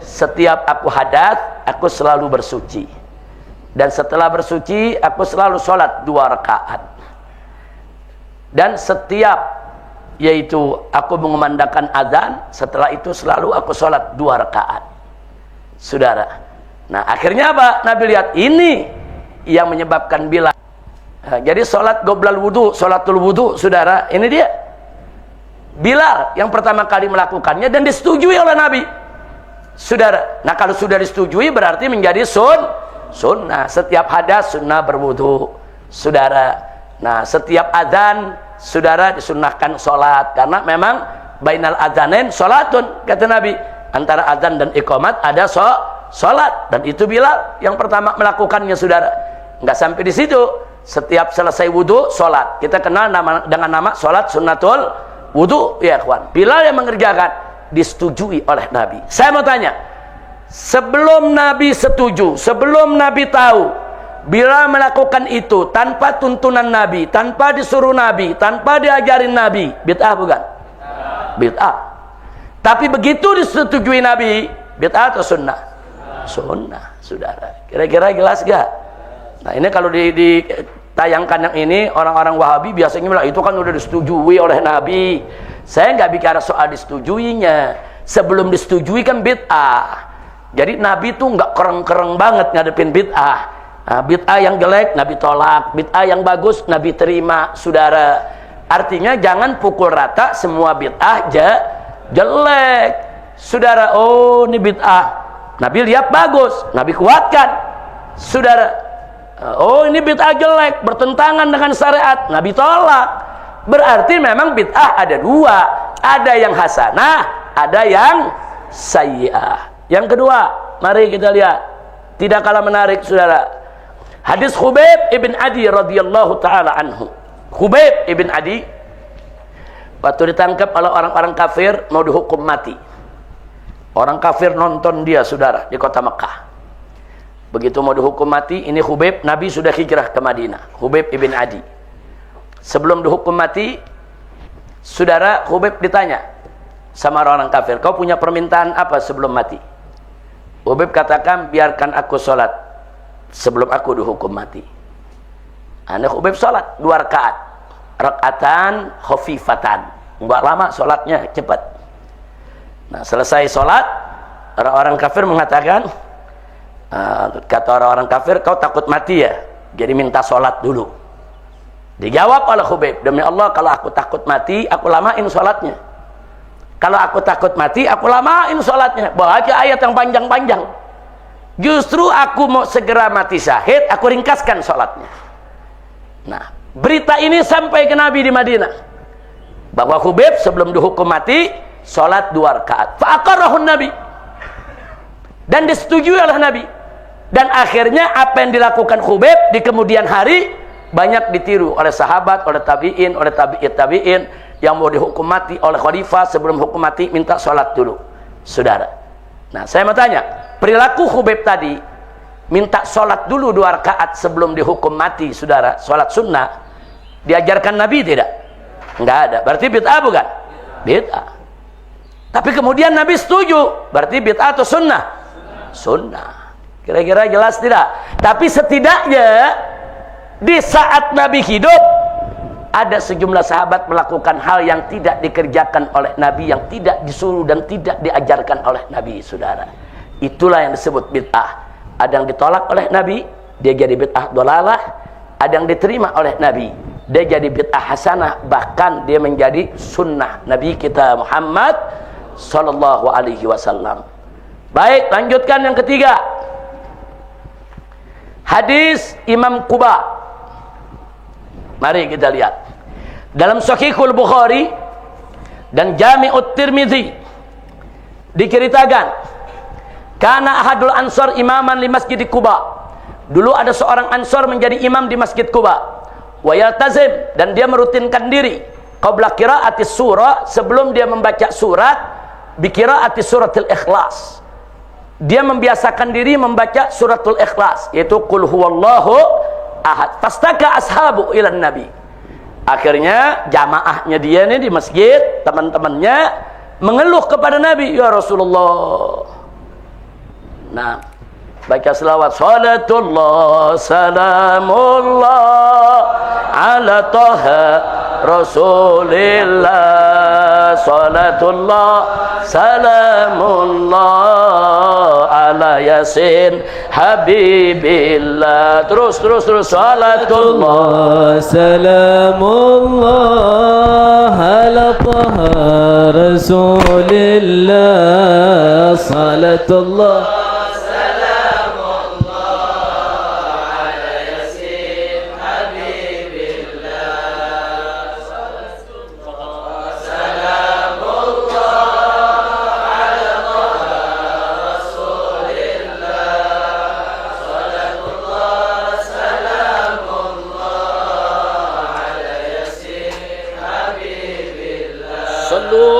setiap aku hadas, aku selalu bersuci. Dan setelah bersuci, aku selalu sholat 2 rakaat. Dan setiap yaitu aku mengumandangkan azan, setelah itu selalu aku sholat 2 rakaat. Saudara, nah akhirnya apa? Nabi lihat ini yang menyebabkan Bilal. Nah, jadi sholat qoblal wudu, sholatul wudu, saudara, ini dia Bilal yang pertama kali melakukannya dan disetujui oleh Nabi, saudara. Nah kalau sudah disetujui berarti menjadi sunnah. Setiap hadas sunnah berwudu, saudara. Nah setiap azan, saudara, disunnahkan sholat, karena memang bainal adzanain sholatun, kata Nabi, antara azan dan iqamat ada sholat, dan itu Bilal yang pertama melakukannya, saudara. Nggak sampai di situ, setiap selesai wudu sholat, kita kenal dengan nama sholat sunnatul wudu, ya kawan. Bilal yang mengerjakan, disetujui oleh Nabi. Saya mau tanya, sebelum Nabi setuju, sebelum Nabi tahu Bilal melakukan itu tanpa tuntunan Nabi, tanpa disuruh Nabi, tanpa diajarin Nabi, bid'ah bukan? Bid'ah. Tapi begitu disetujui Nabi, bid'ah atau sunnah? Sunnah, saudara. Kira-kira jelas gak? Nah ini kalau ditayangkan yang ini, orang-orang Wahabi biasanya bilang itu kan udah disetujui oleh Nabi. Saya nggak bicara soal disetujuinya. Sebelum disetujui kan bid'ah. Jadi Nabi tuh nggak kereng-kereng banget ngadepin bid'ah. Nah, bid'ah yang jelek Nabi tolak, bid'ah yang bagus Nabi terima, saudara. Artinya jangan pukul rata semua bid'ah jelek, saudara. Oh ini bid'ah, Nabi lihat bagus, Nabi kuatkan, saudara. Oh ini bid'ah jelek, bertentangan dengan syariat, Nabi tolak. Berarti memang bid'ah ada 2, ada yang hasanah, ada yang sayyi'ah. Yang kedua, mari kita lihat, tidak kalah menarik, saudara. Hadis Khubayb ibn Adi radhiyallahu taala anhu. Khubayb ibn Adi waktu ditangkap oleh orang-orang kafir mau dihukum mati. Orang kafir nonton dia, saudara, di kota Mekah. Begitu mau dihukum mati, ini Khubayb, Nabi sudah hijrah ke Madinah. Khubayb ibn Adi. Sebelum dihukum mati, saudara, Khubayb ditanya sama orang kafir, kau punya permintaan apa sebelum mati? Khubayb katakan, biarkan aku sholat sebelum aku dihukum mati. Anda Khubayb sholat 2 rakaat, rakaatan khafifatan, enggak lama sholatnya, cepat. Nah selesai sholat, orang-orang kafir mengatakan, kata orang-orang kafir, kau takut mati ya? Jadi minta sholat dulu. Dijawab oleh Khubayb, demi Allah kalau aku takut mati, aku lamain sholatnya. Kalau aku takut mati, aku lamain sholatnya. Baca ayat yang panjang-panjang. Justru aku mau segera mati syahid, aku ringkaskan sholatnya. Nah, berita ini sampai ke Nabi di Madinah, bahwa Khubayb sebelum dihukum mati, sholat 2 rakaat. Fa'aqarrahun Nabi. Dan disetujui oleh Nabi. Dan akhirnya apa yang dilakukan Khubayb di kemudian hari, banyak ditiru oleh sahabat, oleh tabi'in, oleh tabi'in, yang mau dihukum mati oleh khalifah, sebelum hukum mati, minta sholat dulu, saudara. Nah, saya mau tanya, perilaku Khubayb tadi, minta sholat dulu 2 rakaat sebelum dihukum mati, saudara, sholat sunnah, diajarkan Nabi tidak? Enggak ada. Berarti bid'ah bukan? Bid'ah. Tapi kemudian Nabi setuju, berarti bid'ah atau sunnah? Sunnah. Kira-kira jelas tidak? Tapi setidaknya di saat Nabi hidup, ada sejumlah sahabat melakukan hal yang tidak dikerjakan oleh Nabi, yang tidak disuruh dan tidak diajarkan oleh Nabi, saudara. Itulah yang disebut bid'ah. Ada yang ditolak oleh Nabi, dia jadi bid'ah dolalah. Ada yang diterima oleh Nabi, dia jadi bid'ah hasanah, bahkan dia menjadi sunnah Nabi kita Muhammad sallallahu alaihi wasallam. Baik, lanjutkan yang ketiga. Hadis Imam Quba. Mari kita lihat. Dalam Sahihul Bukhari dan Jami'ut Tirmidzi diceritakan, kana ahadul ansar imaman li Masjid Quba. Dulu ada seorang ansar menjadi imam di Masjid Quba. Wa yaltazim, dan dia merutinkan diri qabla qiraatis surah, sebelum dia membaca surat, bi qiraatis suratil Ikhlas. Dia membiasakan diri membaca suratul Ikhlas, yaitu qul huwallahu ahad. Fastaka ashabu ila nabi. Akhirnya jamaahnya dia ini di masjid, teman-temannya mengeluh kepada Nabi, ya Rasulullah. Nah, baca selawat, salatullah salamullah ala taha Rasulillah, salatullah salamullah ala Yasin Habibillah. Terus salatullah salamullah ala Taha Rasulillah, salatullah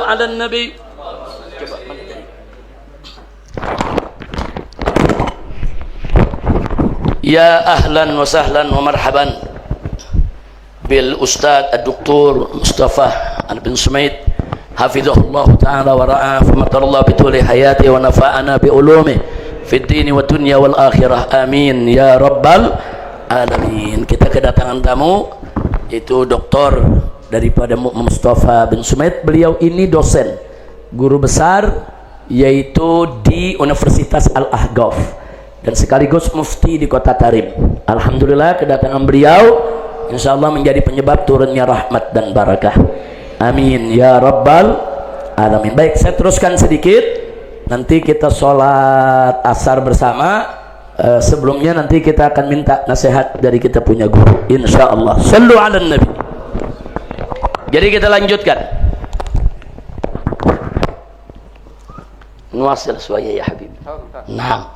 ala Nabi. Coba mana tadi? Ya ahlan wa sahlan wa marhaban bil Ustaz Dr. Mustafa bin Sumaid hafizahullah ta'ala wa ra'ah, famatarallah bituli hayati wa nafa'ana bi ulumi fid dini wa dunya wal akhirah, amin ya rabbal alamin. Kita kedatangan tamu, itu doktor daripada Mustafa bin Sumaid. Beliau ini dosen, guru besar, yaitu di Universitas Al-Ahqaf dan sekaligus mufti di kota Tarim. Alhamdulillah kedatangan beliau insyaallah menjadi penyebab turunnya rahmat dan barakah, amin ya rabbal alamin. Baik, saya teruskan sedikit, nanti kita sholat asar bersama. Sebelumnya nanti kita akan minta nasihat dari kita punya guru insyaallah. Sallu ala nabi. Jadi kita lanjutkan. Nuwasil suaya ya Habib. Nah,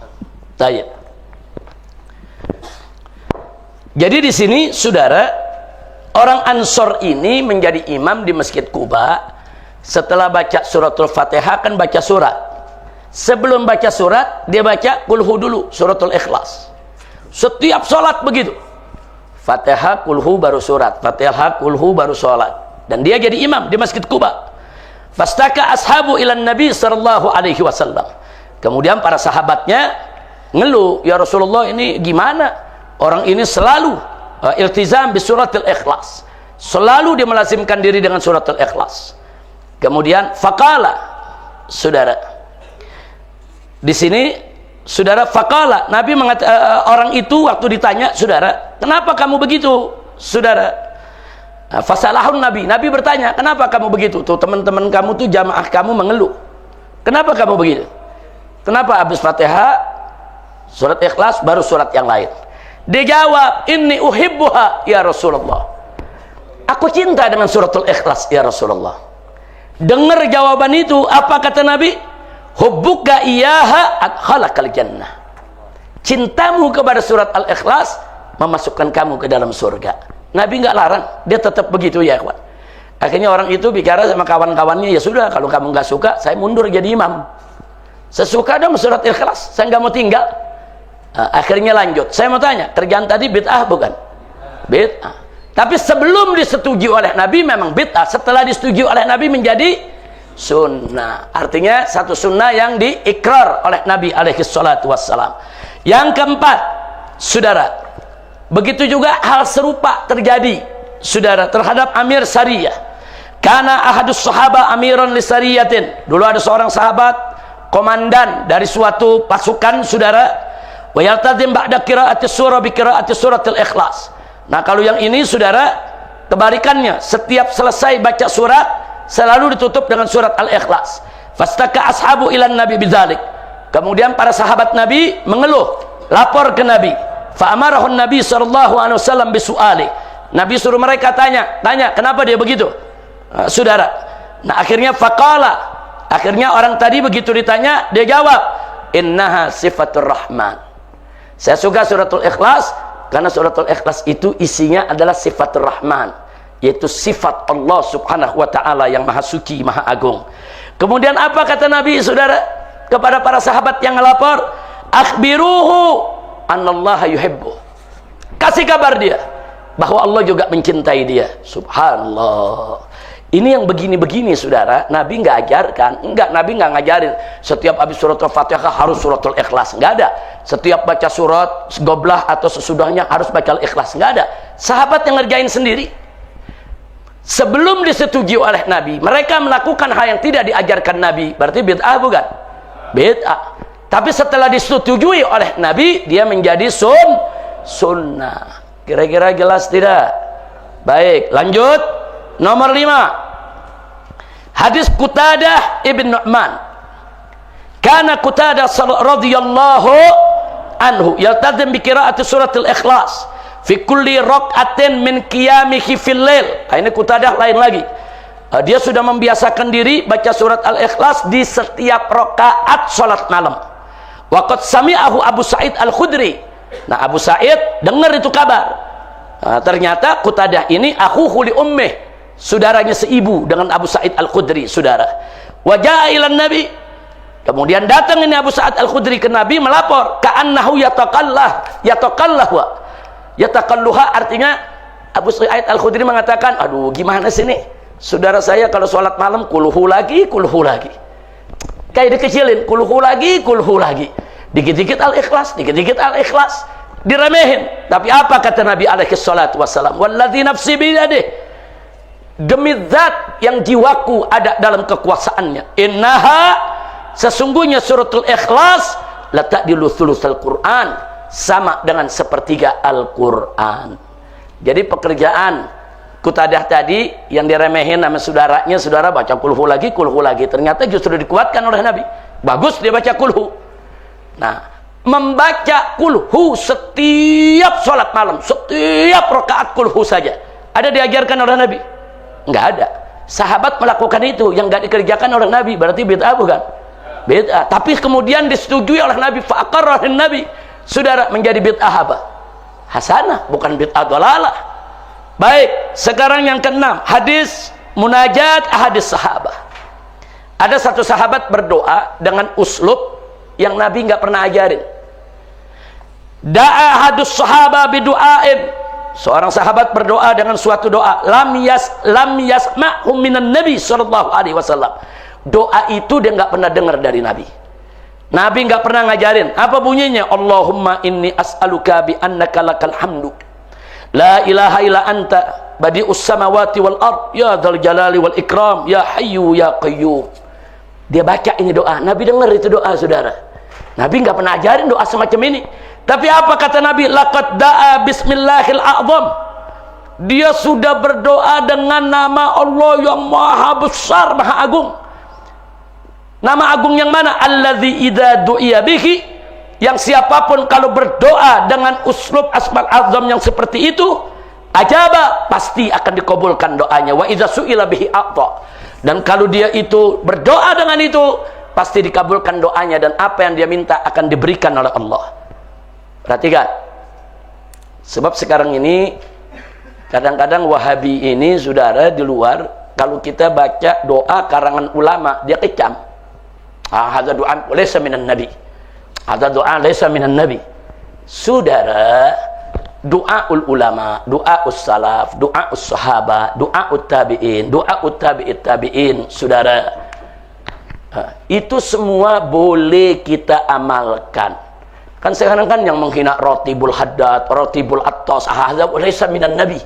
tayyib. Jadi di sini saudara, orang Ansor ini menjadi imam di Masjid Kuba. Setelah baca suratul Fatihah kan baca surat. Sebelum baca surat dia baca kulhu dulu, suratul Ikhlas. Setiap sholat begitu. Fatihah kulhu baru surat, Fatihah kulhu baru sholat. Dan dia jadi imam di Masjid Kuba. Fastaka ashabu ilan Nabi sallallahu alaihi wasallam. Kemudian para sahabatnya ngeluh, ya Rasulullah, ini gimana? Orang ini selalu iltizam bi suratul Ikhlas. Selalu dia melazimkan diri dengan suratul Ikhlas. Kemudian faqala, saudara. Di sini saudara, faqala, Nabi orang itu waktu ditanya, saudara, kenapa kamu begitu, saudara? Fasalahun Nabi bertanya, kenapa kamu begitu? Tuh teman-teman kamu tuh, jamaah kamu mengeluh. Kenapa kamu begitu? Kenapa habis Fatihah, surat Ikhlas, baru surat yang lain? Dia jawab, inni uhibbuha ya Rasulullah. Aku cinta dengan suratul Ikhlas ya Rasulullah. Dengar jawaban itu, apa kata Nabi? Hubbuka iyaha adkhalakal jannah. Cintamu kepada surat Al-Ikhlas memasukkan kamu ke dalam surga. Nabi nggak larang, dia tetap begitu ya kawan. Akhirnya orang itu bicara sama kawan-kawannya, ya sudah, kalau kamu nggak suka, saya mundur jadi imam. Saya suka dong surat Ikhlas, saya nggak mau tinggal. Akhirnya lanjut, saya mau tanya, kerjaan tadi bid'ah bukan? Bid'ah. Tapi sebelum disetujui oleh Nabi memang bid'ah, setelah disetujui oleh Nabi menjadi sunnah. Artinya satu sunnah yang diikrar oleh Nabi alaihi salatu wassalam. Yang keempat, saudara, begitu juga hal serupa terjadi, saudara, terhadap Amir Sariyah. Karena ahadus sahaba amiran li sariyatin. Dulu ada seorang sahabat komandan dari suatu pasukan, saudara. Wa yaltazim ba'da qira'ati surah bi qira'ati suratil Ikhlas. Nah, kalau yang ini, saudara, kebalikannya, setiap selesai baca surat selalu ditutup dengan surat Al-Ikhlas. Fastaka ashabu ilan Nabi bidzalik. Kemudian para sahabat Nabi mengeluh, lapor ke Nabi. Fa'amarahun Nabi sallallahu alaihi wasallam bisu'ali. Nabi suruh mereka tanya, kenapa dia begitu? Saudara. Nah, akhirnya faqala, akhirnya orang tadi begitu ditanya, dia jawab, innaha sifatur rahman. Saya suka suratul Ikhlas karena suratul Ikhlas itu isinya adalah sifatur rahman, yaitu sifat Allah subhanahu wa ta'ala yang maha suci, maha agung. Kemudian apa kata Nabi, saudara, kepada para sahabat yang melapor? Akhbiruhu annallaha yuhibbu. Kasih kabar dia bahwa Allah juga mencintai dia. Subhanallah. Ini yang begini-begini, saudara, Nabi nggak ajarkan. Nabi nggak ngajarin setiap habis surat Al-Fatihah harus suratul Ikhlas. Nggak ada. Setiap baca surat goblah atau sesudahnya harus baca Al-Ikhlas. Nggak ada. Sahabat yang ngerjain sendiri. sebelum disetujui oleh Nabi, mereka melakukan hal yang tidak diajarkan Nabi, berarti bid'ah bukan? Bid'ah. Tapi setelah disetujui oleh Nabi, dia menjadi sunnah. Kira-kira jelas tidak? Baik, lanjut. Nomor 5. Hadis Qutadah ibn Nu'man. Kana Qutadah radhiyallahu anhu yaltazim bi qiraati suratul Ikhlas fi kulli raq'atin min qiyamihi fil lail. Ini Qutadah lain lagi. Dia sudah membiasakan diri baca surat Al-Ikhlas di setiap rakaat salat malam. Waqad sami'ahu Abu Sa'id Al-Khudri. Nah, Abu Sa'id dengar itu kabar. Ternyata Qutadah ini akhuhu li ummih, saudaranya seibu dengan Abu Sa'id Al-Khudri, saudara. Wajah ilan Nabi. Kemudian datang ini Abu Sa'id Al-Khudri ke Nabi melapor, ka'annahu yatakalluha, artinya Abu Sa'id Al-Khudri mengatakan, aduh gimana sih nih, saudara saya kalau sholat malam kulhu lagi, kayak dikecilin, kulhu lagi, dikit-dikit Al-Ikhlas, diremehin. Tapi apa kata Nabi alaihi salatu wassalam, walladzi nafsi biyadih, demi zat yang jiwaku ada dalam kekuasaannya, innaha, sesungguhnya suratul Ikhlas la ta'dilu thulutsal Qur'an, sama dengan sepertiga Al-Quran. Jadi pekerjaan Qutadah tadi yang diremehin sama saudaranya, saudara baca kulhu lagi, ternyata justru dikuatkan oleh Nabi. Bagus dia baca kulhu. Nah, membaca kulhu setiap sholat malam, setiap rakaat kulhu saja, ada diajarkan oleh Nabi? Enggak ada. Sahabat melakukan itu, yang enggak dikerjakan oleh Nabi, berarti bid'ah bukan? Bid'ah. Tapi kemudian disetujui oleh Nabi, fa'aqarrahin Nabi, saudara, menjadi bid'ah apa? Hasanah, bukan bid'ah dhalalah. Baik, sekarang yang keenam, hadis munajat hadis sahabat. Ada satu sahabat berdoa dengan uslub yang Nabi nggak pernah ajarin. Da'a hadus sahabat bidu'ain. Seorang sahabat berdoa dengan suatu doa, lam yasma'hum minan Nabi sallallahu alaihi wasallam. Doa itu dia nggak pernah dengar dari Nabi. Nabi nggak pernah ngajarin. Apa bunyinya? Allahumma inni as'aluka bi annaka lakal hamdu, la ilaha illa anta badi'us samawati wal ard, ya dzal jalali wal ikram, ya hayyu ya qayyum. Dia baca ini doa, Nabi dengar itu doa, saudara. Nabi nggak pernah ajarin doa semacam ini. Tapi apa kata Nabi? Laqad da'a bismillahil a'zam. Dia sudah berdoa dengan nama Allah yang maha besar, maha agung. Nama agung yang mana? Alladzi idza du'iya bihi, yang siapapun kalau berdoa dengan uslub asmal azam yang seperti itu, ajaba, pasti akan dikabulkan doanya. Wa idza su'ila bihi a'ta, dan kalau dia itu berdoa dengan itu, pasti dikabulkan doanya, dan apa yang dia minta akan diberikan oleh Allah. Perhatikan, sebab sekarang ini kadang-kadang Wahabi ini, saudara, di luar, kalau kita baca doa karangan ulama, dia kecam. Hadza du'a laysa minan nabi, hadza du'a laysa minan nabi. Saudara, doaul ulama, doaus salaf, doaus sahabat, doaut tabi'in, doaut tabi'it tabi'in, saudara, itu semua boleh kita amalkan. Kan sekarang kan yang menghina Rotibul Haddad, Rotibul Attas, hadza laysa minan nabi.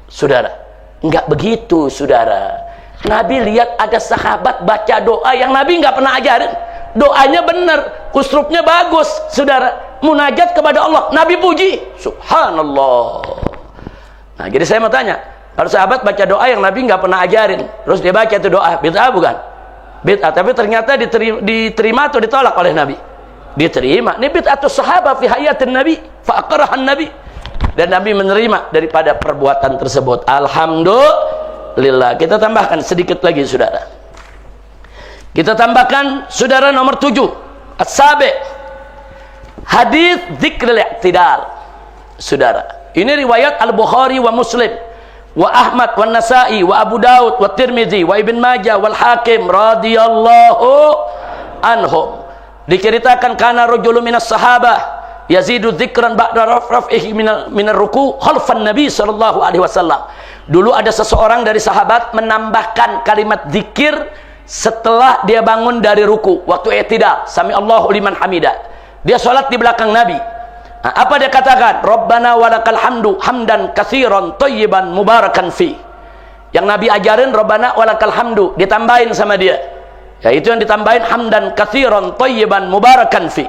Saudara, enggak begitu, saudara. Nabi lihat ada sahabat baca doa yang Nabi enggak pernah ajarin. Doanya benar, uslubnya bagus, saudara. Munajat kepada Allah, Nabi puji, subhanallah. Nah, jadi saya mau tanya, kalau sahabat baca doa yang Nabi nggak pernah ajarin, terus dia baca itu doa, bid'ah bukan? Bid'ah, tapi ternyata diterima atau ditolak oleh Nabi? Diterima. Ini bid'atus sahabat fi hayatin Nabi, fa'aqarahan Nabi, dan Nabi menerima daripada perbuatan tersebut. Alhamdulillah. Kita tambahkan sedikit lagi, saudara. Kita tambahkan, saudara, nomor 7, as-sabi', hadis dzikril i'tidal. Saudara, ini riwayat Al-Bukhari wa Muslim wa Ahmad wa Nasa'i wa Abu Daud wa Tirmizi wa Ibn Majah wal Hakim radhiyallahu anhum. Diceritakan kana rajulun minas sahabah yazidu dzikran ba'da raf'ihi minar ruku' khalfan Nabi sallallahu alaihi wasallam. Dulu ada seseorang dari sahabat menambahkan kalimat zikir setelah dia bangun dari ruku, waktu i'tidal, sami Allahu liman hamidah. Dia sholat di belakang Nabi. Nah, apa dia katakan? Rabbana walakal hamdu hamdan katsiran thayyiban mubarakan fi. Yang Nabi ajarin Rabbana walakal hamdu, ditambahin sama dia. Yaitu yang ditambahin hamdan katsiran thayyiban mubarakan fi.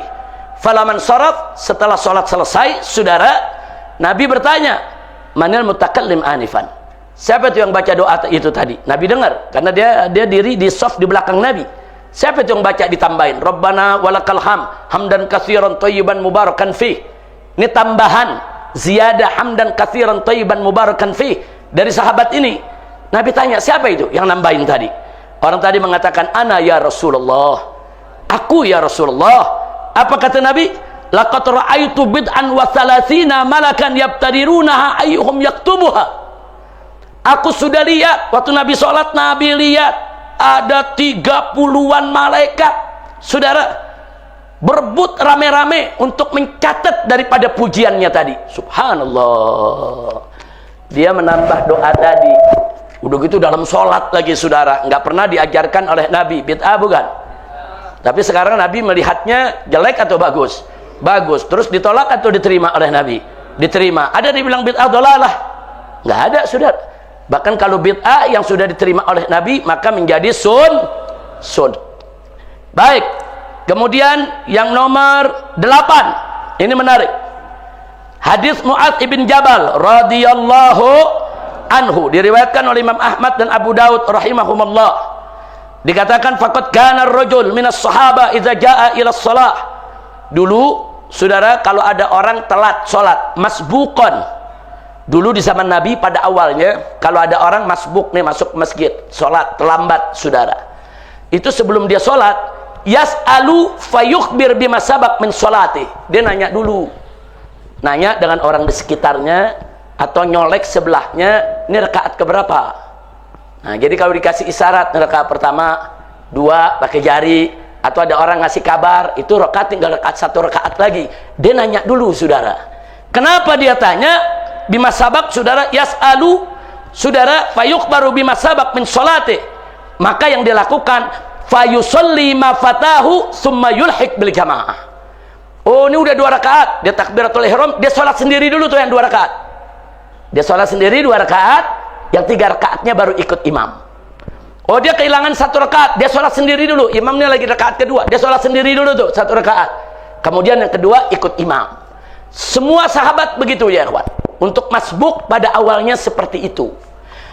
Falaman saraf, setelah sholat selesai, saudara, Nabi bertanya, manil mutakallim anifan. Siapa itu yang baca doa itu tadi? Nabi dengar, karena dia diri di saf di belakang Nabi. Siapa itu yang baca ditambahin? Rabbana walakal hamdan katsiran thayyiban mubarakan fi. Ini tambahan ziyadah hamdan katsiran thayyiban mubarakan fi dari sahabat ini. Nabi tanya, siapa itu yang nambahin tadi? Orang tadi mengatakan, ana ya Rasulullah. Aku ya Rasulullah. Apa kata Nabi? Laqad ra'aitu bid'an wa thalathina malakan yabtadirunaha ayyuhum yaktubuha. Aku sudah lihat waktu Nabi sholat, Nabi lihat ada 30-an malaikat, saudara, berebut rame-rame untuk mencatat daripada pujiannya tadi. Subhanallah. Dia menambah doa tadi. Udah gitu dalam sholat lagi, saudara. Nggak pernah diajarkan oleh Nabi. Bid'ah bukan? Tapi sekarang Nabi melihatnya jelek atau bagus? Bagus. Terus ditolak atau diterima oleh Nabi? Diterima. Ada dibilang bid'ah dolalah? Nggak ada, saudara. Bahkan kalau bid'ah yang sudah diterima oleh Nabi, maka menjadi sun. Baik. Kemudian yang nomor 8. Ini menarik. Hadis Mu'adz ibn Jabal radhiyallahu anhu, diriwayatkan oleh Imam Ahmad dan Abu Daud rahimahumullah. Dikatakan faqad kana ar-rajul minas sahaba idza jaa ila shalah. Dulu, saudara, kalau ada orang telat salat, masbuqan. Dulu di zaman Nabi pada awalnya, kalau ada orang masbuk nih masuk masjid, salat terlambat, saudara. Itu sebelum dia salat, yas'alu fayukhbir bima sabaq min sholati. Dia nanya dulu. Nanya dengan orang di sekitarnya atau nyolek sebelahnya, ini rakaat keberapa? Nah, jadi kalau dikasih isyarat rakaat pertama, 2 pakai jari, atau ada orang ngasih kabar, itu rakaat tinggal rakaat 1 rakaat lagi. Dia nanya dulu, saudara. Kenapa dia tanya? Bima sabaq, saudara, yas'alu, saudara, fayukhbaru bima sabaq min sholati. Maka yang dilakukan, fayusalli ma fatahu summa yulhik bil jamaah. Oh, ini udah 2 rakaat, dia takbiratul ihram, dia sholat sendiri dulu tuh yang 2 rakaat. Dia sholat sendiri 2 rakaat, yang 3 rakaatnya baru ikut imam. Oh, dia kehilangan 1 rakaat, dia sholat sendiri dulu, imamnya lagi rakaat kedua, dia sholat sendiri dulu tuh 1 rakaat. Kemudian yang kedua ikut imam. Semua sahabat begitu ya, kawan. Untuk masbuk pada awalnya seperti itu.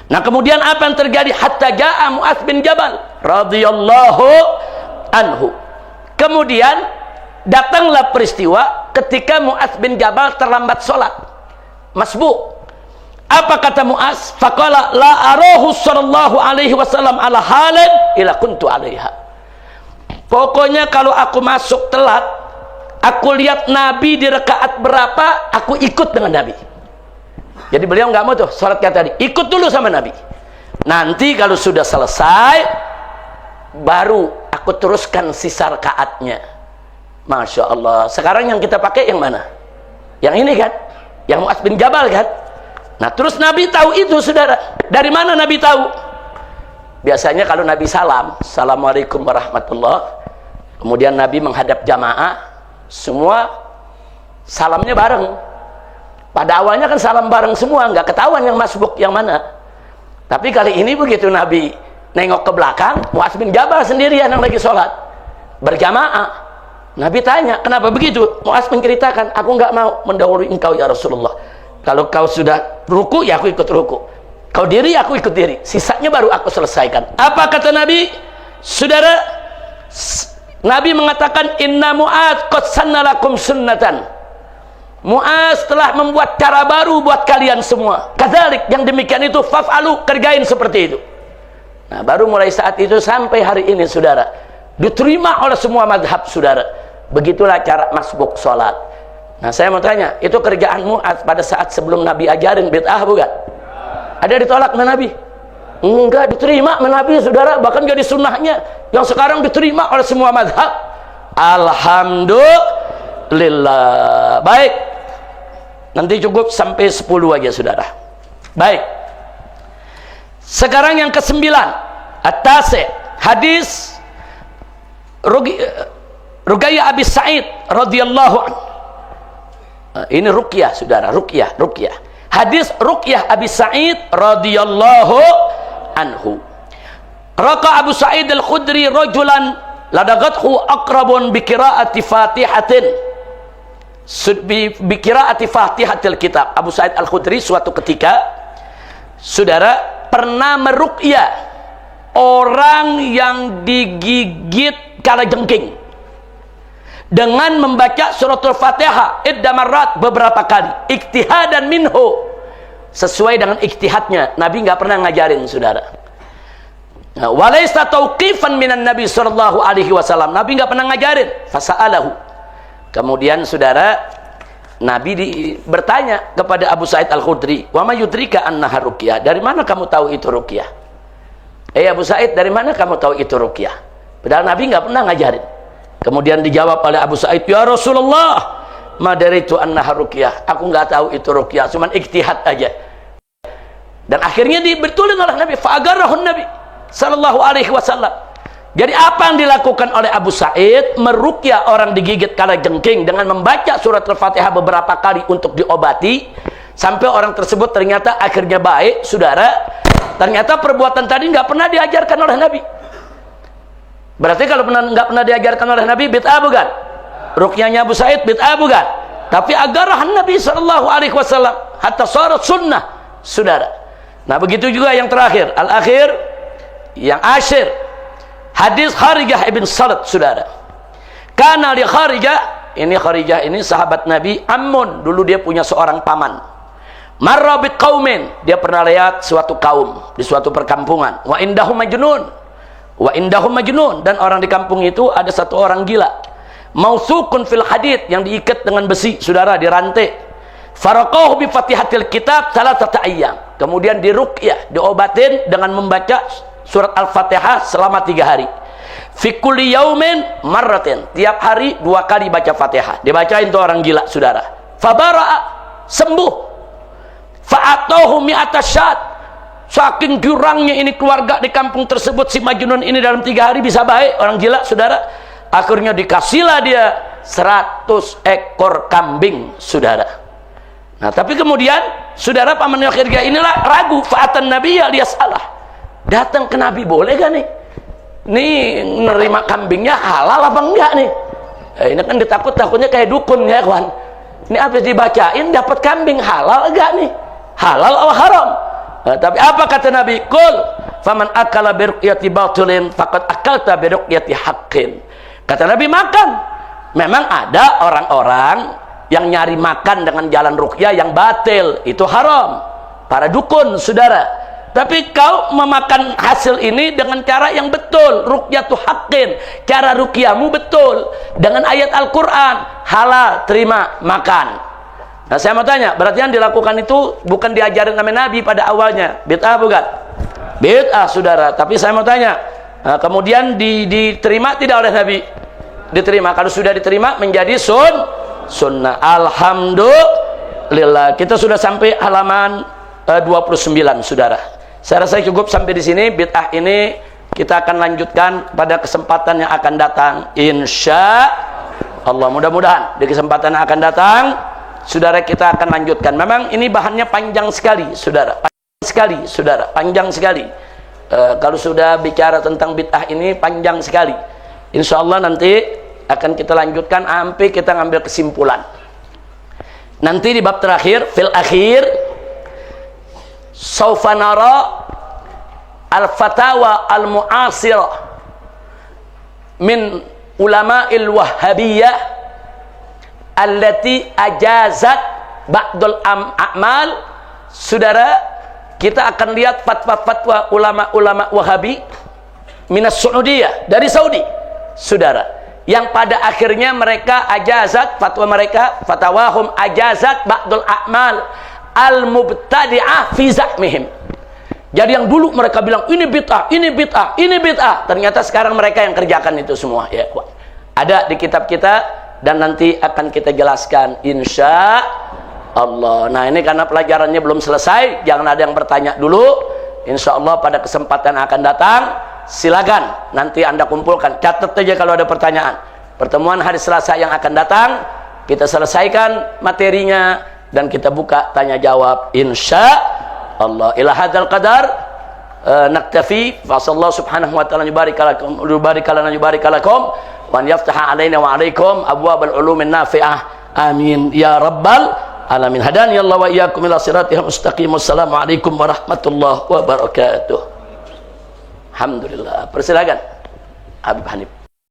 Nah, kemudian apa yang terjadi? Hatta ja'a Mu'adz bin Jabal radhiyallahu anhu. Kemudian datanglah peristiwa ketika Mu'adz bin Jabal terlambat sholat, masbuk. Apa kata Mu'adz? Faqala la arahu sallallahu alaihi wasallam ala halin ila kuntu alaiha. Pokoknya kalau aku masuk telat, aku lihat Nabi di rakaat berapa, aku ikut dengan Nabi. Jadi beliau nggak mau tuh sholat kayak tadi, ikut dulu sama Nabi. Nanti kalau sudah selesai, baru aku teruskan sisa rakaatnya. Masya Allah. Sekarang yang kita pakai yang mana? Yang ini kan? Yang Mu'adz bin Jabal kan? Nah, terus Nabi tahu itu, saudara. Dari mana Nabi tahu? Biasanya kalau Nabi salam, Assalamualaikum warahmatullah, kemudian Nabi menghadap jamaah, semua salamnya bareng. Pada awalnya kan salam bareng semua, nggak ketahuan yang masbuk yang mana. Tapi kali ini begitu Nabi nengok ke belakang, Mu'adz bin Jabal sendirian yang lagi sholat berjamaah. Nabi tanya, kenapa begitu? Mu'adz menceritakan, aku nggak mau mendahului engkau ya Rasulullah. Kalau kau sudah ruku, ya aku ikut ruku. Kau diri, aku ikut diri. Sisanya baru aku selesaikan. Apa kata Nabi? Saudara, Nabi mengatakan, inna Mu'adz qad sanna lakum sunnatan. Mu'adz telah membuat cara baru buat kalian semua. Kadzalik, yang demikian itu faf'alu, kerjain seperti itu. Nah, baru mulai saat itu sampai hari ini, saudara, diterima oleh semua mazhab, saudara. Begitulah cara masbuk sholat. Nah, saya mau tanya, itu kerjaan Mu'adz pada saat sebelum Nabi ajarin bid'ah bukan? Ada ditolak sama Nabi? Enggak, diterima sama Nabi, saudara. Bahkan jadi sunnahnya yang sekarang diterima oleh semua mazhab. Alhamdulillah. Baik, nanti cukup sampai 10 aja, saudara. Baik, sekarang yang ke-9, At-Tasi', hadis Ruqayyah Abi Sa'id radhiyallahu anhu. Ini ruqyah, saudara, ruqyah. Hadis Ruqyah Abi Sa'id radhiyallahu anhu. Raka Abu Sa'id Al-Khudri rajulan ladagathu aqrabun bi qiraati Fatihatin. Bi qiraati Fatihatil kitab. Abu Sa'id Al-Khudri suatu ketika, saudara, pernah meruqyah orang yang digigit kalajengking dengan membaca suratul Fatihah iddamarrat beberapa kali, ijtihadan minhu, sesuai dengan ijtihadnya. Nabi nggak pernah ngajarin, saudara. Walaysa tauqifan minan Nabi sallallahu alaihi wasallam. Nabi nggak pernah ngajarin. Fasa'alahu. Kemudian, saudara, Nabi bertanya kepada Abu Sa'id Al-Khudri, "Wa ma yudrika annaha ruqyah?" Dari mana kamu tahu itu ruqyah? Abu Sa'id, dari mana kamu tahu itu ruqyah? Padahal Nabi nggak pernah ngajarin. Kemudian dijawab oleh Abu Sa'id, "Ya Rasulullah, ma daritu annaha ruqyah." Aku nggak tahu itu ruqyah, cuman ijtihad aja. Dan akhirnya dibetulin oleh Nabi, fa'agarahun Nabi sallallahu alaihi wasallam. Jadi apa yang dilakukan oleh Abu Sa'id? Meruqyah orang digigit kalajengking dengan membaca surat Al-Fatihah beberapa kali untuk diobati, sampai orang tersebut ternyata akhirnya baik, saudara. Ternyata perbuatan tadi nggak pernah diajarkan oleh Nabi. Berarti kalau nggak pernah diajarkan oleh Nabi, bid'ah bukan? Ruqyahnya Abu Sa'id bid'ah bukan? Tapi agarahan Nabi sallallahu alaihi wasallam hatta sarat sunnah, saudara. Nah, begitu juga yang terakhir, al-akhir, yang asyir, hadis Kharijah ibn Salat, saudara. Karena di Kharijah ini sahabat Nabi, ammun, dulu dia punya seorang paman. Marra biqaumin, dia pernah lihat suatu kaum di suatu perkampungan. Wa indahum majnun, dan orang di kampung itu ada satu orang gila. Mausukun fil hadid, yang diikat dengan besi, saudara, dirantai. Faraqahu bi Fatihatil kitab salatata ayyam. Kemudian diruqyah, diobatin dengan membaca surat Al-Fatihah selama 3 hari. Fi kulli yaumin marratin, tiap hari 2 kali baca Fatihah. Dibacain tuh orang gila, saudara. Fabara'a, sembuh. Fa'atahu mi'ata syat. Saking curangnya ini keluarga di kampung tersebut, si Majnun ini dalam 3 hari bisa baik, orang gila, saudara. Akhirnya dikasihlah dia 100 ekor kambing, saudara. Nah, tapi kemudian, saudara, paman Kharijah inilah ragu. Fa'atan Nabi alias Allah. Datang ke Nabi, boleh gak nih? Nih, nerima kambingnya halal apa enggak nih? Ini kan takutnya kayak dukun, ya kawan. Ini habis dibacain dapat kambing, halal enggak nih? Halal atau haram? Nah, tapi apa kata Nabi? Qul faman akala bi ruqyati batilin faqad akalta bi ruqyati haqqin. Kata Nabi, makan. Memang ada orang-orang yang nyari makan dengan jalan ruqyah yang batil, itu haram. Para dukun, saudara. Tapi kau memakan hasil ini dengan cara yang betul, ruqyatu haqqin. Cara ruqyahmu betul dengan ayat Al-Qur'an, halal, terima, makan. Nah, saya mau tanya, berarti yang dilakukan itu bukan diajarin sama Nabi pada awalnya, bid'ah bukan? Bid'ah, saudara. Tapi saya mau tanya, nah, kemudian diterima tidak oleh Nabi? Diterima. Kalau sudah diterima menjadi sunnah. Alhamdulillah. Kita sudah sampai halaman 29, saudara. Saya rasa cukup sampai di sini. Bid'ah ini kita akan lanjutkan pada kesempatan yang akan datang, insya Allah. Mudah-mudahan di kesempatan yang akan datang, saudara, kita akan lanjutkan. Memang ini bahannya panjang sekali, saudara. Panjang sekali. Kalau sudah bicara tentang bid'ah ini panjang sekali. Insya Allah nanti akan kita lanjutkan sampai kita ngambil kesimpulan. Nanti di bab terakhir, fil akhir, saufa nara al-fatawa al-mu'asirah min ulama'il wahhabiyah allati ajazat ba'dul a'mal. Saudara, kita akan lihat fatwa-fatwa ulama-ulama Wahabi minas Saudiyah, dari Saudi, saudara, yang pada akhirnya mereka ajazat, fatwa mereka, fatwahum ajazat ba'dul a'mal al-mubtadi'ah fi za'mihim. Jadi yang dulu mereka bilang ini bid'ah, ini bid'ah, ini bid'ah, ternyata sekarang mereka yang kerjakan itu semua, ya. Ada di kitab kita dan nanti akan kita jelaskan insya Allah. Nah, ini karena pelajarannya belum selesai, jangan ada yang bertanya dulu. Insya Allah pada kesempatan akan datang, silakan nanti Anda kumpulkan, catat aja kalau ada pertanyaan. Pertemuan hari Selasa yang akan datang kita selesaikan materinya dan kita buka tanya jawab insya Allah. Ila hadzal qadar, naktafi fa sallallahu subhanahu wa ta'ala yubarik lakum wa yaftaha alaina wa alaikum abwabal ulumin nafi'ah amin ya rabbal alamin. Hadani Allah wa iyyakum ila siratil mustaqim. Wassalamualaikum warahmatullahi wabarakatuh. Alhamdulillah. Persilakan Habib Hanif.